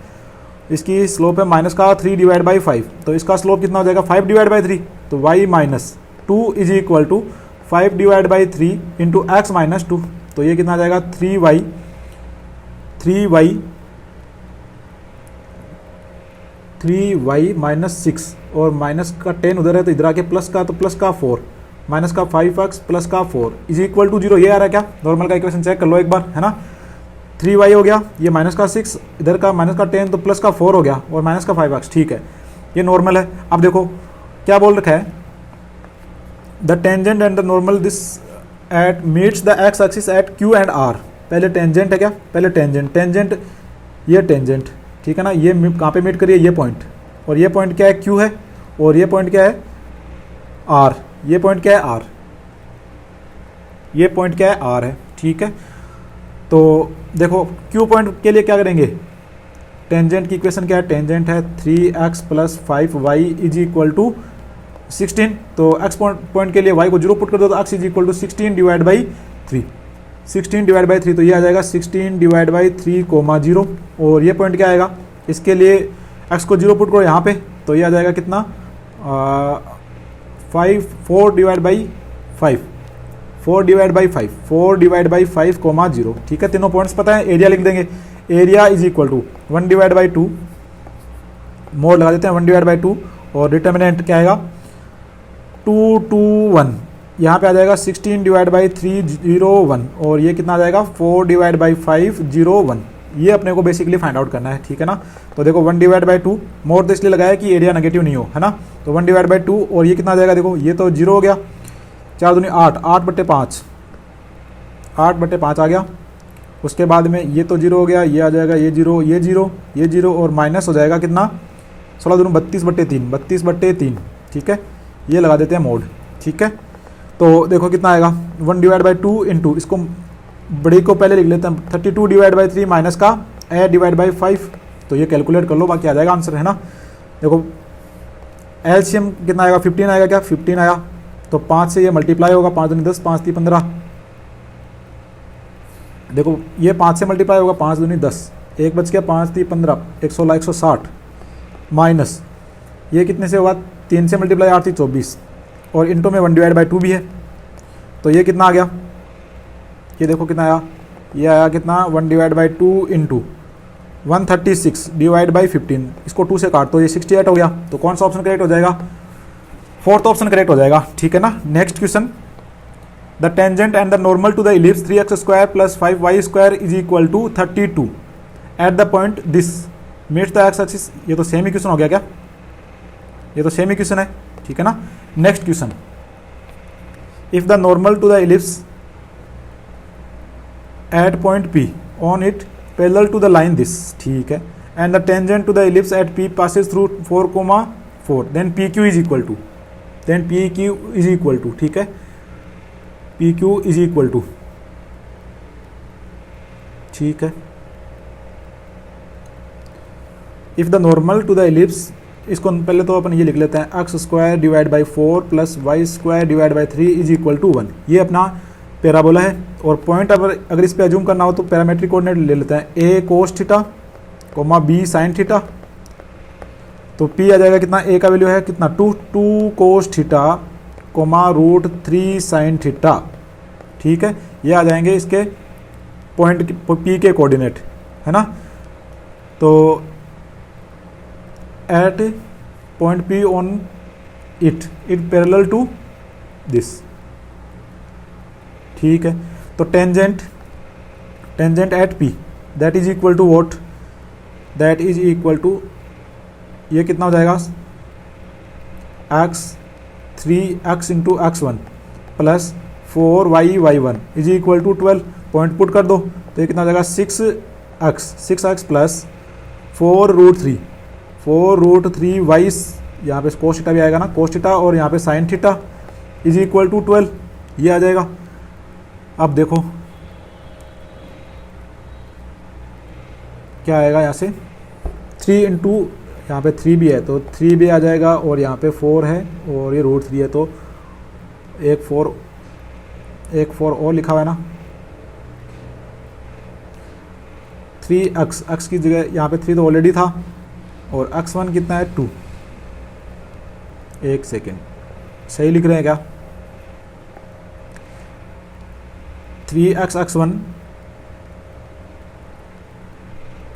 इसकी स्लोप है माइनस का 3 डिवाइड बाई 5, तो इसका स्लोप कितना हो जाएगा 5 डिवाइड बाई 3, तो y minus 2 is equal to 5 divide by 3 into x minus 2, तो ये कितना आ जाएगा 3y माइनस 6, और माइनस का 10 उधर है तो इधर आके प्लस का, तो प्लस का 4 माइनस का 5x प्लस का 4 इज इक्वल टू 0। ये आ रहा है क्या, नॉर्मल का इक्वेशन चेक कर लो एक बार, है ना। 3y हो गया, ये माइनस का 6, इधर का माइनस का 10, तो प्लस का 4 हो गया, और माइनस का 5x, ठीक है, ये नॉर्मल है। अब देखो क्या बोल रखा है, the tangent and the normal this eight meets the x axis at Q and R। पहले टेंजेंट है क्या, पहले टेंजेंट ये टेंजेंट, ठीक है ना, ये कहाँ पे मीट करिए, ये पॉइंट, और ये पॉइंट क्या है Q है, और ये पॉइंट क्या है R, ये पॉइंट क्या है R, ये पॉइंट क्या है R है, ठीक है। तो देखो Q पॉइंट के लिए क्या करेंगे, टेंजेंट की इक्वेशन क्या है, टेंजेंट है 3x plus 5y is equal to 16, तो x पॉइंट के लिए y को 0 पुट कर दो, तो x is equal to 16 divide by 3, 16 divide by 3, तो ये आ जाएगा 16 डिवाइड बाई 3, 0, और ये पॉइंट क्या आएगा, इसके लिए x को 0 पुट करो यहाँ पे, तो ये आ जाएगा कितना 4 divide by 5, 4 divide by 5, 4 divide by 5, 0, ठीक है। तीनों पॉइंट्स पता है, एरिया लिख देंगे, area is equal to 1 divide by 2, mod लगा देते हैं 1 डिवाइड बाई 2, और डिटर्मिनेंट क्या आएगा 2, 2, 1, यहाँ पे आ जाएगा 16 डिवाइड बाई 3, 0, 1, और ये कितना आ जाएगा 4 डिवाइड बाई 5, 0, 1। ये अपने को बेसिकली फाइंड आउट करना है, ठीक है ना। तो देखो 1 डिवाइड बाई 2 मोड तो इसलिए लगाया कि एरिया नेगेटिव नहीं हो, है ना, तो 1 डिवाइड बाई 2, और ये कितना आ जाएगा, देखो ये तो 0 हो गया, 4 दूनी 8, 8/5, 8/5 आ गया। उसके बाद में ये तो 0 हो गया, ये आ जाएगा, ये 0, ये 0, ये 0 और माइनस हो जाएगा कितना, 16 दूनी 32/3, 32/3, ठीक है। ये लगा देते हैं मोड, ठीक है। तो देखो कितना आएगा, 1/2 इंटू, इसको बड़े को पहले लिख लेते हैं, 32/3 माइनस का a/5, तो ये कैलकुलेट कर लो, बाकी आ जाएगा आंसर, है ना। देखो एलसीएम कितना आएगा, 15 आएगा क्या, 15 आया, तो 5 से ये मल्टीप्लाई होगा, 5 दूनी 10, 5 3 15, देखो ये 5 से मल्टीप्लाई होगा, 5 दूनी 10, 1 बच गया, 5 3 15, 116, 160 माइनस ये कितने से होगा, 3 से मल्टीप्लाई 8 3 24 और इंटू में 1/2 भी है, तो ये कितना आ गया, ये देखो कितना आया, ये आया कितना 1/2 इंटू 136 डिवाइड बाई 15, इसको 2 से काट तो ये 68 हो गया। तो कौन सा ऑप्शन करेक्ट हो जाएगा, 4th ऑप्शन करेक्ट हो जाएगा, ठीक है ना। Next question, the tangent and the normal to the ellipse 3x² + 5y² is equal to 32 at the point this meets the x axis. ये तो सेम ही क्वेश्चन हो गया क्या, ये तो सेम ही क्वेश्चन है, ठीक है ना। Next question, if the normal to the ellipse at point P on it parallel to the line this, ठीक है, and the tangent to the ellipse at P passes through 4,4, then PQ is equal to, then PQ is equal to, ठीक है, PQ is equal to, ठीक है। If the normal to the ellipse, इसको पहले तो अपन ये लिख लेते हैं, x² divide by 4 + y² divide by 3 is equal to 1, ये अपना पैराबोला है। और पॉइंट अगर इस पे अज्यूम करना हो तो पैरामेट्रिक कोऑर्डिनेट ले लेते हैं, a cos theta, b sin theta, तो p आ जाएगा कितना, a का वैल्यू है कितना 2 cos थीटा, √3 sin थीटा, ठीक है। ये आ जाएंगे इसके पॉइंट p के कोऑर्डिनेट, है ना। तो at point P on it parallel to this, ठीक है। तो tangent at P that is equal to what, that is equal to, ये कितना हो जाएगा, x3x into x1 plus 4y1 is equal to 12, point put कर दो तो ये कितना हो जाएगा 6x प्लस 4√3y, यहाँ पे कोस थीटा भी आएगा ना, कोस थीटा, और यहाँ पे sine theta is equal to 12, ये आ जाएगा। अब देखो क्या आएगा, यहाँ से 3 इंटू, यहाँ पे 3 भी है तो 3 भी आ जाएगा, और यहाँ पे 4 है और ये √3 है, तो एक 4 और लिखा हुआ है ना, 3x की जगह यहाँ पे 3 तो ऑलरेडी था, और x1 कितना है 2, एक सेकेंड सही लिख रहे हैं क्या, 3x x1,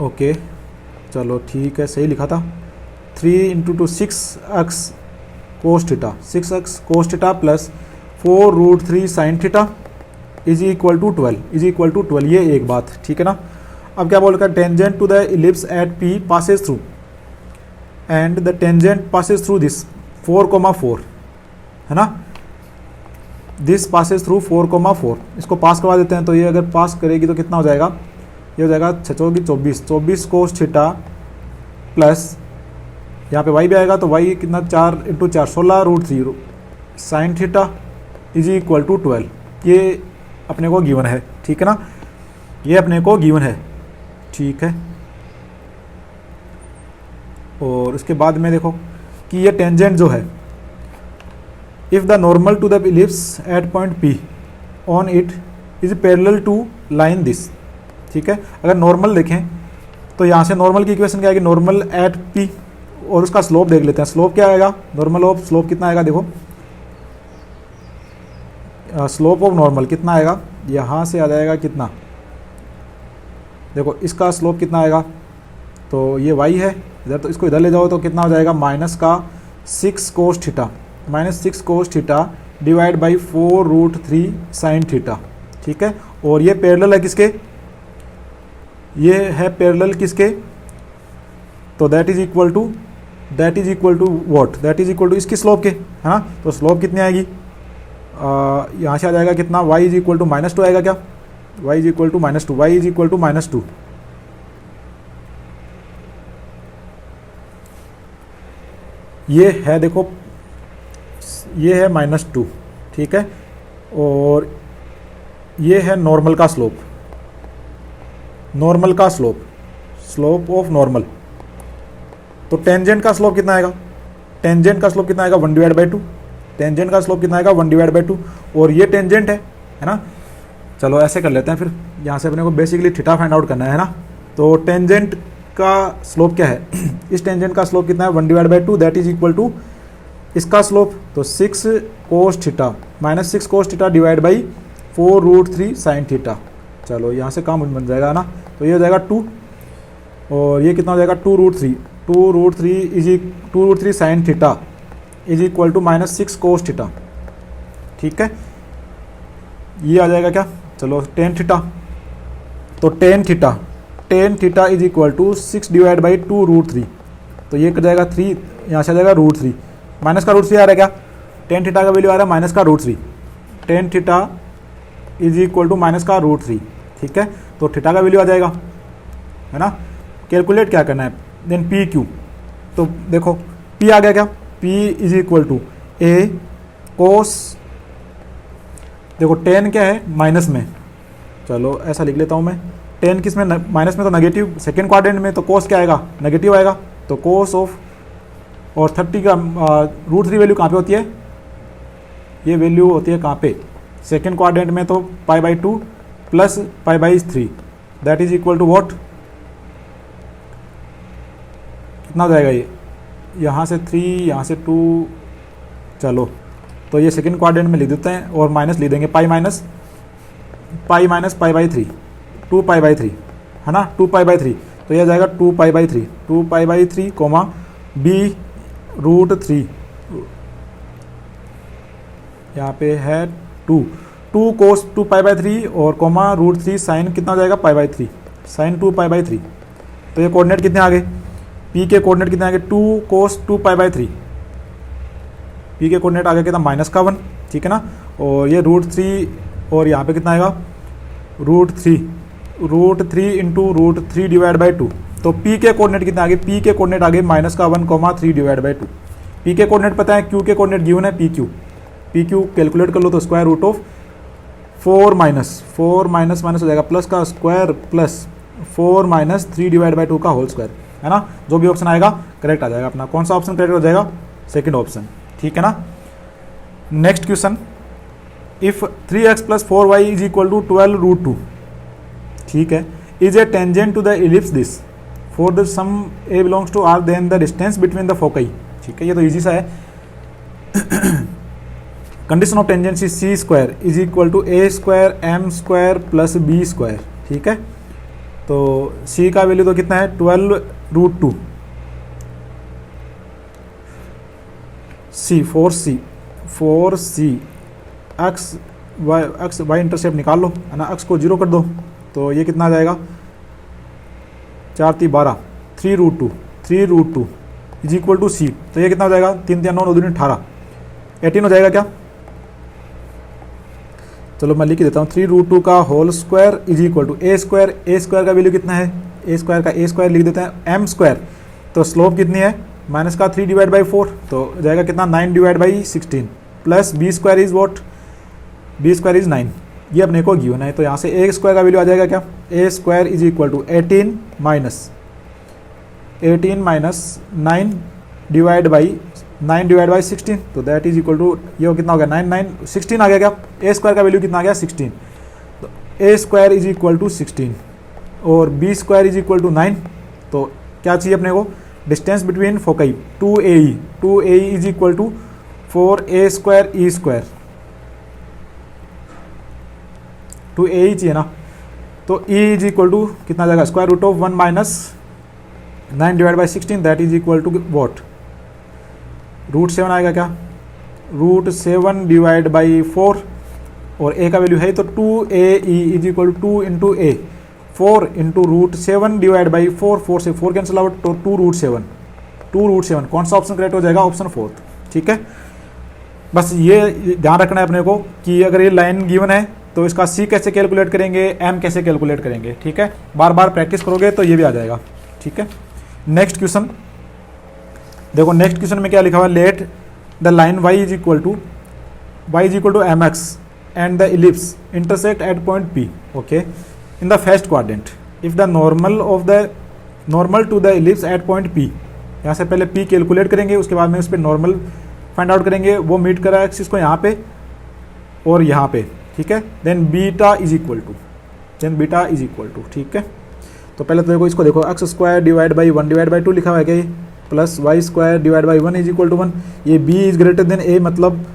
ओके चलो ठीक है सही लिखा था, 3 into 2 6x cos theta, 6x cos theta plus 4√3 sine theta is equal to 12, ये एक बात, ठीक है ना। अब क्या बोल रहा है, tangent to the ellipse at P passes through and the tangent passes through this 4,4, है ना, दिस पासेस थ्रू 4,4, इसको पास करवा देते हैं, तो ये अगर पास करेगी तो कितना हो जाएगा, ये हो जाएगा 6 24 कोस थीटा प्लस यहाँ पे y भी आएगा, तो y कितना 4 into 4 16√3 sine theta is equal to 12, ये अपने को गिवन है, ठीक है ना, ये अपने को गिवन है, ठीक है। और उसके बाद में देखो कि ये टेंजेंट जो है, if the normal to the ellipse at point P on it is parallel to line this, ठीक है। अगर नॉर्मल देखें तो यहाँ से नॉर्मल की इक्वेशन क्या आएगी, नॉर्मल एट P, और उसका स्लोप देख लेते हैं, स्लोप क्या आएगा, नॉर्मल ऑफ स्लोप कितना आएगा, देखो स्लोप ऑफ नॉर्मल कितना आएगा, यहाँ से आ जाएगा कितना, देखो इसका स्लोप कितना आएगा, तो ये y है इधर, तो इसको इधर ले जाओ तो कितना हो जाएगा माइनस का 6 cos theta, -6 cos theta divide by 4√3 sine theta, ठीक है। और ये पैरेलल है किसके, ये है पैरेलल किसके, तो that is equal to what, that is equal to इसकी स्लोप के, है ना। तो स्लोप कितनी आएगी, यहाँ से आ जाएगा कितना, y इज इक्वल टू -2 आएगा क्या, y is equal to -2, y is equal to -2, ये है देखो, ये है -2, ठीक है, और ये है नॉर्मल का स्लोप, नॉर्मल का स्लोप, स्लोप ऑफ नॉर्मल। तो टेंजेंट का स्लोप कितना आएगा, टेंजेंट का स्लोप कितना आएगा 1/2, टेंजेंट का स्लोप कितना आएगा 1/2, और ये टेंजेंट है ना। चलो ऐसे कर लेते हैं फिर, यहाँ से अपने को बेसिकली थीटा फाइंड आउट करना है ना। तो टेंजेंट का स्लोप क्या है, इस टेंजेंट का स्लोप कितना है 1/2, दैट इज इक्वल टू इसका स्लोप तो 6 cos theta minus 6 cos theta divide by 4√3 sin theta. चलो यहाँ से काम बन जाएगा ना, तो ये हो जाएगा 2, और ये कितना हो जाएगा 2√3 sin theta is equal to -6 cos theta, ठीक है। ये आ जाएगा क्या, चलो tan थीटा, तो tan theta is equal to 6 divide by 2√3, तो ये कर जाएगा 3, यहाँ से आ जाएगा √3, माइनस का √3 आ रहा है क्या, tan थीटा का वैल्यू आ रहा है माइनस का √3, tan theta is equal to minus का √3, ठीक है। तो थीटा का वैल्यू आ जाएगा, है ना। कैलकुलेट क्या करना है, देन पी क्यू, तो देखो पी आ गया क्या, पी इज इक्वल टू ए कोस, देखो tan क्या है माइनस में, चलो ऐसा लिख लेता हूँ मैं, tan किस में, माइनस में तो नेगेटिव, सेकेंड क्वाड्रेंट में तो कोस क्या आएगा, नेगेटिव आएगा, तो कोस ऑफ, और 30 का √3 वैल्यू कहाँ पे होती है, ये वैल्यू होती है कहाँ पे, सेकेंड क्वाड्रेंट में, तो π/2 plus π/3, that is equal to what, कितना हो जाएगा ये, यहाँ से 3, यहाँ से 2, चलो तो ये सेकेंड क्वाड्रेंट में लिख देते हैं, और माइनस लिख देंगे पाई माइनस π/3, 2π/3 है ना, 2π/3, तो ये आ जाएगा 2π/3 कोमा b√3, यहाँ पे है 2 cos 2π/3 और कोमा √3 साइन कितना हो जाएगा π/3, साइन 2π/3, तो ये कोऑर्डिनेट कितने आ गए, p के कोऑर्डिनेट कितने आ गए 2 cos 2π/3, p के कोऑर्डिनेट आ गया कितना -1, ठीक है ना, और ये √3, और यहाँ पे कितना आएगा √3 इंटू √3 डिवाइड बाई 2, तो p के कोऑर्डिनेट कितने आ गए, p के कोऑर्डिनेट आ गए -1, 3 डिवाइड बाई 2, p के कोऑर्डिनेट पता है, q के कोऑर्डिनेट गिवन है p q कैलकुलेट कर लो, तो स्क्वायर रूट ऑफ 4 माइनस हो जाएगा प्लस का स्क्वायर प्लस 4 - 3 डिवाइड बाई 2 का होल स्क्वायर, है ना। जो भी ऑप्शन आएगा करेक्ट आ जाएगा अपना, कौन सा ऑप्शन करेक्ट हो जाएगा, सेकंड ऑप्शन, ठीक है ना। Next question, if 3x + 4y is equal to 12√2, ठीक है, is a tangent to the ellipse this for the sum a belongs to r then the distance between the foci, ठीक है, ये तो इजी सा है। Condition of tangency c² is equal to a² m² plus b², ठीक है। तो c का वैल्यू तो कितना है 12√2, c 4c x y intercept निकाल लो, है ना, x को 0 कर दो, तो ये कितना आ जाएगा 4 × 12, 3√2 इज इक्वल टू c, तो ये कितना हो जाएगा 3 × 9 9 × 18, 18 हो जाएगा क्या, चलो मैं लिख देता हूँ 3√2 का whole square is equal to a² का वैल्यू कितना है, a² लिख देते हैं m², तो स्लोप कितनी है -3 डिवाइड बाई 4, तो जाएगा कितना 9 divide by 16 plus b² is what, b² is 9, ये अपने को गिवन है, तो यहाँ से a² का वैल्यू आ जाएगा क्या, a² is equal to 18 minus 9 divide by 16, तो दैट इज इक्वल टू, ये कितना हो गया 16 आ गया क्या, a² का वैल्यू कितना आ गया 16, तो a² इज इक्वल टू 16 और b² इज इक्वल टू 9, तो क्या चाहिए अपने को, distance between foci 2ae is equal to 4a² e², 2ae चाहिए ना, तो e इज इक्वल टू कितना आ जाएगा square root of 1 minus 9 divide by 16, that is equal to what, √7 आएगा क्या, √7 डिवाइड बाई 4, और a का वैल्यू है तो 2ae is equal to 2 into a, 4 into √7 divide by 4, 4 से 4 कैंसिल आउट, तो 2√7, कौन सा ऑप्शन करेक्ट हो जाएगा, ऑप्शन 4, ठीक है। बस ये ध्यान रखना है अपने को कि अगर ये लाइन गिवन है तो इसका सी कैसे कैलकुलेट करेंगे, एम कैसे कैलकुलेट करेंगे, ठीक है। बार बार प्रैक्टिस करोगे तो ये भी आ जाएगा, ठीक है। नेक्स्ट क्वेश्चन देखो, नेक्स्ट क्वेश्चन में क्या लिखा हुआ है, let the line y is equal to M x and the ellipse intersect at point P, okay, in the first quadrant if the normal to the ellipse at point P। यहाँ से पहले P calculate करेंगे, उसके बाद में उस पर normal find out करेंगे, वो मीट करा एक्सिस को यहाँ पे और यहाँ पे, ठीक है। Then beta is equal to, ठीक है। तो पहले तो देखो इसको देखो, x square divide by 1 divide by 2 लिखा हुआ है क्या, ये plus Y square divide by 1 is equal to 1। ये b is greater than a, मतलब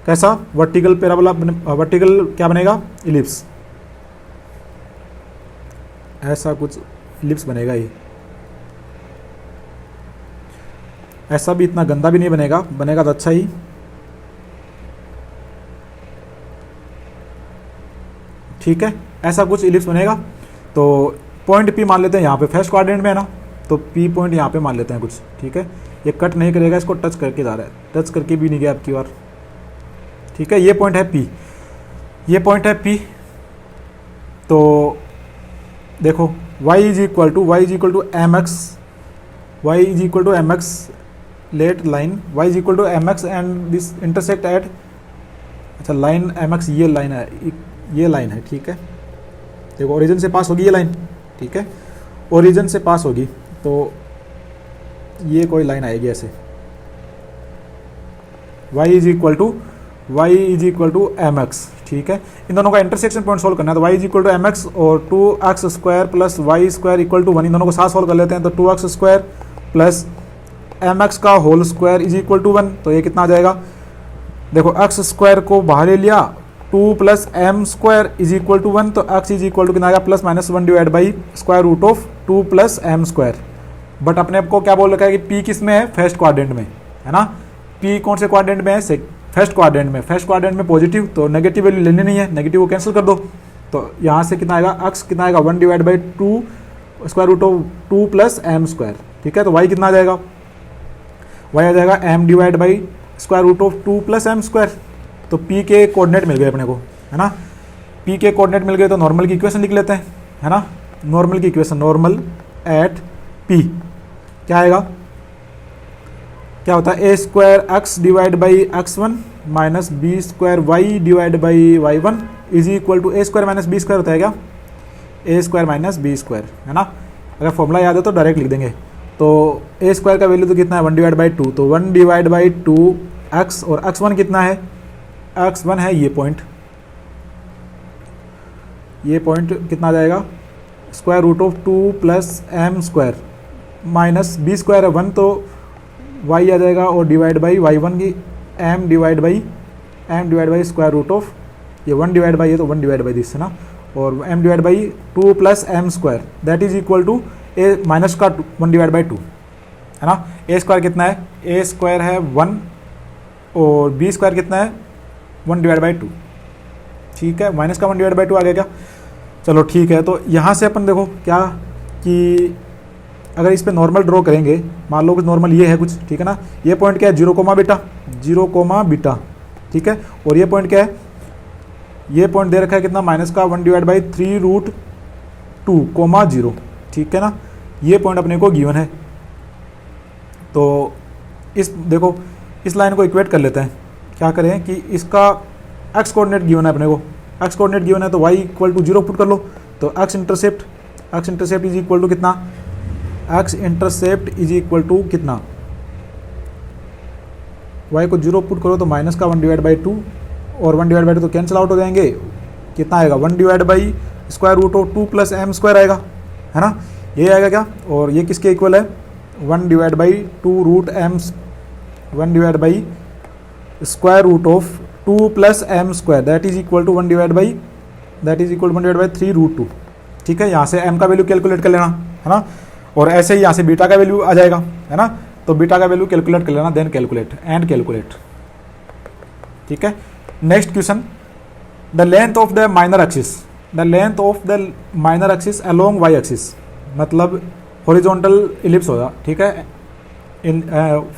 कैसा, वर्टिकल पैराबोला, वर्टिकल क्या बनेगा, इलिप्स, ऐसा कुछ इलिप्स बनेगा ये। ऐसा भी इतना गंदा भी नहीं बनेगा, बनेगा तो अच्छा ही। ठीक है, ऐसा कुछ इलिप्स बनेगा। तो पॉइंट P मान लेते हैं यहाँ पे, फर्स्ट क्वाड्रेंट में है ना, तो P पॉइंट यहाँ पे मान लेते हैं कुछ, ठीक है। ये कट नहीं करेगा, इसको टच करके जा रहा है, टच करके भी नहीं गया आपकी बार, ठीक है। ये पॉइंट है P, ये पॉइंट है P। तो देखो y is equal to M x, let line y is equal to M x and this intersect at, अच्छा लाइन एम एक्स, ये लाइन है, ठीक है। देखो ओरिजिन से पास होगी ये लाइन, ठीक है, ओरिजिन से पास होगी, तो ये कोई लाइन आएगी ऐसे, y is equal to M x, ठीक है। इन दोनों का इंटरसेक्शन पॉइंट सोल्व करना है, तो y is equal to M x और 2x square plus Y square equal to 1, इन दोनों को साथ सोल्व कर लेते हैं। तो 2x square plus m x का whole square is equal to 1, तो ये कितना आ जाएगा, देखो x स्क्वायर को बाहर ले लिया, 2 plus m square is equal to 1, तो x इज इक्वल टू कितना आ गया, plus minus 1 divide by square root of 2 plus m square. But अपने आपको क्या बोल रखा है कि P किस में है, फर्स्ट क्वाड्रेंट में है ना। P कौन से क्वाड्रेंट में है, फर्स्ट क्वाड्रेंट में। फर्स्ट क्वाड्रेंट में पॉजिटिव, तो नेगेटिव वैल्यू लेनी नहीं है, नेगेटिव को कैंसिल कर दो। तो यहाँ से कितना आएगा, x कितना आएगा, 1 divide by 2 square root of 2 plus m square, ठीक है। तो y कितना आ जाएगा, y आ जाएगा m divide by square root of 2 plus m square. तो P के कोऑर्डिनेट मिल गए अपने को, है ना। P के कोऑर्डिनेट मिल गए, तो नॉर्मल की इक्वेशन लिख लेते हैं, है ना। नॉर्मल की इक्वेशन, नॉर्मल एट P क्या आएगा, क्या होता है, a square x divide by x1 minus B square y divide by y1 is equal to A square minus B square होता है क्या, a square minus B square, है ना। अगर फॉर्मूला याद है तो डायरेक्ट लिख देंगे। तो ए स्क्वायर का वैल्यू तो कितना है, 1 डिवाइड बाई 2, तो 1 डिवाइड बाई 2 एक्स, और x1 कितना है, x1 है ये पॉइंट कितना आ जाएगा, square root of 2 plus m square minus B square है 1, तो y आ जाएगा, और डिवाइड बाई y1 की m divide by square root of, ये 1 डिवाइड बाई है तो 1 डिवाइड बाई दिस है ना, और m divide by 2 plus m square that is equal to a minus का 1 डिवाइड बाई 2, है ना। ए स्क्वायर कितना है, ए स्क्वायर है 1 और बी स्क्वायर कितना है, 1 डिवाइड बाई 2, ठीक है। माइनस का 1 डिवाइड बाई 2 आ गया क्या, चलो ठीक है। तो यहाँ से अपन देखो क्या कि अगर इस पे नॉर्मल ड्रॉ करेंगे, मान लो कि नॉर्मल ये है कुछ, ठीक है ना। ये पॉइंट क्या है, 0, बीटा, ठीक है। और ये पॉइंट क्या है, ये पॉइंट दे रखा है कितना, माइनस का 1 डिवाइड बाई 3 रूट 2, 0, ठीक है ना। ये पॉइंट अपने को गिवन है। तो इस देखो इस लाइन को इक्वेट कर लेते हैं, क्या करें कि इसका एक्स कोऑर्डिनेट गिवन है अपने को, एक्स कोऑर्डिनेट गिवन है, तो y इक्वल टू 0 पुट कर लो। तो x intercept is equal to कितना, x intercept is equal to कितना, y को 0 पुट करो तो माइनस का 1 डिवाइड बाई 2, और 1 डिवाइड बाई 2 तो कैंसिल आउट हो जाएंगे, कितना आएगा, 1 divide by square root of 2 plus m square आएगा, है ना। ये आएगा क्या, और ये किसके इक्वल है, 1 divide by 2 root m, 1 divide by square root of 2 plus m square that is equal to 1 divide by 3 root 2, ठीक है। यहाँ से m का वैल्यू कैलकुलेट कर लेना, है ना। और ऐसे ही यहाँ से बीटा का वैल्यू आ जाएगा, है ना। तो बीटा का वैल्यू कैलकुलेट कर लेना, देन कैलकुलेट, ठीक है। Next question, the length of the minor axis along y axis, मतलब हॉरिजॉन्टल इलिप्स होगा, ठीक है। In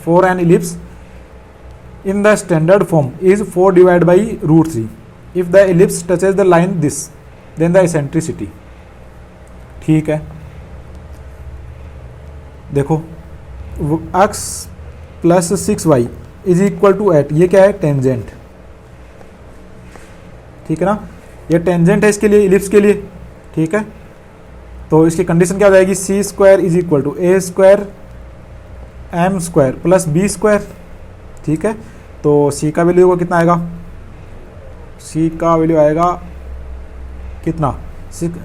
for an ellipse in the standard form is 4 divide by root 3 if the ellipse touches the line this then the eccentricity. ठीक है, देखो x plus 6y is equal to 8, ये क्या है टेंजेंट, ठीक है ना, ये टेंजेंट है इसके लिए, इलिप्स के लिए। ठीक है, तो इसकी कंडीशन क्या हो जाएगी, c square is equal to A square M square plus B square. ठीक है, तो सी का वैल्यू कितना आएगा, सी का वैल्यू आएगा कितना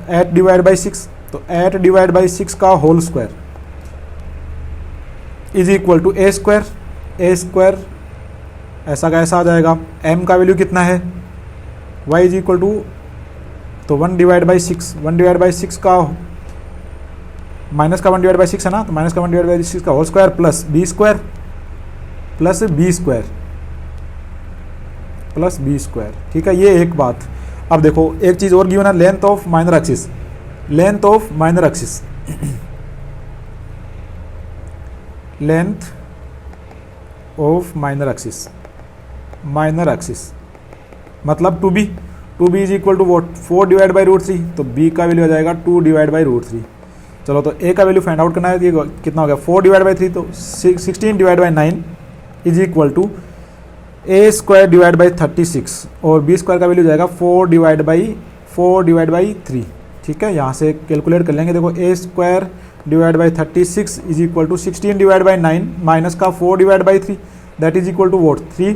8 डिवाइड बाई 6, तो 8 डिवाइड बाई 6 का whole square is equal to A square ऐसा का ऐसा आ जाएगा। एम का वैल्यू कितना है, y इज इक्वल टू, तो 1 डिवाइड बाई 6, 1 डिवाइड बाई 6 का माइनस का 1 डिवाइड बाई 6 है ना, तो माइनस का 1 डिवाइड बाई 6 का whole square plus B square plus B square. ठीक है, ये एक बात। अब देखो एक चीज़ और गिवन है, length of minor axis, length of minor axis length of minor axis मतलब 2b is equal to what 4 divide by root 3, तो b का वैल्यू आ जाएगा 2 डिवाइड बाई रूट 3। चलो तो a का वैल्यू फाइंड आउट करना है, ये कितना हो गया 4 डिवाइड बाई 3, तो 16 divide by 9 is equal to a square divide by 36 और b स्क्वायर का वैल्यू जाएगा 4 डिवाइड बाई 3। ठीक है, यहाँ से कैलकुलेट कर लेंगे। देखो a square divide by 36 is equal to 16 divide by 9 minus का 4 divide by 3 that is equal to what 3।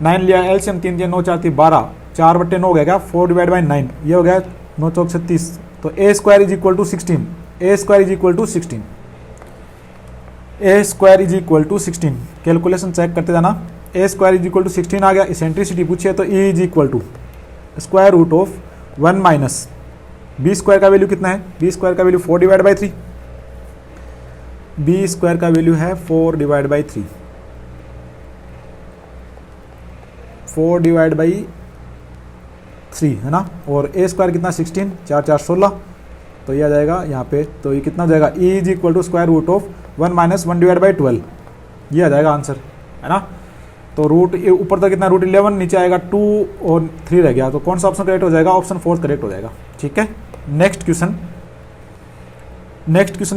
9 लिया एलसीएम, 3 3 9 4 3 12, 4 बट्टे 9 हो गया क्या 4 डिवाइड बाई 9, ये हो गया 9 चौक 36, तो a square is equal to 16, a square is equal to 16, a square is equal to 16। Calculation check करते जाना, a square is equal to 16 आ गया। इसेंट्रिसिटी पूछिए तो e is equal to square root of 1 minus B square का value कितना है, B square का value 4 divide by 3, b square का वैल्यू है 4 डिवाइड बाई 3, 4 डिवाइड बाई 3 है ना, और a स्क्वायर कितना 16, 4 4 16, तो ये आ जाएगा यहाँ पे, तो ये कितना हो जाएगा e is equal to square root of 1 minus 1 divide by 12, ये आ जाएगा आंसर, है ना। तो रूट ऊपर तक कितना रूट 11, नीचे आएगा 2 और 3 रह गया, तो कौन सा ऑप्शन करेक्ट हो जाएगा, ऑप्शन 4 करेक्ट हो जाएगा। ठीक है, नेक्स्ट क्वेश्चन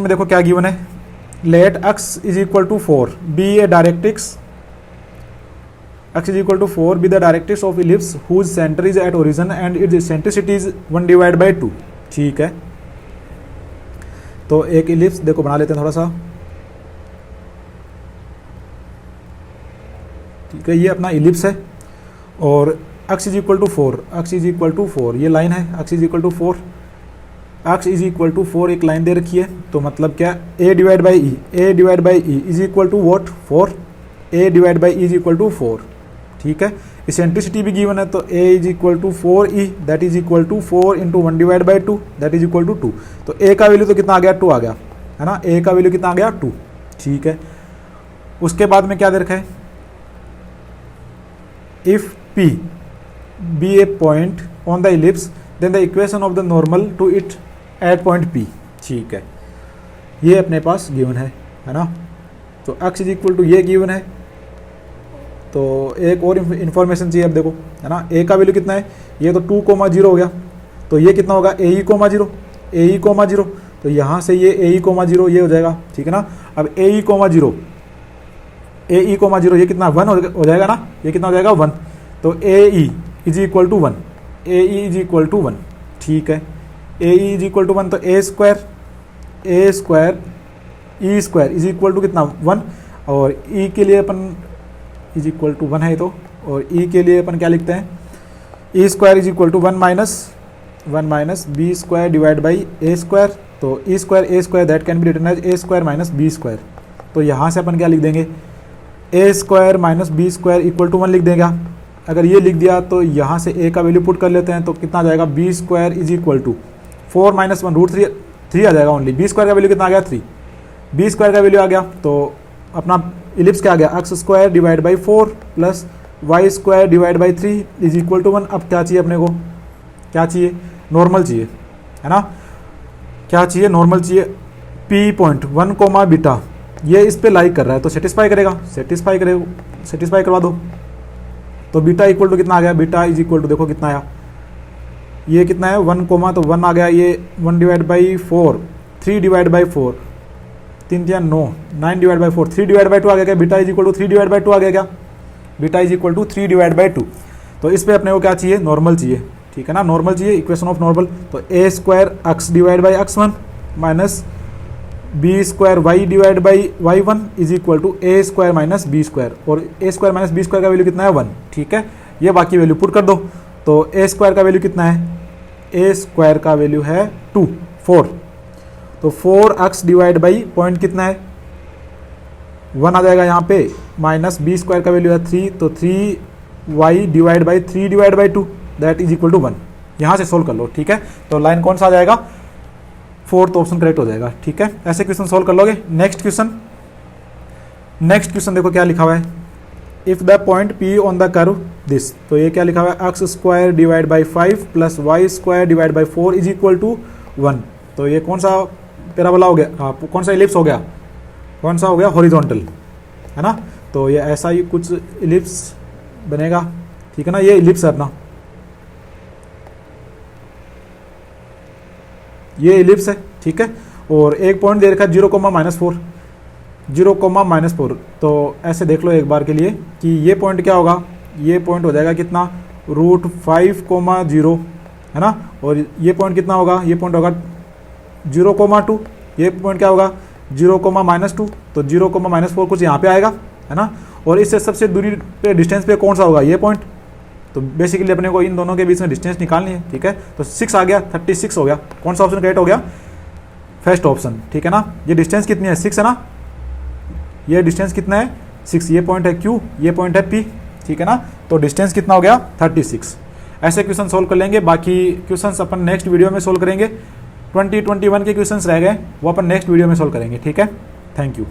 में देखो क्या गिवन है, let x is equal to 4 be a directrix, x is equal to 4 be the directrix of ellipse whose centre is at origin and its eccentricity is 1 divide by 2। ठीक है, तो एक ellipse देखो बना लेते हैं थोड़ा सा। ठीक है, ये अपना इलिप्स है और x is equal to 4, x is equal to 4 ये लाइन है, x is equal to 4, x is equal to 4 एक लाइन दे रखी है, तो मतलब क्या a divide by e, a divide by E is equal to what 4, a divide by E is equal to 4। ठीक है, इसेंट्रिसिटी भी गिवन है, तो a is equal to 4e that is equal to 4 into 1 divide by 2 that is equal to 2, तो a का value तो कितना आ गया 2 आ गया, है ना, a का वैल्यू कितना आ गया 2। ठीक है, उसके बाद में क्या दे रखा है, if p be a point on the ellipse then the equation of the normal to it at point p। ठीक है, ये अपने पास गिवन है ना, तो x इज इक्वल टू ये गिवन है, तो एक और इन्फॉर्मेशन चाहिए अब देखो, है ना, a का वैल्यू कितना है, ये तो 2,0 हो गया, तो ये कितना होगा ae,0 ae,0, तो यहाँ से ये ae,0 ये हो जाएगा। ठीक है ना, अब ae,0 ये कितना 1 हो जाएगा ना, ये कितना हो जाएगा 1, तो ae is equal to 1, ae is equal to 1। ठीक है, ae इज इक्वल टू 1, तो a square e square is equal to कितना 1, और e के लिए अपन इज इक्वल टू 1 है, तो और e के लिए अपन क्या लिखते हैं, e square is equal to 1 minus B square divide by A square, तो e square that can be written as a square minus B square, तो यहाँ से अपन क्या लिख देंगे, a square minus B square equal to 1 लिख देगा। अगर ये लिख दिया तो यहाँ से a का वैल्यू पुट कर लेते हैं, तो कितना आ जाएगा B square is equal to 4 minus 1 root 3 आ जाएगा ओनली, बी स्क्वायर का वैल्यू कितना आ गया 3, बी स्क्वायर का वैल्यू आ गया, तो अपना इलिप्स क्या आ गया x square divide by 4 plus Y square divide by 3 is equal to 1। अब क्या चाहिए अपने को, क्या चाहिए, नॉर्मल चाहिए, है ना, क्या चाहिए, नॉर्मल चाहिए। p पॉइंट 1 बीटा ये इस पे लाइक कर रहा है, तो सेटिस्फाई करेगा, सेटिस्फाई करवा दो। तो बीटा इक्वल टू कितना आ गया, बीटा इज इक्वल टू देखो कितना आया, ये कितना है 1 कोमा, तो 1 आ गया, ये 1 divide by 4, 3 divide by 4, 3 3 9, 9 divide by 4, 3 divide by 2 आ गया क्या, beta is equal to 3 divide by 2 आ गया क्या, beta is equal to 3 divide by 2। तो इस पे अपने को क्या चाहिए, नॉर्मल चाहिए, ठीक है ना, नॉर्मल चाहिए, इक्वेशन ऑफ नॉर्मल। तो a square x divide by x1 minus B square y divide by y1 is equal to A square minus B square, और a square minus B square का value कितना है 1, ठीक है। ये बाकी वैल्यू पुट कर दो। तो ए स्क्वायर का वैल्यू कितना है, ए स्क्वायर का वैल्यू है 2 4, तो 4x डिवाइड बाई पॉइंट कितना है 1 आ जाएगा यहाँ पे, माइनस बी स्क्वायर का वैल्यू है 3, तो 3y divide by 3 divide by 2 that is equal to 1। यहाँ से सोल्व कर लो, ठीक है। तो लाइन कौन सा आ जाएगा, 4th ऑप्शन करेक्ट हो जाएगा, ठीक है। ऐसे क्वेश्चन सोल्व कर लोगे। नेक्स्ट क्वेश्चन देखो क्या लिखा हुआ है, if the point P on the curve this, तो ये क्या लिखा हुआ है, x square divide by 5 plus Y square divide by 4 is equal to 1। तो ये कौन सा पैराबोला हो गया, कौन सा इलिप्स हो गया, कौन सा हो गया, हॉरिजॉन्टल, है ना। तो ये ऐसा ही कुछ इलिप्स बनेगा, ठीक है ना, ये इलिप्स है अपना, ये इलिप्स है, ठीक है। और एक पॉइंट दे रखा है 0,-4, 0,-4। तो ऐसे देख लो एक बार के लिए कि ये पॉइंट क्या होगा, ये पॉइंट हो जाएगा कितना, √5,0, है ना। और ये पॉइंट कितना होगा, ये पॉइंट होगा 0,2, ये पॉइंट क्या होगा 0,-2, तो 0,-4 कुछ यहाँ पे आएगा, है ना। और इससे सबसे दूरी पे डिस्टेंस पे कौन सा होगा, ये पॉइंट। तो बेसिकली अपने को इन दोनों के बीच में डिस्टेंस निकालनी है, ठीक है। तो 6 आ गया, 36 हो गया, कौन सा ऑप्शन करेक्ट हो गया, फर्स्ट ऑप्शन, ठीक है ना। ये डिस्टेंस कितनी है, 6 है ना, ये डिस्टेंस कितना है 6, ये पॉइंट है Q, ये पॉइंट है P, ठीक है ना। तो डिस्टेंस कितना हो गया 36। ऐसे क्वेश्चन सोल्व कर लेंगे, बाकी क्वेश्चंस अपन नेक्स्ट वीडियो में सोल्व करेंगे। 2021 के क्वेश्चंस रह गए, वो अपन नेक्स्ट वीडियो में सोल्व करेंगे, ठीक है। Thank you.